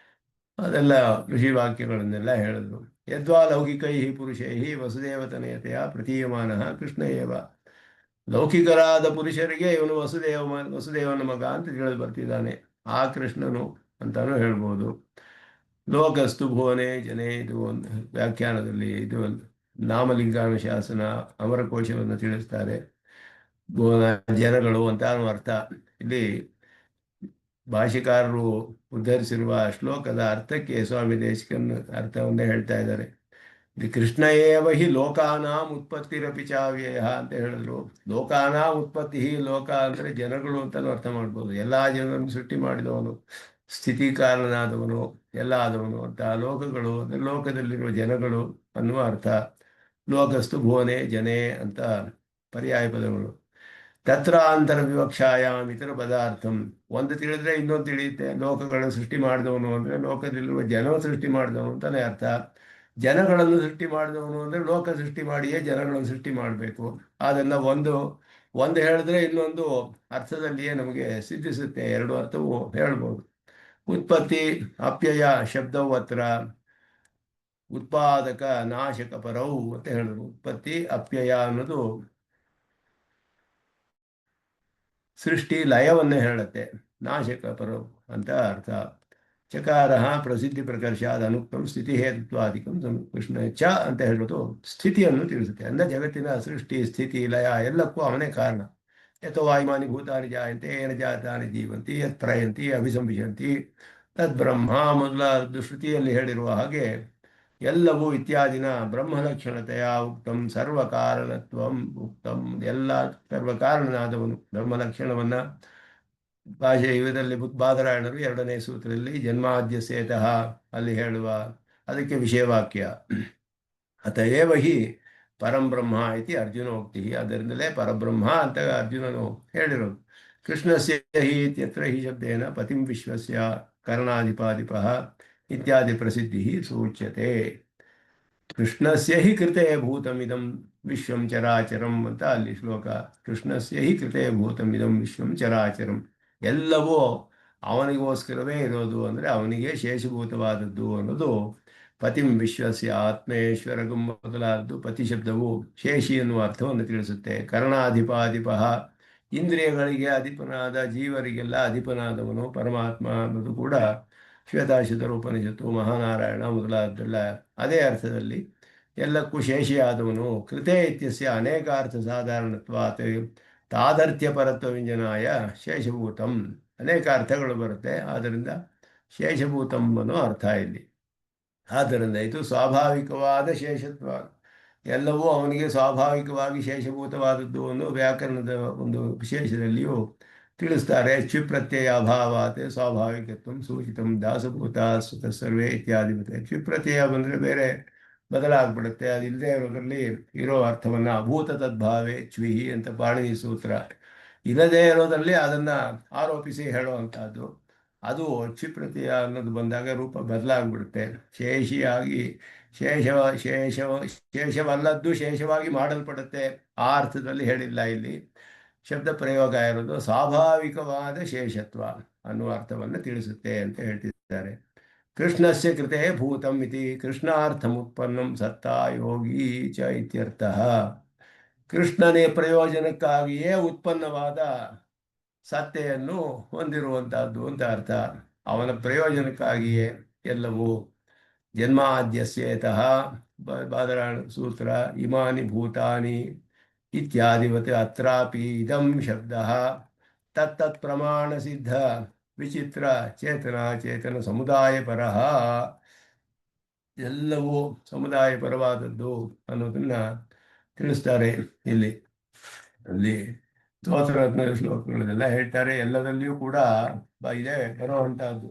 [SPEAKER 1] ಅದೆಲ್ಲ ಋಷಿ ವಾಕ್ಯಗಳನ್ನೆಲ್ಲ ಹೇಳಿದ್ರು. ಯದ್ವಾ ಲೌಕಿಕೈ ಪುರುಷೈ ವಸುದೇವತನಯತೆಯ ಪ್ರತೀಯಮಾನ ಕೃಷ್ಣ ಏವ. ಲೌಕಿಕರಾದ ಪುರುಷರಿಗೆ ಇವನು ವಸುದೇವನ ಮಗ ಅಂತ ತಿಳಿದು ಬರ್ತಿದ್ದಾನೆ, ಆ ಕೃಷ್ಣನು ಅಂತಾನು ಹೇಳ್ಬೋದು. ಲೋಕಸ್ತು ಭುವನೆ ಜನೇ, ಇದು ಒಂದು ವ್ಯಾಖ್ಯಾನದಲ್ಲಿ ಇದು ನಾಮಲಿಂಗಾನುಶಾಸನ ಅಮರಕೋಶವನ್ನು ತಿಳಿಸ್ತಾರೆ. ಭುವನ ಜನಗಳು ಅಂತ ಅರ್ಥ. ಇಲ್ಲಿ ಭಾಷಿಕಾರರು ಉದ್ಧರಿಸಿರುವ ಶ್ಲೋಕದ ಅರ್ಥಕ್ಕೆ ಸ್ವಾಮಿ ದೇಶಿಕನ್ ಅರ್ಥವನ್ನೇ ಹೇಳ್ತಾ ಇದ್ದಾರೆ. ಕೃಷ್ಣ ಏವ ಹಿ ಲೋಕಾನಾಂ ಉತ್ಪತ್ತಿರಪಿ ಚಾವ್ಯಯ ಅಂತ ಹೇಳಿದ್ರು. ಲೋಕಾನಾಂ ಉತ್ಪತ್ತಿ, ಲೋಕ ಅಂದರೆ ಜನಗಳು ಅಂತಲೂ ಅರ್ಥ ಮಾಡ್ಬೋದು. ಎಲ್ಲ ಜನರನ್ನು ಸೃಷ್ಟಿ ಮಾಡಿದವನು, ಸ್ಥಿತಿ ಕಾರಣನಾದವನು, ಎಲ್ಲ ಆದವನು ಅಂತ. ಲೋಕಗಳು ಅಂದರೆ ಲೋಕದಲ್ಲಿರುವ ಜನಗಳು ಅನ್ನುವ ಅರ್ಥ. ಲೋಕಸ್ತು ಭುವನೆ ಜನೇ ಅಂತ ಪರ್ಯಾಯ ಪದಗಳು. ತತ್ರ ಅಂತರ ವಿವಕ್ಷಾಯಾಮ್ ಇತರ ಪದಾರ್ಥಂ. ಒಂದು ತಿಳಿದ್ರೆ ಇನ್ನೊಂದು ತಿಳಿಯುತ್ತೆ. ಲೋಕಗಳನ್ನು ಸೃಷ್ಟಿ ಮಾಡಿದವನು ಅಂದರೆ ಲೋಕದಲ್ಲಿರುವ ಜನ ಸೃಷ್ಟಿ ಮಾಡಿದವನು ಅಂತಲೇ ಅರ್ಥ. ಜನಗಳನ್ನು ಸೃಷ್ಟಿ ಮಾಡಿದವನು ಅಂದರೆ ಲೋಕ ಸೃಷ್ಟಿ ಮಾಡಿಯೇ ಜನಗಳನ್ನು ಸೃಷ್ಟಿ ಮಾಡಬೇಕು. ಅದನ್ನು ಒಂದು ಒಂದು ಹೇಳಿದ್ರೆ ಇನ್ನೊಂದು ಅರ್ಥದಲ್ಲಿಯೇ ನಮಗೆ ಸಿದ್ಧಿಸುತ್ತೆ. ಎರಡು ಅರ್ಥವು ಹೇಳ್ಬೋದು. ಉತ್ಪತ್ತಿ ಅಪ್ಯಯ ಶಬ್ದವು ಹತ್ರ ಉತ್ಪಾದಕ ನಾಶಕ ಪರವು ಅಂತ ಹೇಳಿದ್ರು. ಉತ್ಪತ್ತಿ ಅಪ್ಯಯ ಅನ್ನೋದು ಸೃಷ್ಟಿ ಲಯವನ್ನೇ ಹೇಳುತ್ತೆ. ನಾಶಕ ಪರವು ಅಂತ ಅರ್ಥ. ಚಕಾರ ಪ್ರಸಿದ್ಧಿ ಪ್ರಕರ್ಷಾದ ಅನುಕ್ತಂ ಸ್ಥಿತಿ ಹೇತುತ್ವಾದಿಕಂ ಕೃಷ್ಣ ಚ ಅಂತ ಹೇಳೋದು ಸ್ಥಿತಿಯನ್ನು ತಿಳಿಸುತ್ತೆ. ಅಂದರೆ ಜಗತ್ತಿನ ಸೃಷ್ಟಿ ಸ್ಥಿತಿ ಲಯ ಎಲ್ಲಕ್ಕೂ ಅವನೇ ಕಾರಣ. ಯಥೋ ವಾಯುಮಾನಿ ಭೂತಾನಿ ಜಾಯಂತೆ ಏನ ಜಾತಾನಿ ಜೀವಂತಿ ಯತ್ ಪ್ರಯಂತಿ ಅಭಿಸಂಬಿಶಂತಿ ತದ್ ಬ್ರಹ್ಮ ಮೊದಲಾದ ಶ್ರುತಿಯಲ್ಲಿ ಹೇಳಿರುವ ಹಾಗೆ ಎಲ್ಲವೂ ಇತ್ಯಾದಿನ ಬ್ರಹ್ಮಲಕ್ಷಣತೆಯ ಉಕ್ತಂ ಸರ್ವಕಾರಣತ್ವಂ ಉಕ್ತಂ. ಎಲ್ಲ ಸರ್ವಕಾರಣನಾದವನು ಬ್ರಹ್ಮಲಕ್ಷಣವನ್ನು ಭಾಷೆ ಇದರಲ್ಲಿ ಬಾದರಾಯಣರು 2ನೇ ಸೂತ್ರದಲ್ಲಿ ಜನ್ಮಾದ್ಯ ಸೇತಃ ಅಲ್ಲಿ ಹೇಳುವ ಅದಕ್ಕೆ ವಿಷಯವಾಕ್ಯ. ಅತಏವ ಹಿ ಪರಂಬ್ರಹ್ಮ ಇತಿ ಅರ್ಜುನೋಕ್ತಿ. ಅದರಿಂದಲೇ ಪರಬ್ರಹ್ಮ ಅಂತ ಅರ್ಜುನನು ಹೇಳಿರೋದು. ಕೃಷ್ಣಸ್ಯ ಹಿ ಇತ್ಯತ್ರ ಹಿ ಶಬ್ದೇನ ಪತಿಂ ವಿಶ್ವಸ್ಯ ಕರ್ಣಾಧಿಪಾಧಿಪಃ ಇತ್ಯಾದಿ ಪ್ರಸಿದ್ಧಿ ಸೂಚ್ಯತೆ. ಕೃಷ್ಣಸ್ಯ ಹಿ ಕೃತೆ ಭೂತಮಿದಂ ವಿಶ್ವಂ ಚರಾಚರಂ ಅಂತ ಅಲ್ಲಿ ಶ್ಲೋಕ. ಕೃಷ್ಣಸ್ಯ ಹಿ ಕೃತೆ ಭೂತಮಿದಂ ವಿಶ್ವಂ ಚರಾಚರಂ. ಎಲ್ಲವೂ ಅವನಿಗೋಸ್ಕರವೇ ಇರೋದು, ಅಂದರೆ ಅವನಿಗೆ ಶೇಷಭೂತವಾದದ್ದು ಅನ್ನೋದು. ಪತಿಂ ವಿಶ್ವಸ್ಯ ಆತ್ಮೇಶ್ವರಗಂ ಮೊದಲಾದದ್ದು. ಪತಿ ಶಬ್ದವು ಶೇಷಿ ಎನ್ನುವ ಅರ್ಥವನ್ನು ತಿಳಿಸುತ್ತೆ. ಕರ್ಣಾಧಿಪಾಧಿಪ ಇಂದ್ರಿಯಗಳಿಗೆ ಅಧಿಪನಾದ, ಜೀವರಿಗೆಲ್ಲ ಅಧಿಪನಾದವನು ಪರಮಾತ್ಮ ಅನ್ನೋದು ಕೂಡ ಶ್ವೇತಾಶ್ವತರ ಉಪನಿಷತ್ತು, ಮಹಾನಾರಾಯಣ ಮೊದಲಾದ್ದೆಲ್ಲ ಅದೇ ಅರ್ಥದಲ್ಲಿ ಎಲ್ಲಕ್ಕೂ ಶೇಷಿಯಾದವನು. ಕೃತೆ ಇತ್ಯಸ್ಯ ಅನೇಕಾರ್ಥ ಸಾಧಾರಣತ್ವಾತ್ ತಾದರ್ಥ್ಯ ಪರತ್ವ ವ್ಯಂಜನಾಯ ಶೇಷಭೂತಂ. ಅನೇಕ ಅರ್ಥಗಳು ಬರುತ್ತೆ, ಆದ್ದರಿಂದ ಶೇಷಭೂತಂ ಅನ್ನೋ ಅರ್ಥ ಇಲ್ಲಿ. ಆದ್ದರಿಂದ ಇದು ಸ್ವಾಭಾವಿಕವಾದ ಶೇಷತ್ವ. ಎಲ್ಲವೂ ಅವನಿಗೆ ಸ್ವಾಭಾವಿಕವಾಗಿ ಶೇಷಭೂತವಾದದ್ದು ಅನ್ನೋ ವ್ಯಾಕರಣದ ಒಂದು ವಿಶೇಷದಲ್ಲಿಯೂ ತಿಳಿಸ್ತಾರೆ. ಕ್ಷಿಪ್ರತ್ಯಯ ಅಭಾವಾತ್ ಸ್ವಾಭಾವಿಕತ್ವ ಸೂಚಿತಂ ದಾಸಭೂತ ಸ್ವತಃ ಸರ್ವೇ ಇತ್ಯಾದಿ. ಮತ್ತೆ ಕ್ಷಿಪ್ರತ್ಯಯ ಬಂದರೆ ಬೇರೆ ಬದಲಾಗ್ಬಿಡುತ್ತೆ. ಅದಿಲ್ಲದೆ ಇರೋದ್ರಲ್ಲಿ ಇರೋ ಅರ್ಥವನ್ನು ಅಭೂತ ತದ್ಭಾವೇ ಚ್ವಿಹಿ ಅಂತ ಪಾಣಿನಿ ಸೂತ್ರ. ಇಲ್ಲದೇ ಇರೋದ್ರಲ್ಲಿ ಅದನ್ನು ಆರೋಪಿಸಿ ಹೇಳುವಂಥದ್ದು. ಅದು ಕ್ಷಿಪ್ರತ್ಯಯ ಅನ್ನೋದು ಬಂದಾಗ ರೂಪ ಬದಲಾಗ್ಬಿಡುತ್ತೆ. ಶೇಷಿಯಾಗಿ ಶೇಷವಲ್ಲದ್ದು ಶೇಷವಾಗಿ ಮಾಡಲ್ಪಡುತ್ತೆ. ಆ ಅರ್ಥದಲ್ಲಿ ಹೇಳಿಲ್ಲ ಇಲ್ಲಿ. ಶಬ್ದ ಪ್ರಯೋಗ ಇರೋದು ಸ್ವಾಭಾವಿಕವಾದ ಶೇಷತ್ವ ಅನ್ನುವ ಅರ್ಥವನ್ನು ತಿಳಿಸುತ್ತೆ ಅಂತ ಹೇಳ್ತಿದ್ದಾರೆ. ಕೃಷ್ಣಸ್ಯ ಕೃತೆ ಭೂತಂ ಇತಿ ಕೃಷ್ಣಾರ್ಥಮುತ್ಪನ್ನಂ ಸತ್ತಾ ಯೋಗಿ ಚ ಇತ್ಯರ್ಥಃ. ಕೃಷ್ಣನೇ ಪ್ರಯೋಜನಕ್ಕಾಗಿಯೇ ಉತ್ಪನ್ನವಾದ ಸತ್ತೆಯನ್ನು ಹೊಂದಿರುವಂತಹದ್ದು ಅಂತ ಅರ್ಥ. ಅವನ ಪ್ರಯೋಜನಕ್ಕಾಗಿಯೇ ಎಲ್ಲವೂ. ಜನ್ಮಾದ್ಯಸ್ಯೇತಃ ಬಾದರಾಯಣ ಸೂತ್ರ ಇಮಾನಿ ಭೂತಾನಿ ಇತ್ಯಾದಿವತ್ ಅತ್ರಾಪಿ ಇದಂ ಶಬ್ದಃ ತತ್ತತ್ ಪ್ರಮಾಣ ಸಿದ್ಧ ವಿಚಿತ್ರ ಚೇತನ ಸಮುದಾಯ ಪರಃ. ಎಲ್ಲವೂ ಸಮುದಾಯ ಪರವಾದದ್ದು ಅನ್ನೋದನ್ನ ತಿಳಿಸ್ತಾರೆ ಇಲ್ಲಿ. ಅಲ್ಲಿ ಸ್ತೋತ್ರ ಶ್ಲೋಕಗಳನ್ನೆಲ್ಲ ಹೇಳ್ತಾರೆ. ಎಲ್ಲದಲ್ಲಿಯೂ ಕೂಡ ಇದೆ ಬರುವಂತಹದ್ದು.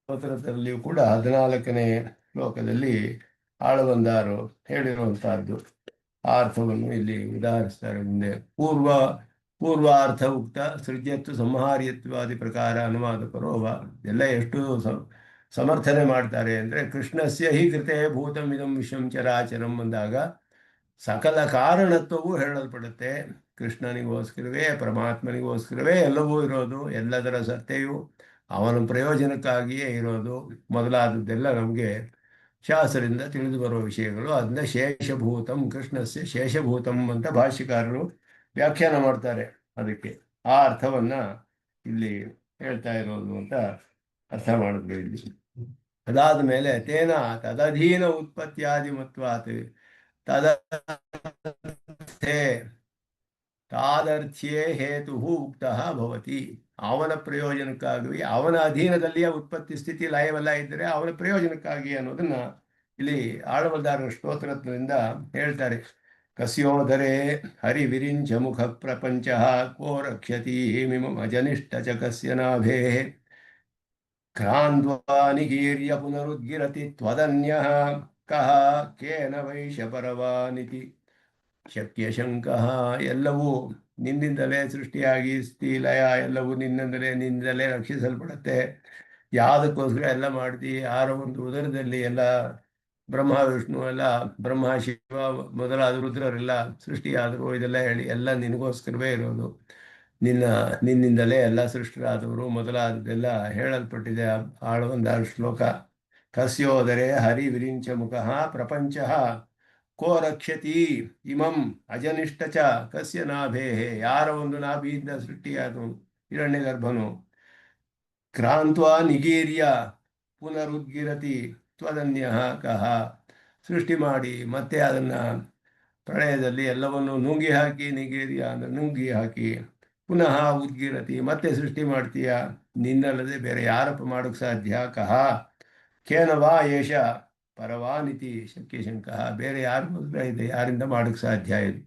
[SPEAKER 1] ಸ್ತೋತ್ರದಲ್ಲಿಯೂ ಕೂಡ 14ನೇ ಶ್ಲೋಕದಲ್ಲಿ ಆಳವಂದಾರು ಹೇಳಿರುವಂತಹದ್ದು. ಆ ಅರ್ಥವನ್ನು ಇಲ್ಲಿ ಉದಾಹರಿಸ್ತಾರೆ. ಮುಂದೆ ಪೂರ್ವಾರ್ಥ ಉಕ್ತ ಸೃಜ್ಯತ್ವ ಸಂಹಾರ್ಯತ್ವಾದಿ ಪ್ರಕಾರ ಅನುವಾದ ಪರೋವ ಎಲ್ಲ ಎಷ್ಟು ಸಮರ್ಥನೆ ಮಾಡ್ತಾರೆ ಅಂದರೆ, ಕೃಷ್ಣಸ್ಯ ಹಿ ಕೃತೆ ಭೂತಂ ಇದಂ ವಿಶ್ವಂ ಚರಾಚರಂ ಅಂದಾಗ ಸಕಲ ಕಾರಣತ್ವವೂ ಹೇಳಲ್ಪಡುತ್ತೆ. ಕೃಷ್ಣನಿಗೋಸ್ಕರವೇ, ಪರಮಾತ್ಮನಿಗೋಸ್ಕರವೇ ಎಲ್ಲವೂ ಇರೋದು. ಎಲ್ಲದರ ಸತ್ತೆಯು ಅವನ ಪ್ರಯೋಜನಕ್ಕಾಗಿಯೇ ಇರೋದು ಮೊದಲಾದದ್ದೆಲ್ಲ ನಮಗೆ ಶಾಸ್ತ್ರದಿಂದ ತಿಳಿದು ಬರುವ ವಿಷಯಗಳು. ಅದನ್ನ ಶೇಷಭೂತಂ, ಕೃಷ್ಣಸ್ಯ ಶೇಷಭೂತಂ ಅಂತ ಭಾಷ್ಯಕಾರರು ವ್ಯಾಖ್ಯಾನ ಮಾಡ್ತಾರೆ. ಅದಕ್ಕೆ ಆ ಅರ್ಥವನ್ನ ಇಲ್ಲಿ ಹೇಳ್ತಾ ಇರೋದು ಅಂತ ಅರ್ಥ ಮಾಡಿದ್ರು ಇಲ್ಲಿ. ಅದಾದ ಮೇಲೆ ತೇನ ತದಧೀನ ಉತ್ಪತ್ತಿಯಾದಿಮತ್ವಾತ್ ತಾದರ್ಥ್ಯೇ ಹೇತು ಉಕ್ತಃ ಭವತಿ. ಅವನ ಪ್ರಯೋಜನಕ್ಕಾಗಿ, ಅವನ ಅಧೀನದಲ್ಲಿಯೇ ಉತ್ಪತ್ತಿ ಸ್ಥಿತಿ ಲಯವೆಲ್ಲ ಇದ್ದರೆ ಅವನ ಪ್ರಯೋಜನಕ್ಕಾಗಿ ಅನ್ನೋದನ್ನ ಇಲ್ಲಿ ಆಳವಲ್ದಾರರ ಸ್ತೋತ್ರದಿಂದ ಹೇಳ್ತಾರೆ, ಕಸ್ಯೋದರೇ ಹರಿವಿರಿಂಚ ಮುಖ ಪ್ರಪಂಚ ಕೋ ರಕ್ಷತಿ ಮಿಮಜನಿಷ್ಠ ಚ ಕಸ್ಯ ನಾಭೇ ಕ್ರಾಂದ್ವಾ ನಿಗೀರ್ಯ ಪುನರುದ್ಗಿರತಿ ತ್ವದನ್ಯಃ ಕಹ ಕೇನ ವೈಶ ಪರವಾನಿತಿ ಶಕ್ಯಶಂಕಃ. ಎಲ್ಲವೂ ನಿನ್ನಿಂದಲೇ ಸೃಷ್ಟಿಯಾಗಿ ಸ್ಥಿತಿಲಯ ಎಲ್ಲವೂ ನಿನ್ನಿಂದಲೇ ರಕ್ಷಿಸಲ್ಪಡುತ್ತೆ. ಯಾವುದಕ್ಕೋಸ್ಕರ ಎಲ್ಲ ಮಾಡ್ತಿ? ಯಾರ ಒಂದು ಉದರದಲ್ಲಿ ಎಲ್ಲ ಬ್ರಹ್ಮ ವಿಷ್ಣು ಎಲ್ಲ ಬ್ರಹ್ಮ ಶಿವ ಮೊದಲಾದ ರುದ್ರರೆಲ್ಲ ಸೃಷ್ಟಿಯಾದರು. ಇದೆಲ್ಲ ಹೇಳಿ ಎಲ್ಲ ನಿನಗೋಸ್ಕರವೇ ಇರೋದು. ನಿನ್ನಿಂದಲೇ ಎಲ್ಲ ಸೃಷ್ಟಿಯಾದವರು ಮೊದಲಾದದೆಲ್ಲ ಹೇಳಲ್ಪಟ್ಟಿದೆ ಆಳವೊಂದಾರು ಶ್ಲೋಕ. ಕಸ್ಯೋದರೇ ಹರಿ ವಿರಿಂಚ ಮುಖ ಪ್ರಪಂಚ ಕೋ ರಕ್ಷತಿ ಇಮಂ ಅಜನಿಷ್ಠ ಚ ಕಸ್ಯ ನಾಭೇಹೆ. ಯಾರ ಒಂದು ನಾಭಿಯಿಂದ ಸೃಷ್ಟಿಯಾದನು ಹಿರಣ್ಯ ಗರ್ಭನು. ಕ್ರಾಂತ್ವಾ ನಿಗೀರ್ಯ ಪುನರುದ್ಗಿರತಿ ತ್ವದನ್ಯ ಕಹ. ಸೃಷ್ಟಿ ಮಾಡಿ ಮತ್ತೆ ಅದನ್ನು ಪ್ರಳಯದಲ್ಲಿ ಎಲ್ಲವನ್ನು ನುಂಗಿ ಹಾಕಿ, ನಿಗೀರ್ಯ ಅಂದರೆ ನುಂಗಿ ಹಾಕಿ, ಪುನಃ ಉದ್ಗಿರತಿ ಮತ್ತೆ ಸೃಷ್ಟಿ ಮಾಡ್ತೀಯ. ನಿನ್ನಲ್ಲದೆ ಬೇರೆ ಯಾರಪ್ಪ ಮಾಡೋಕ್ಕೆ ಸಾಧ್ಯ? ಕಹ ಕೇನ ವಾ ಏಷ ಪರವಾನಿತಿ ಶಕ್ಯಶಂಕ. ಬೇರೆ ಯಾರು ಇದೆ, ಯಾರಿಂದ ಮಾಡೋಕ್ಕೆ ಸಾಧ್ಯ ಇದು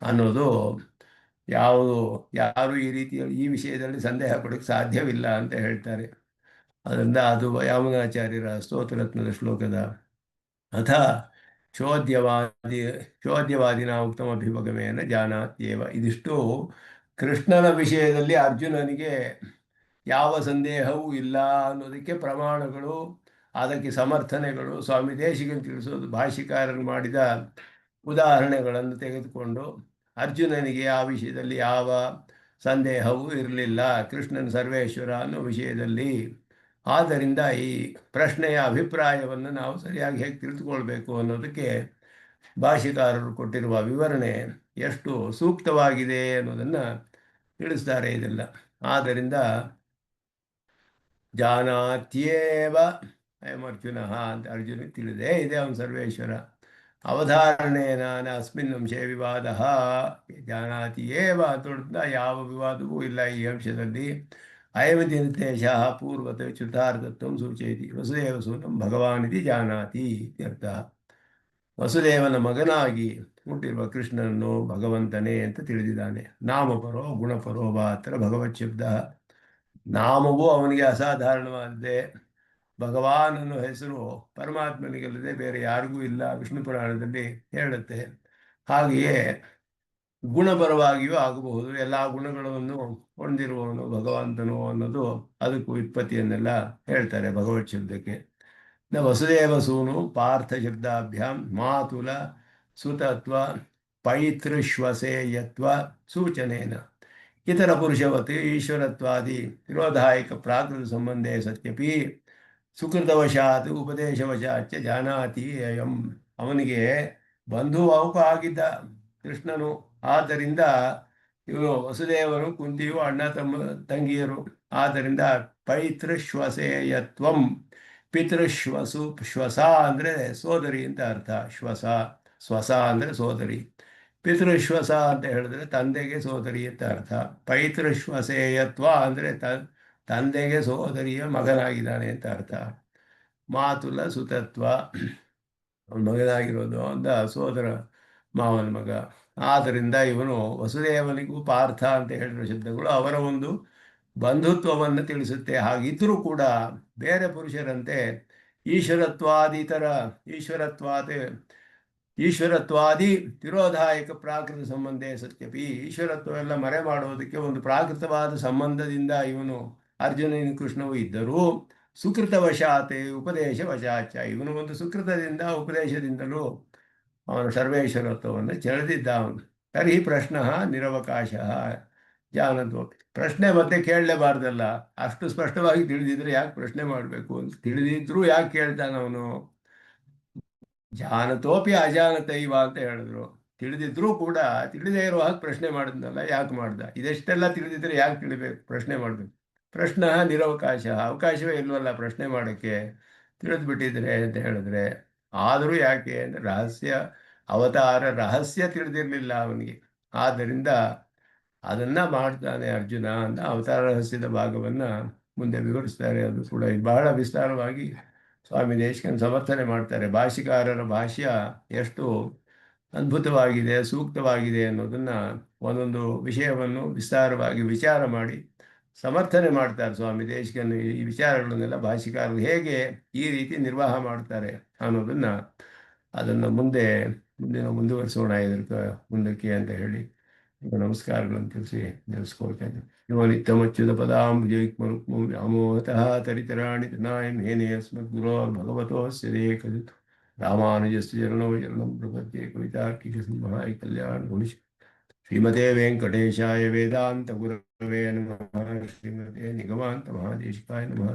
[SPEAKER 1] ಅನ್ನೋದು ಯಾರು ಈ ರೀತಿಯಲ್ಲಿ ಈ ವಿಷಯದಲ್ಲಿ ಸಂದೇಹ ಪಡೋಕ್ಕೆ ಸಾಧ್ಯವಿಲ್ಲ ಅಂತ ಹೇಳ್ತಾರೆ. ಅದರಿಂದ ಅದು ಯಾಮನಾಚಾರ್ಯರ ಸ್ತೋತ್ರರತ್ನದ ಶ್ಲೋಕದ ಅಥ ಚೋದ್ಯವಾದಿನ ಉತ್ತಮಭಿಭಗಮೇನ ಜಾನಾತ್ಯೇವ. ಇದಿಷ್ಟು ಕೃಷ್ಣನ ವಿಷಯದಲ್ಲಿ ಅರ್ಜುನನಿಗೆ ಯಾವ ಸಂದೇಹವೂ ಇಲ್ಲ ಅನ್ನೋದಕ್ಕೆ ಪ್ರಮಾಣಗಳು, ಅದಕ್ಕೆ ಸಮರ್ಥನೆಗಳು ಸ್ವಾಮಿ ದೇಶಿಕನ್ ತಿಳಿಸೋದು ಭಾಷ್ಯಕಾರರು ಮಾಡಿದ ಉದಾಹರಣೆಗಳನ್ನು ತೆಗೆದುಕೊಂಡು ಅರ್ಜುನನಿಗೆ ಆ ವಿಷಯದಲ್ಲಿ ಯಾವ ಸಂದೇಹವೂ ಇರಲಿಲ್ಲ ಕೃಷ್ಣನ ಸರ್ವೇಶ್ವರ ಅನ್ನೋ ವಿಷಯದಲ್ಲಿ. ಆದ್ದರಿಂದ ಈ ಪ್ರಶ್ನೆಯ ಅಭಿಪ್ರಾಯವನ್ನು ನಾವು ಸರಿಯಾಗಿ ಹೇಗೆ ತಿಳಿದುಕೊಳ್ಬೇಕು ಅನ್ನೋದಕ್ಕೆ ಭಾಷ್ಯಕಾರರು ಕೊಟ್ಟಿರುವ ವಿವರಣೆ ಎಷ್ಟು ಸೂಕ್ತವಾಗಿದೆ ಅನ್ನೋದನ್ನು ತಿಳಿಸ್ತಾರೆ ಇದೆಲ್ಲ. ಆದ್ದರಿಂದ ಜಾನಾತ್ಯೇವ ಅಯಂ ಅರ್ಜುನ ಅಂತ ಅರ್ಜುನಿಗೆ ತಿಳಿದೇ ಇದೆ ಅವನು ಸರ್ವೇಶ್ವರ. ಅವಧಾರಣೇನ ಅಸ್ಮಿನ್ ಅಂಶೇ ವಿವಾದ ಜಾನಾತಿ ಏವ ಅಂತ ಯಾವ ವಿವಾದವೂ ಇಲ್ಲ ಈ ಅಂಶದಲ್ಲಿ. ಅಯಮಿತಿ ನಿರ್ದೇಶ ಪೂರ್ವತ ಚ್ಯುತಾರ್ಥತ್ವಂ ಸೂಚಯತಿ. ವಸುದೇವ ಸೂನಂ ಭಗವಾನ್ ಇತಿ ಜಾನಾತಿ ಇತ್ಯರ್ಥ. ವಸುದೇವನ ಮಗನಾಗಿ ಹುಟ್ಟಿರುವ ಕೃಷ್ಣನನ್ನು ಭಗವಂತನೇ ಅಂತ ತಿಳಿದಿದ್ದಾನೆ. ನಾಮಪರೋ ಗುಣಪರೋ ಮಾತ್ರ ಭಗವತ್ ಶಬ್ದ. ನಾಮವೂ ಅವನಿಗೆ ಅಸಾಧಾರಣವಾಗಿದೆ. ಭಗವಾನ್ ಅನ್ನೋ ಹೆಸರು ಪರಮಾತ್ಮನಿಗಲ್ಲದೆ ಬೇರೆ ಯಾರಿಗೂ ಇಲ್ಲ, ವಿಷ್ಣು ಪುರಾಣದಲ್ಲಿ ಹೇಳುತ್ತೆ. ಹಾಗೆಯೇ ಗುಣಪರವಾಗಿಯೂ ಆಗಬಹುದು. ಎಲ್ಲ ಗುಣಗಳನ್ನು ಹೊಂದಿರುವವನು ಭಗವಂತನು ಅನ್ನೋದು ಅದಕ್ಕೂ ವ್ಯುತ್ಪತ್ತಿಯನ್ನೆಲ್ಲ ಹೇಳ್ತಾರೆ ಭಗವತ್ ಶಬ್ದಕ್ಕೆ. ನ ವಸುದೇವ ಸೂನು ಪಾರ್ಥ ಶಬ್ದಾಭ್ಯಾಂ ಮಾತುಲ ಸುತತ್ವ ಪೈತೃಶ್ವಸೇಯತ್ವ ಸೂಚನೇನ ಇತರ ಪುರುಷವತ್ ಈಶ್ವರತ್ವಾದಿ ವಿರೋಧಾಯಕ ಪ್ರಾಕೃತ ಸಂಬಂಧೇ ಸತ್ಯಪಿ ಸುಕೃತವಶಾತ್ ಉಪದೇಶವಶಾಚ ಜಾನಾತಿ ಅಯಂ. ಅವನಿಗೆ ಬಂಧು ಅವಕ ಆಗಿದ್ದ ಕೃಷ್ಣನು. ಆದ್ದರಿಂದ ಇವನು ವಸುದೇವನು ಕುಂತಿಯು ಅಣ್ಣ ತಂಗಿಯರು. ಆದ್ದರಿಂದ ಪೈತೃಶ್ವಸೇಯತ್ವಂ. ಪಿತೃಶ್ವಸು ಶ್ವಸ ಅಂದರೆ ಸೋದರಿ ಅಂತ ಅರ್ಥ. ಸ್ವಸ ಅಂದರೆ ಸೋದರಿ. ಪಿತೃಶ್ವಸ ಅಂತ ಹೇಳಿದ್ರೆ ತಂದೆಗೆ ಸೋದರಿ ಅಂತ ಅರ್ಥ. ಪೈತೃಶ್ವಸೇಯತ್ವ ಅಂದರೆ ತಂದೆಗೆ ಸೋದರಿಯ ಮಗನಾಗಿದ್ದಾನೆ ಅಂತ ಅರ್ಥ. ಮಾತುಲ ಸುತತ್ವ, ಅವನ ಮಗನಾಗಿರೋದು ಅಂತ ಸೋದರ ಮಾವನ ಮಗ. ಆದ್ದರಿಂದ ಇವನು ವಸುದೇವನಿಗೂ ಪಾರ್ಥ ಅಂತ ಹೇಳಿರೋ ಶಬ್ದಗಳು ಅವರ ಒಂದು ಬಂಧುತ್ವವನ್ನು ತಿಳಿಸುತ್ತೆ. ಹಾಗಿದ್ರೂ ಕೂಡ ಬೇರೆ ಪುರುಷರಂತೆ ಈಶ್ವರತ್ವಾದಿ ವಿರೋಧಾಯಕ ಪ್ರಾಕೃತ ಸಂಬಂಧೇ ಸತ್ಯಪಿ. ಈಶ್ವರತ್ವವೆಲ್ಲ ಮರೆ ಮಾಡೋದಕ್ಕೆ ಒಂದು ಪ್ರಾಕೃತವಾದ ಸಂಬಂಧದಿಂದ ಇವನು ಅರ್ಜುನನ ಕೃಷ್ಣವು ಇದ್ದರೂ ಸುಕೃತವಶಾತೆ ಉಪದೇಶವಶಾಚ. ಇವನು ಒಂದು ಸುಕೃತದಿಂದ ಉಪದೇಶದಿಂದಲೂ ಅವನು ಸರ್ವೇಶ್ವರತ್ವವನ್ನು ಚೆಳೆದಿದ್ದ. ಅವನು ತರ್ಹಿ ಪ್ರಶ್ನ ನಿರವಕಾಶ ಜಾನತ್ವಪಿ. ಪ್ರಶ್ನೆ ಮತ್ತೆ ಕೇಳಲೇಬಾರ್ದಲ್ಲ. ಅಷ್ಟು ಸ್ಪಷ್ಟವಾಗಿ ತಿಳಿದಿದ್ರೆ ಯಾಕೆ ಪ್ರಶ್ನೆ ಮಾಡಬೇಕು ಅಂತ. ತಿಳಿದಿದ್ರೂ ಯಾಕೆ ಕೇಳ್ತಾನ ಅವನು? ಜಾನತೋಪಿ ಅಜಾನತೈವ ಅಂತ ಹೇಳಿದ್ರು. ತಿಳಿದಿದ್ರೂ ಕೂಡ ತಿಳಿದೇ ಇರೋ ಹಾಗೆ ಪ್ರಶ್ನೆ ಮಾಡಿದ್ನಲ್ಲ, ಯಾಕೆ ಮಾಡ್ದ? ಇದೆಷ್ಟೆಲ್ಲ ತಿಳಿದಿದ್ರೆ ಯಾಕೆ ತಿಳಿಬೇಕು, ಪ್ರಶ್ನೆ ಮಾಡಬೇಕು? ಪ್ರಶ್ನ ನಿರವಕಾಶ, ಅವಕಾಶವೇ ಇಲ್ವಲ್ಲ ಪ್ರಶ್ನೆ ಮಾಡೋಕ್ಕೆ. ತಿಳಿದು ಬಿಟ್ಟಿದ್ರೆ ಅಂತ ಹೇಳಿದ್ರೆ. ಆದರೂ ಯಾಕೆ ಅಂದರೆ ಅವತಾರ ರಹಸ್ಯ ತಿಳಿದಿರಲಿಲ್ಲ ಅವನಿಗೆ. ಆದ್ದರಿಂದ ಅದನ್ನು ಮಾಡ್ತಾನೆ ಅರ್ಜುನ ಅಂತ ಅವತಾರ ರಹಸ್ಯದ ಭಾಗವನ್ನು ಮುಂದೆ ವಿವರಿಸ್ತಾರೆ. ಅದು ಕೂಡ ಬಹಳ ವಿಸ್ತಾರವಾಗಿ ಸ್ವಾಮಿ ದೇಶಿಕನ್ ಸಮರ್ಥನೆ ಮಾಡ್ತಾರೆ. ಭಾಷಿಕಾರರ ಭಾಷ್ಯ ಎಷ್ಟು ಅದ್ಭುತವಾಗಿದೆ, ಸೂಕ್ತವಾಗಿದೆ ಅನ್ನೋದನ್ನು ಒಂದೊಂದು ವಿಷಯವನ್ನು ವಿಸ್ತಾರವಾಗಿ ವಿಚಾರ ಮಾಡಿ ಸಮರ್ಥನೆ ಮಾಡ್ತಾರೆ. ಸ್ವಾಮಿ ದೇಶಿಕನ್ ಈ ವಿಚಾರಗಳನ್ನೆಲ್ಲ ಭಾಷಿಕಾರರು ಹೇಗೆ ಈ ರೀತಿ ನಿರ್ವಾಹ ಮಾಡ್ತಾರೆ ಅನ್ನೋದನ್ನು ಅದನ್ನು ಮುಂದುವರಿಸೋಣ ಮುಂದಕ್ಕೆ ಅಂತ ಹೇಳಿ ನಮಸ್ಕಾರಗಳನ್ನು ತಿಳಿಸಿ ನಿಲ್ಲಿಸ್ಕೊಳ್ತೇನೆ. ಇವ ನಿತ್ಯಮಚ್ಯುತ ಪದಾಂಬುಜೈಕ್ಮರುಕ್ಮಂ ವ್ಯಾಮೋಹತಃ ತರಿತರಾಣಿ ತನಾಯ ಮೇನೆ ಅಸ್ಮದ್ಗುರೋರ್ಭಗವತೋಸ್ಯ ದೇಕಜುತ್ ರಾಮಾನುಜಸ್ಯ ಚರಣೋ ಚರಣಂ ಪ್ರಪದ್ಯೆ ಕವಿತಾರ್ಕಿಕ ಸಿಂಹಾಯ ಕಲ್ಯಾಣ ಗುಣಿಶ್ ಶ್ರೀಮತೆ ವೆಂಕಟೇಶಾಯ ವೇದಾಂತ ಗುರವೇ ನಮಃ. ಶ್ರೀಮತೆ ನಿಗಮಾಂತ ಮಹಾದೇಶಿಕಾಯ ನಮಃ.